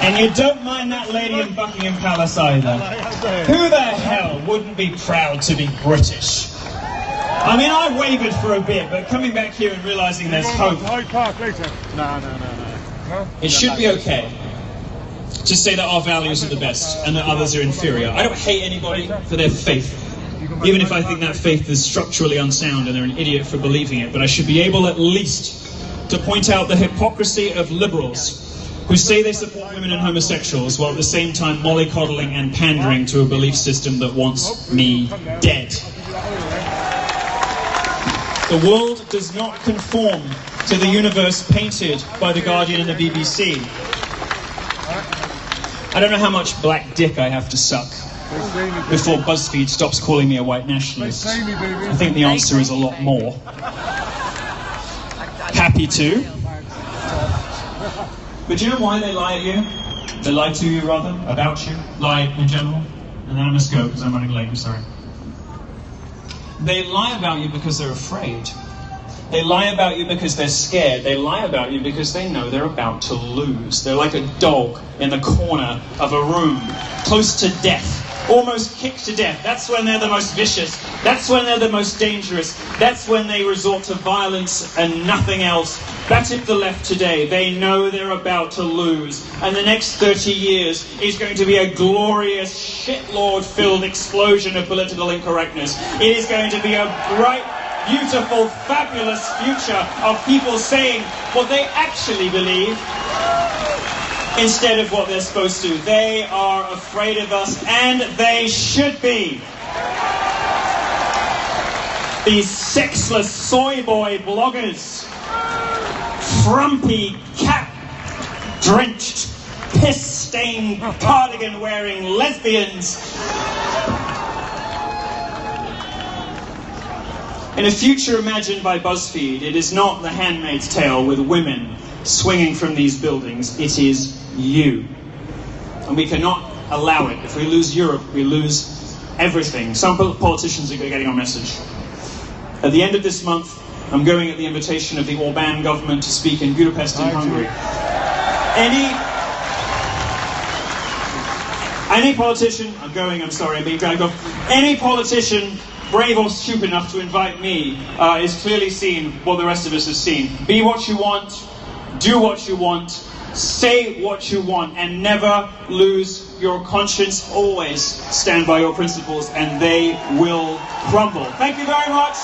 And you don't mind that lady in Buckingham Palace either. Who the hell wouldn't be proud to be British? I mean, I wavered for a bit, but coming back here and realising there's hope. No. It should be okay to say that our values are the best and that others are inferior. I don't hate anybody for their faith, even if I think that faith is structurally unsound and they're an idiot for believing it. But I should be able at least to point out the hypocrisy of liberals who say they support women and homosexuals while at the same time mollycoddling and pandering to a belief system that wants me dead. The world does not conform to the universe painted by The Guardian and the BBC. I don't know how much black dick I have to suck before BuzzFeed stops calling me a white nationalist. I think the answer is a lot more. Happy to. But do you know why they lie at you? They lie to you, rather, about you, lie in general. And then I must go because I'm running late, I'm sorry. They lie about you because they're afraid. They lie about you because they're scared. They lie about you because they know they're about to lose. They're like a dog in the corner of a room, close to death, almost kicked to death. That's when they're the most vicious. That's when they're the most dangerous. That's when they resort to violence and nothing else. Back to the left today, they know they're about to lose. And the next 30 years is going to be a glorious, shitlord-filled explosion of political incorrectness. It is going to be a bright, beautiful, fabulous future of people saying what they actually believe instead of what they're supposed to. They are afraid of us, and they should be. These sexless soy boy bloggers, frumpy, cat-drenched, piss-stained, cardigan-wearing lesbians. In a future imagined by BuzzFeed, it is not The Handmaid's Tale with women swinging from these buildings. It is you. And we cannot allow it. If we lose Europe, we lose everything. Some politicians are getting our message. At the end of this month, I'm going at the invitation of the Orbán government to speak in Budapest in Hungary. Any politician, I'm going, I'm sorry, I'm being dragged off. Any politician brave or stupid enough to invite me is clearly seen what the rest of us have seen. Be what you want, do what you want, say what you want, and never lose your conscience. Always stand by your principles, and they will crumble. Thank you very much.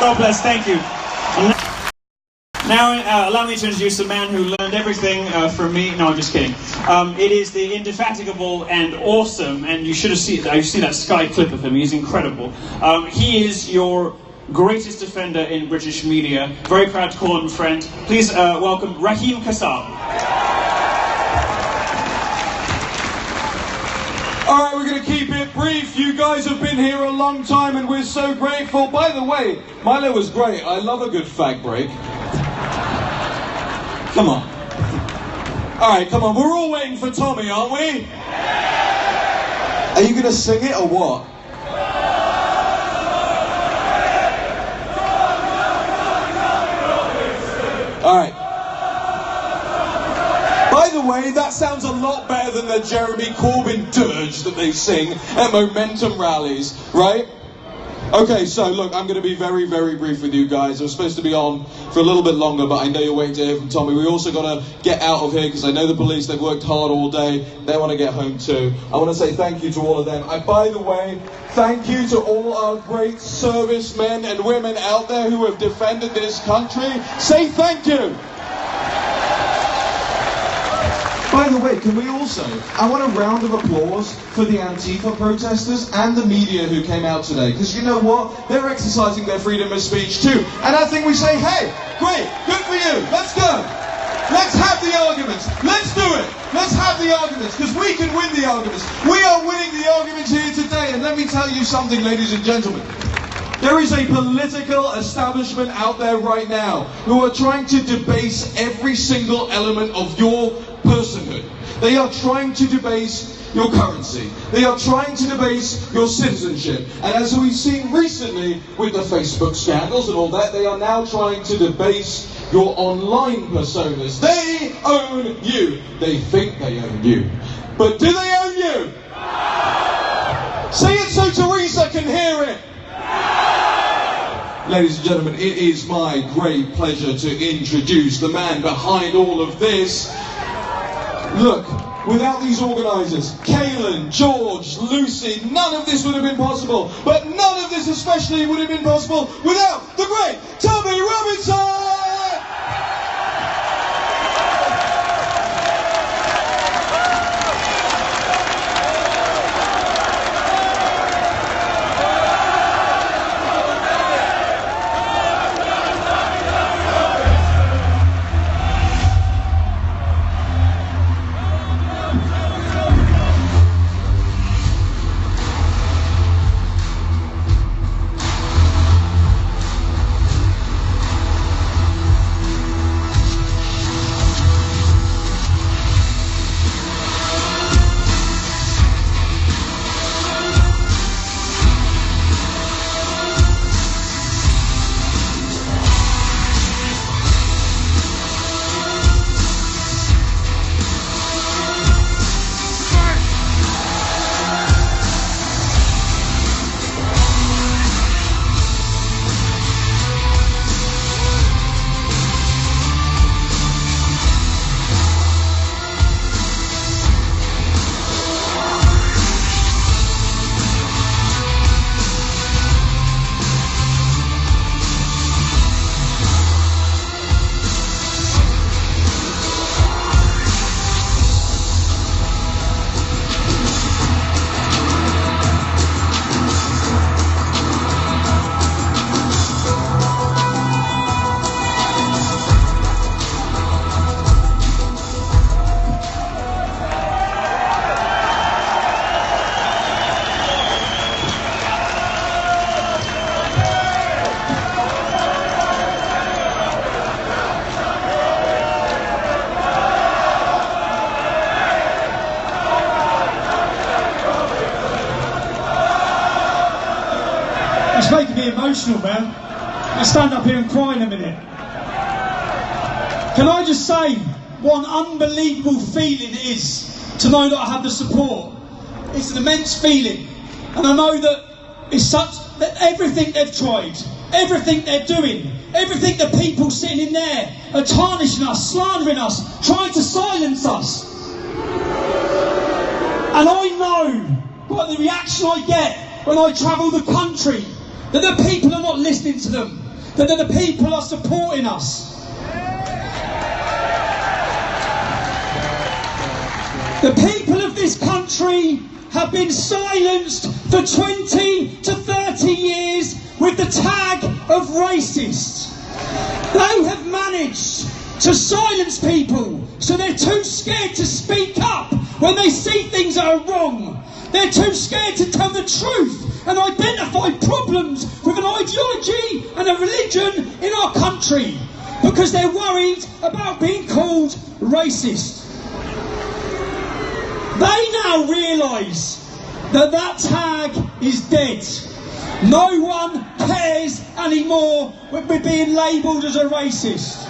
God bless, thank you. Now, allow me to introduce a man who learned everything from me. No, I'm just kidding. It is the indefatigable and awesome, and you should have seen that Sky clip of him. He's incredible. He is your greatest defender in British media. Very proud to call him a friend. Please welcome Raheem Kassab. All right, we're going to keep it brief. You guys have been here a long time, and we're so grateful. By the way, Milo was great. I love a good fag break. Come on. All right, come on. We're all waiting for Tommy, aren't we? Are you going to sing it or what? All right. By the way, that sounds a lot better than the Jeremy Corbyn dirge that they sing at Momentum rallies, right? Okay, so look, I'm going to be very, very brief with you guys. I was supposed to be on for a little bit longer, but I know you're waiting to hear from Tommy. We also got to get out of here because I know the police, they've worked hard all day. They want to get home too. I want to say thank you to all of them. By the way, thank you to all our great servicemen and women out there who have defended this country. Say thank you. By the way, can we also, I want a round of applause for the Antifa protesters and the media who came out today, because you know what? They're exercising their freedom of speech too. And I think we say, hey, great, good for you, let's go. Let's have the arguments. Let's do it. Let's have the arguments, because we can win the arguments. We are winning the arguments here today, and let me tell you something, ladies and gentlemen. There is a political establishment out there right now who are trying to debase every single element of your personhood. They are trying to debase your currency. They are trying to debase your citizenship. And as we've seen recently with the Facebook scandals and all that, they are now trying to debase your online personas. They own you. They think they own you. But do they own you? Say it so Teresa can hear it. Ladies and gentlemen, it is my great pleasure to introduce the man behind all of this. Look, without these organisers, Kaylin, George, Lucy, none of this would have been possible. But none of this especially would have been possible without the great Tommy Robinson! That's making me emotional, man. I'll stand up here and cry in a minute. Can I just say what an unbelievable feeling it is to know that I have the support. It's an immense feeling. And I know that it's such that everything they've tried, everything they're doing, everything the people sitting in there are tarnishing us, slandering us, trying to silence us. And I know what the reaction I get when I travel the country, that the people are not listening to them, that the people are supporting us. The people of this country have been silenced for 20 to 30 years with the tag of racist. They have managed to silence people so they're too scared to speak up when they see things that are wrong. They're too scared to tell the truth and identify problems with an ideology and a religion in our country because they're worried about being called racist. They now realise that that tag is dead. No one cares anymore with being labelled as a racist.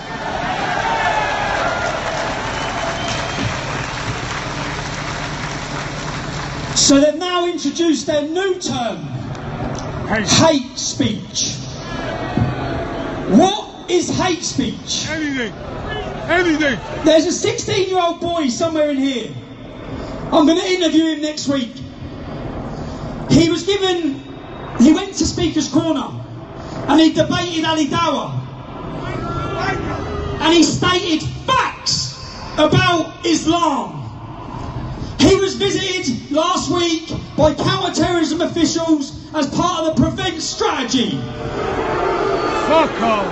So they've now introduced their new term, hate speech. What is hate speech? Anything. Anything. There's a 16-year-old boy somewhere in here. I'm going to interview him next week. He went to Speaker's Corner and he debated Ali Dawah. And he stated facts about Islam. He was visited last week by counter-terrorism officials as part of the Prevent strategy. Fuck off.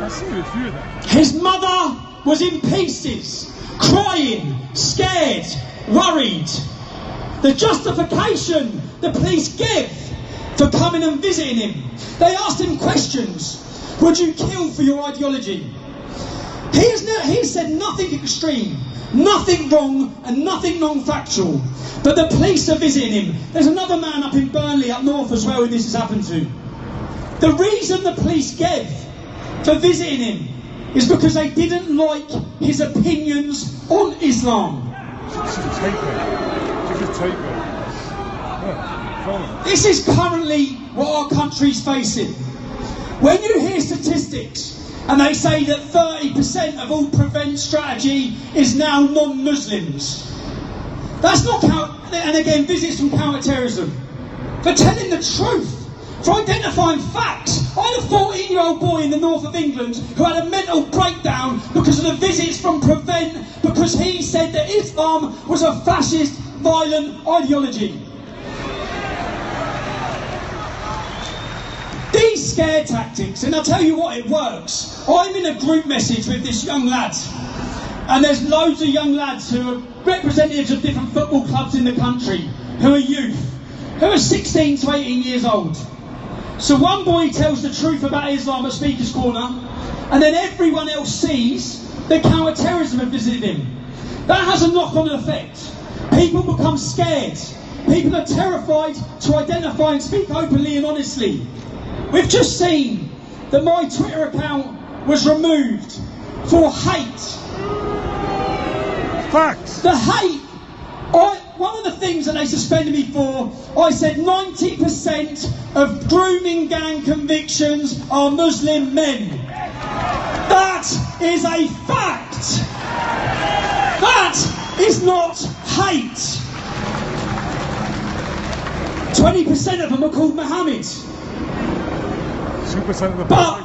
I see a few of them. His mother was in pieces, crying, scared, worried. The justification the police give for coming and visiting him. They asked him questions. Would you kill for your ideology? He said nothing extreme, nothing wrong and nothing non-factual. But the police are visiting him. There's another man up in Burnley up north as well who this has happened to. The reason the police gave for visiting him is because they didn't like his opinions on Islam. This is currently what our country's facing. When you hear statistics and they say that 30% of all Prevent strategy is now non-Muslims, that's not and again visits from counter-terrorism, for telling the truth, for identifying facts. I had a 14-year-old boy in the north of England who had a mental breakdown because of the visits from Prevent, because he said that Islam was a fascist, violent ideology. These scare tactics, and I'll tell you what, it works. I'm in a group message with this young lad, and there's loads of young lads who are representatives of different football clubs in the country, who are youth, who are 16 to 18 years old. So one boy tells the truth about Islam at Speaker's Corner, and then everyone else sees that counter-terrorism have visited him. That has a knock-on effect. People become scared. People are terrified to identify and speak openly and honestly. We've just seen that my Twitter account was removed for hate. Facts. The hate. One of the things that they suspended me for, I said 90% of grooming gang convictions are Muslim men. That is a fact. That is not hate. 20% of them are called Mohammed. 2% of the But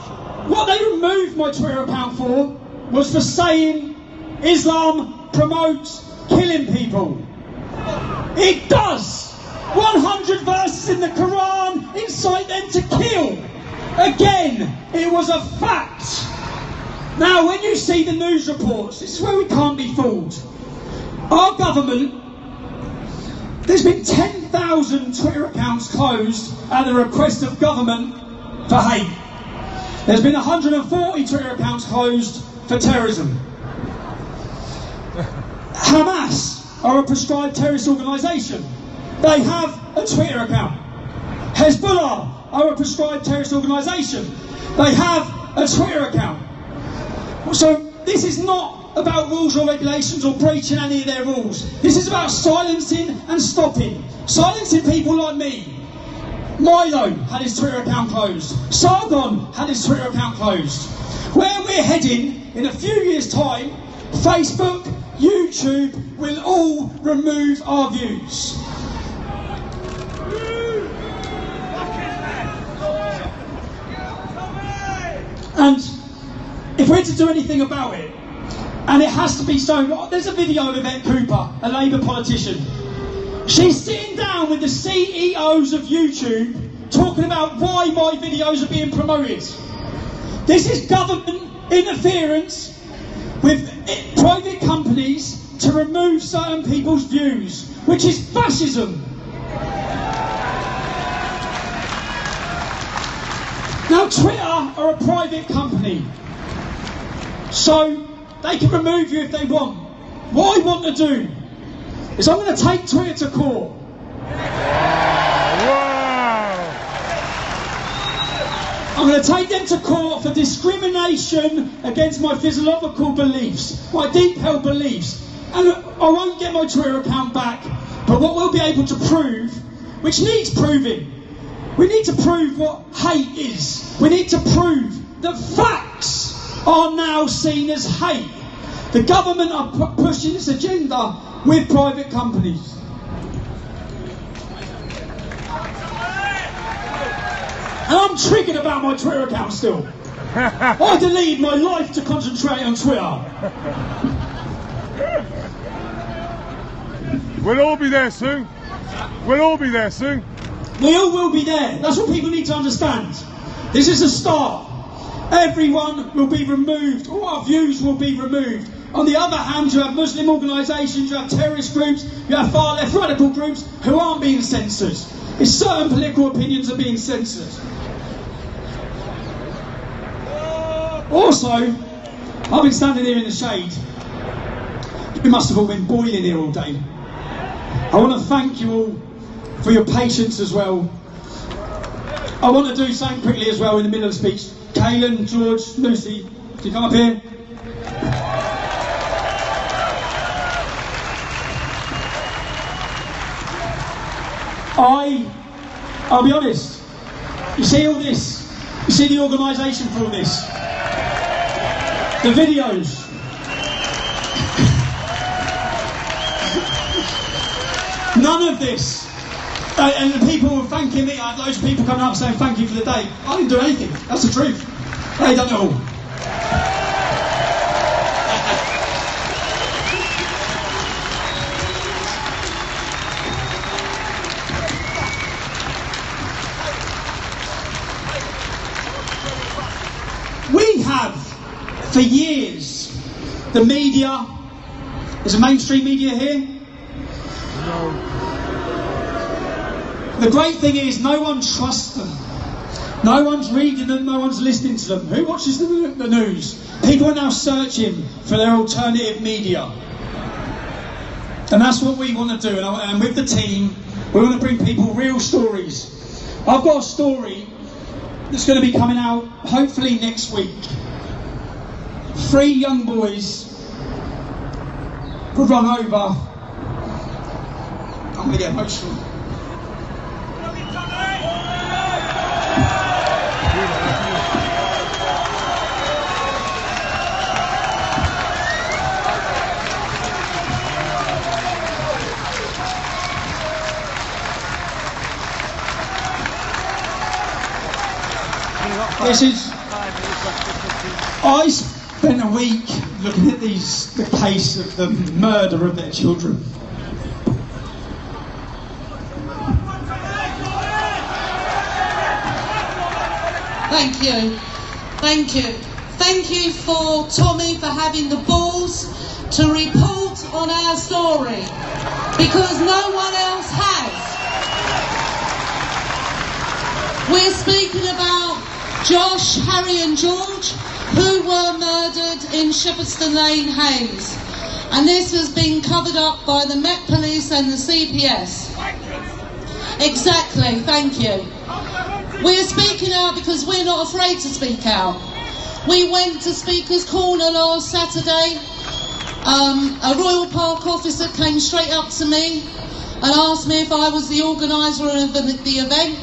what they removed my Twitter account for was for saying Islam promotes killing people. It does. 100 verses in the Quran incite them to kill. Again, it was a fact. Now, when you see the news reports, this is where we can't be fooled. Our government, there's been 10,000 Twitter accounts closed at the request of government for hate. There's been 140 Twitter accounts closed for terrorism. Hamas are a prescribed terrorist organisation. They have a Twitter account. Hezbollah are a proscribed terrorist organisation. They have a Twitter account. So this is not about rules or regulations or breaching any of their rules. This is about silencing and stopping. Silencing people like me. Milo had his Twitter account closed. Sargon had his Twitter account closed. Where we're heading in a few years' time, Facebook, YouTube will all remove our views. And if we're to do anything about it, and it has to be so, there's a video of Yvette Cooper, a Labour politician. She's sitting down with the CEOs of YouTube talking about why my videos are being promoted. This is government interference with private companies to remove certain people's views, which is fascism. Now, Twitter are a private company, so they can remove you if they want. What I want to do is I'm going to take Twitter to court. I'm going to take them to court for discrimination against my physiological beliefs, my deep held beliefs. And I won't get my Twitter account back, but what we'll be able to prove, which needs proving, we need to prove what hate is. We need to prove that facts are now seen as hate. The government are pushing this agenda with private companies. And I'm triggered about my Twitter account still. I deleted my life to concentrate on Twitter. We'll all be there soon. We'll all be there soon. We all will be there. That's what people need to understand. This is a start. Everyone will be removed. All our views will be removed. On the other hand, you have Muslim organisations, you have terrorist groups, you have far left radical groups who aren't being censored. It's certain political opinions are being censored. Also, I've been standing here in the shade. You must have all been boiling here all day. I want to thank you all for your patience as well. I want to do something quickly as well in the middle of the speech. Kaylin, George, Lucy, can you come up here? I'll be honest, you see all this, you see the organisation for all this, the videos, none of this, and the people were thanking me, I had loads of people coming up saying thank you for the day. I didn't do anything, that's the truth, they done it all. We have, for years, the media, is a mainstream media here? No. The great thing is no one trusts them. No one's reading them, no one's listening to them. Who watches the news? People are now searching for their alternative media. And that's what we want to do. And with the team, we want to bring people real stories. I've got a story that's going to be coming out hopefully next week. 3 young boys were run over. I'm going to get emotional. This is, I spent a week looking at the case of the murder of their children. Thank you. Thank you. Thank you for Tommy for having the balls to report on our story, because no one else has. We're speaking about Josh, Harry and George, who were murdered in Shepperton Lane, Hayes. And this has been covered up by the Met Police and the CPS. Exactly, thank you. We're speaking out because we're not afraid to speak out. We went to Speaker's Corner last Saturday. A Royal Park officer came straight up to me and asked me if I was the organiser of the event.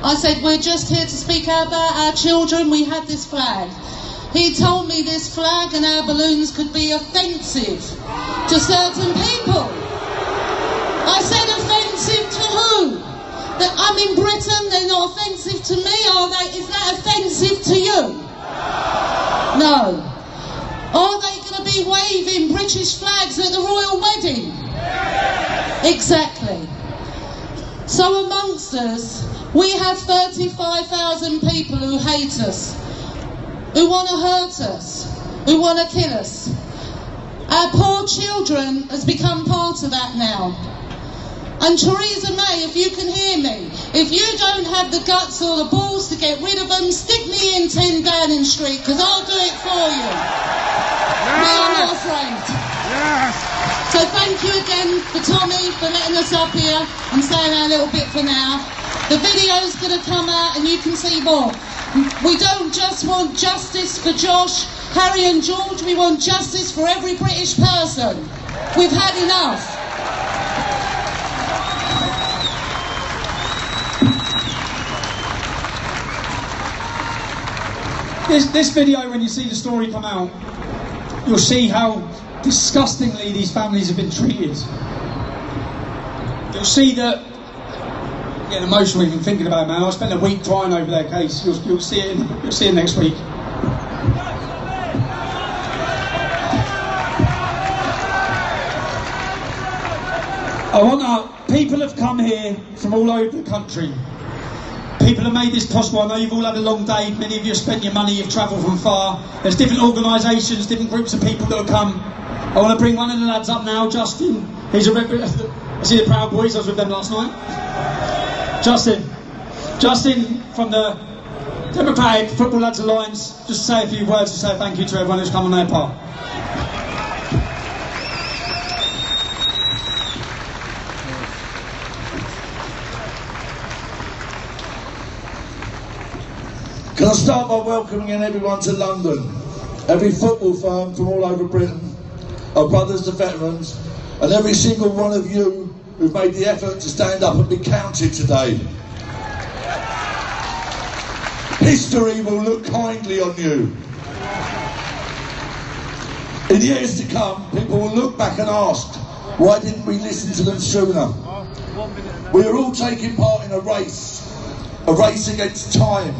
I said, we're just here to speak out about our children. We had this flag. He told me this flag and our balloons could be offensive to certain people. I said, offensive to who? That I'm in Britain, they're not offensive to me, are they? Is that offensive to you? No. Are they going to be waving British flags at the royal wedding? Exactly. So amongst us, we have 35,000 people who hate us, who want to hurt us, who want to kill us. Our poor children has become part of that now. And Theresa May, if you can hear me, if you don't have the guts or the balls to get rid of them, stick me in 10 Downing Street, because I'll do it for you. Yes. We are not afraid. Yes. So thank you again for Tommy for letting us up here and saying our little bit for now. The video's going to come out and you can see more. We don't just want justice for Josh, Harry and George, we want justice for every British person. We've had enough. This video, when you see the story come out, you'll see how disgustingly these families have been treated. You'll see that, I'm getting emotional even thinking about it, man. I spent a week crying over their case. You'll see it next week. People have come here from all over the country. People have made this possible. I know you've all had a long day. Many of you have spent your money, you've travelled from far. There's different organisations, different groups of people that have come. I want to bring one of the lads up now, Justin. He's a I see the Proud Boys, I was with them last night. Justin from the Democratic Football Lads Alliance. Just say a few words to say thank you to everyone who's come on their part. Can I start by welcoming everyone to London, every football fan from all over Britain, our brothers the veterans, and every single one of you who've made the effort to stand up and be counted today. History will look kindly on you. In years to come, people will look back and ask, why didn't we listen to them sooner? We are all taking part in a race against time.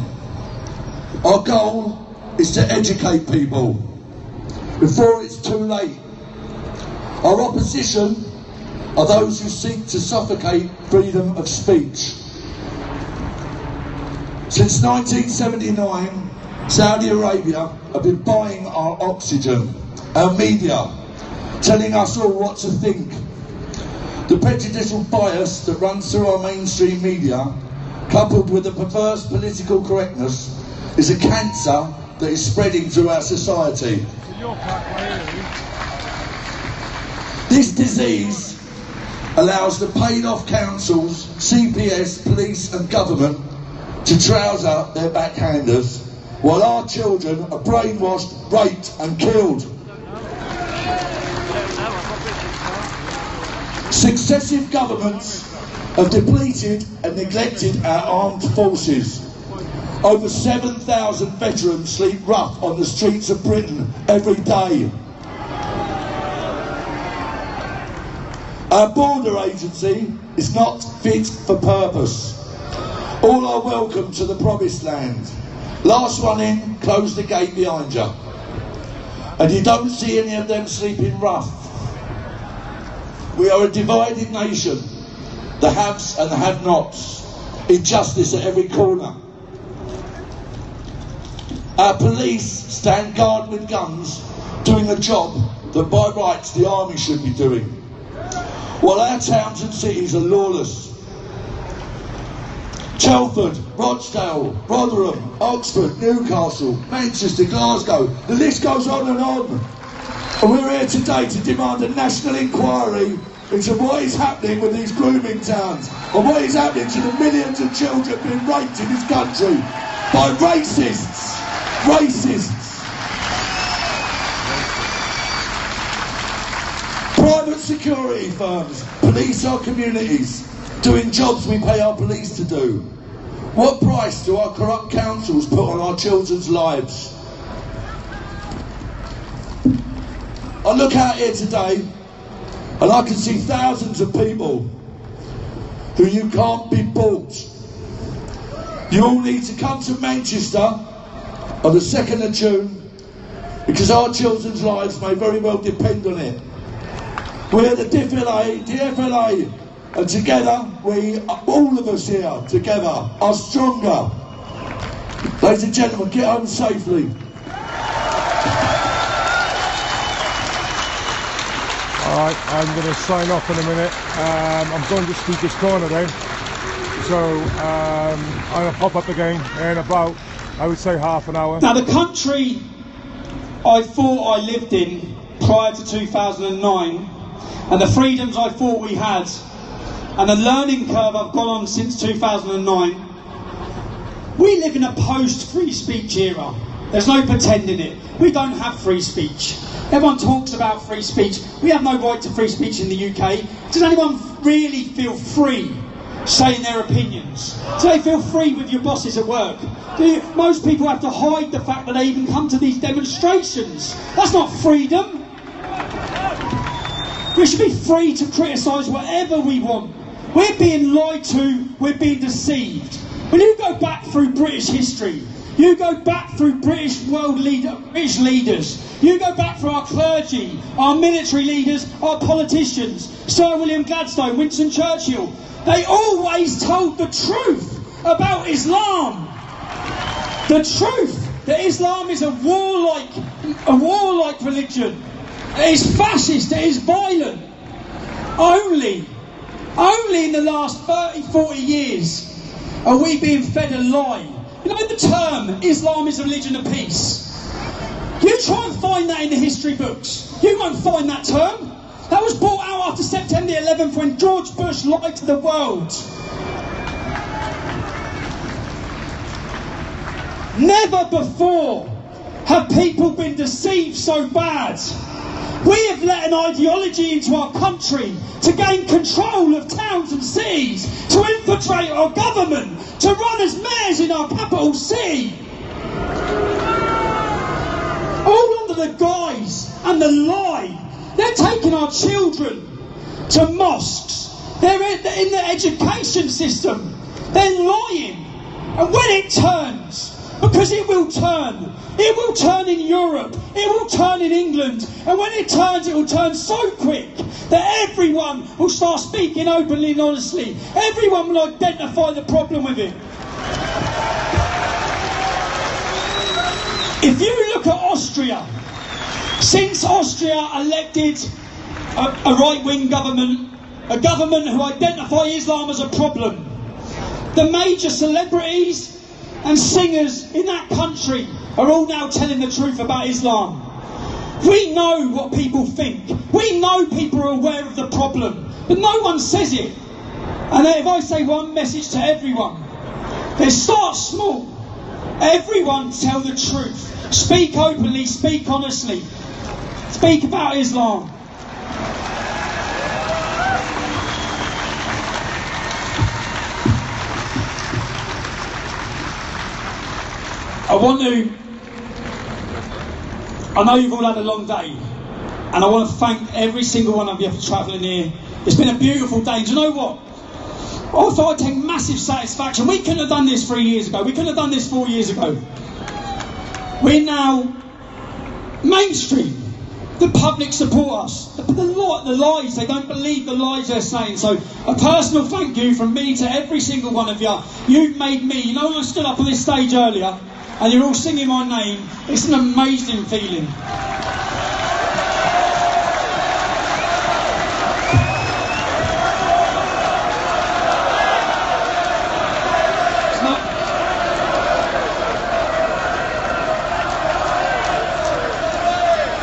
Our goal is to educate people before it's too late. Our opposition are those who seek to suffocate freedom of speech. Since 1979, Saudi Arabia have been buying our oxygen, our media, telling us all what to think. The prejudicial bias that runs through our mainstream media, coupled with the perverse political correctness, is a cancer that is spreading through our society. This disease allows the paid-off councils, CPS, police and government to trouser their backhanders, while our children are brainwashed, raped and killed. Successive governments have depleted and neglected our armed forces. Over 7,000 veterans sleep rough on the streets of Britain every day. Our border agency is not fit for purpose. All are welcome to the promised land. Last one in, close the gate behind you. And you don't see any of them sleeping rough. We are a divided nation, the haves and the have-nots, injustice at every corner. Our police stand guard with guns, doing a job that by rights the army should be doing, while our towns and cities are lawless. Telford, Rochdale, Rotherham, Oxford, Newcastle, Manchester, Glasgow, the list goes on. And we're here today to demand a national inquiry into what is happening with these grooming towns and what is happening to the millions of children being raped in this country by racists. Private security firms police our communities, doing jobs we pay our police to do. What price do our corrupt councils put on our children's lives? I look out here today and I can see thousands of people who you can't be bought. You all need to come to Manchester on the 2nd of June because our children's lives may very well depend on it. We're the DFLA, and together, all of us here, together, are stronger. Ladies and gentlemen, get home safely. Alright, I'm going to sign off in a minute. I'm going to Speaker's Corner then. So I'll pop up again in about, I would say, half an hour. Now, the country I thought I lived in prior to 2009, and the freedoms I thought we had, and the learning curve I've gone on since 2009, we live in a post-free speech era. There's no pretending it. We don't have free speech. Everyone talks about free speech. We have no right to free speech in the UK. Does anyone really feel free saying their opinions? Do they feel free with your bosses at work? Most people have to hide the fact that they even come to these demonstrations. That's not freedom. We should be free to criticise whatever we want. We're being lied to, we're being deceived. When you go back through British history, you go back through British leaders, you go back through our clergy, our military leaders, our politicians, Sir William Gladstone, Winston Churchill, they always told the truth about Islam. The truth that Islam is a warlike religion. It is fascist, it is violent. Only in the last 30, 40 years are we being fed a lie. You know the term, Islam is a religion of peace. You try and find that in the history books. You won't find that term. That was brought out after September 11th when George Bush lied to the world. Never before have people been deceived so bad. We have let an ideology into our country to gain control of towns and cities, to infiltrate our government, to run as mayors in our capital city. All under the guise and the lie. They're taking our children to mosques. They're in the education system. They're lying. And when it turns, because it will turn in Europe, it will turn in England, and when it will turn so quick that everyone will start speaking openly and honestly. Everyone will identify the problem with it. If you look at Austria, since Austria elected a right-wing government, a government who identify Islam as a problem, the major celebrities and singers in that country are all now telling the truth about Islam. We know what people think. We know people are aware of the problem, but no one says it. And if I say one message to everyone, then start small. Everyone tell the truth. Speak openly, speak honestly. Speak about Islam. I know you've all had a long day, and I want to thank every single one of you for travelling here. It's been a beautiful day. Do you know what? I thought I'd take massive satisfaction. We couldn't have done this 3 years ago. We couldn't have done this 4 years ago. We're now mainstream. The public support us. The lies, they don't believe the lies they're saying. So a personal thank you from me to every single one of you. You've made me. You know when I stood up on this stage earlier, and you're all singing my name, it's an amazing feeling.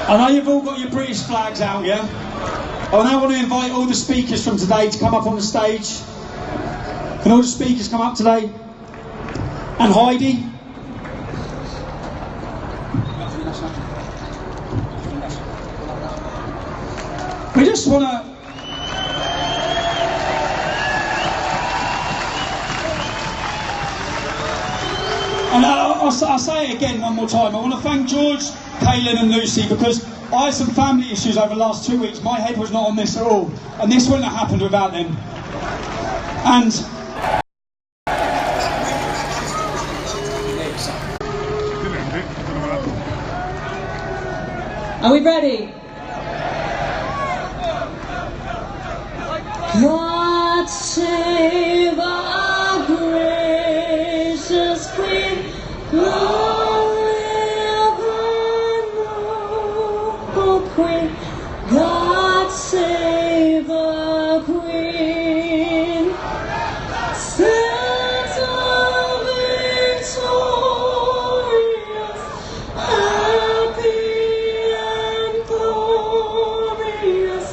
I know you've all got your British flags out, yeah? I now want to invite all the speakers from today to come up on the stage. Can all the speakers come up today? And Heidi. We just want to... And I'll say it again one more time. I want to thank George, Kaylin and Lucy, because I had some family issues over the last 2 weeks. My head was not on this at all. And this wouldn't have happened without them. And... Are we ready? God save our gracious Queen, long live our noble Queen. God save the Queen. Sons of victorious, happy and glorious,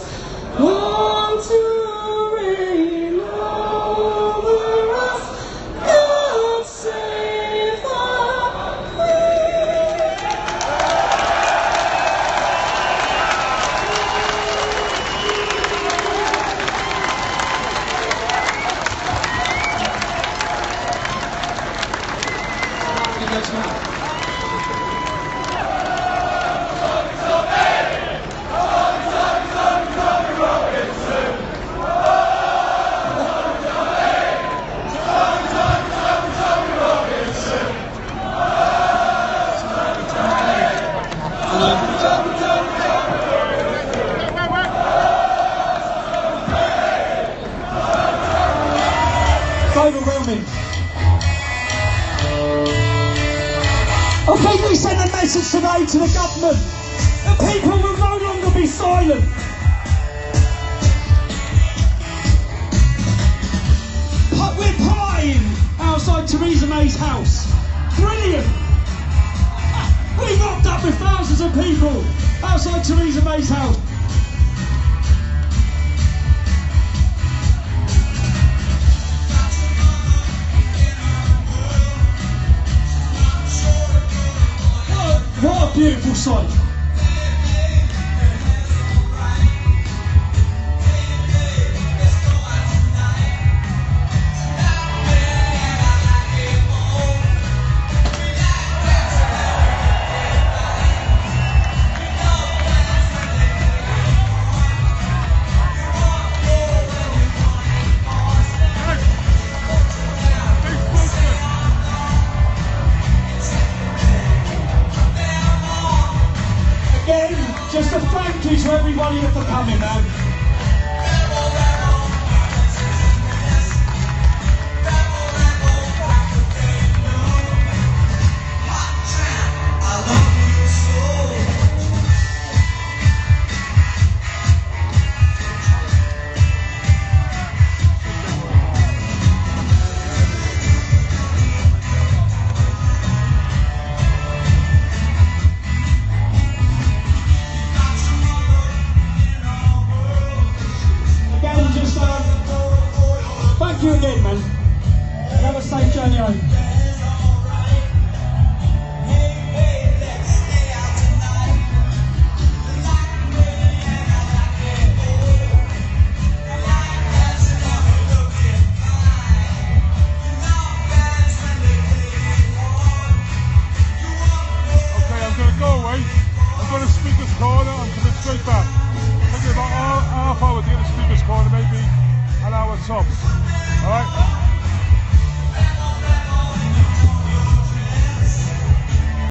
long to reign over us. God save our Queen. It's overwhelming. I think we send a message today to the government that people will no longer be silent. But we're partying outside Theresa May's house. Brilliant. We rocked up with thousands of people outside Theresa May's house. What a beautiful sight. Just a thank you to everybody for coming, man. Thank you again, man. Have a safe journey home. Okay, I'm going to go away. I'm going to speaker's corner. I'm coming straight back. Taking about half hour to get to speaker's corner, maybe an hour tops. Alright?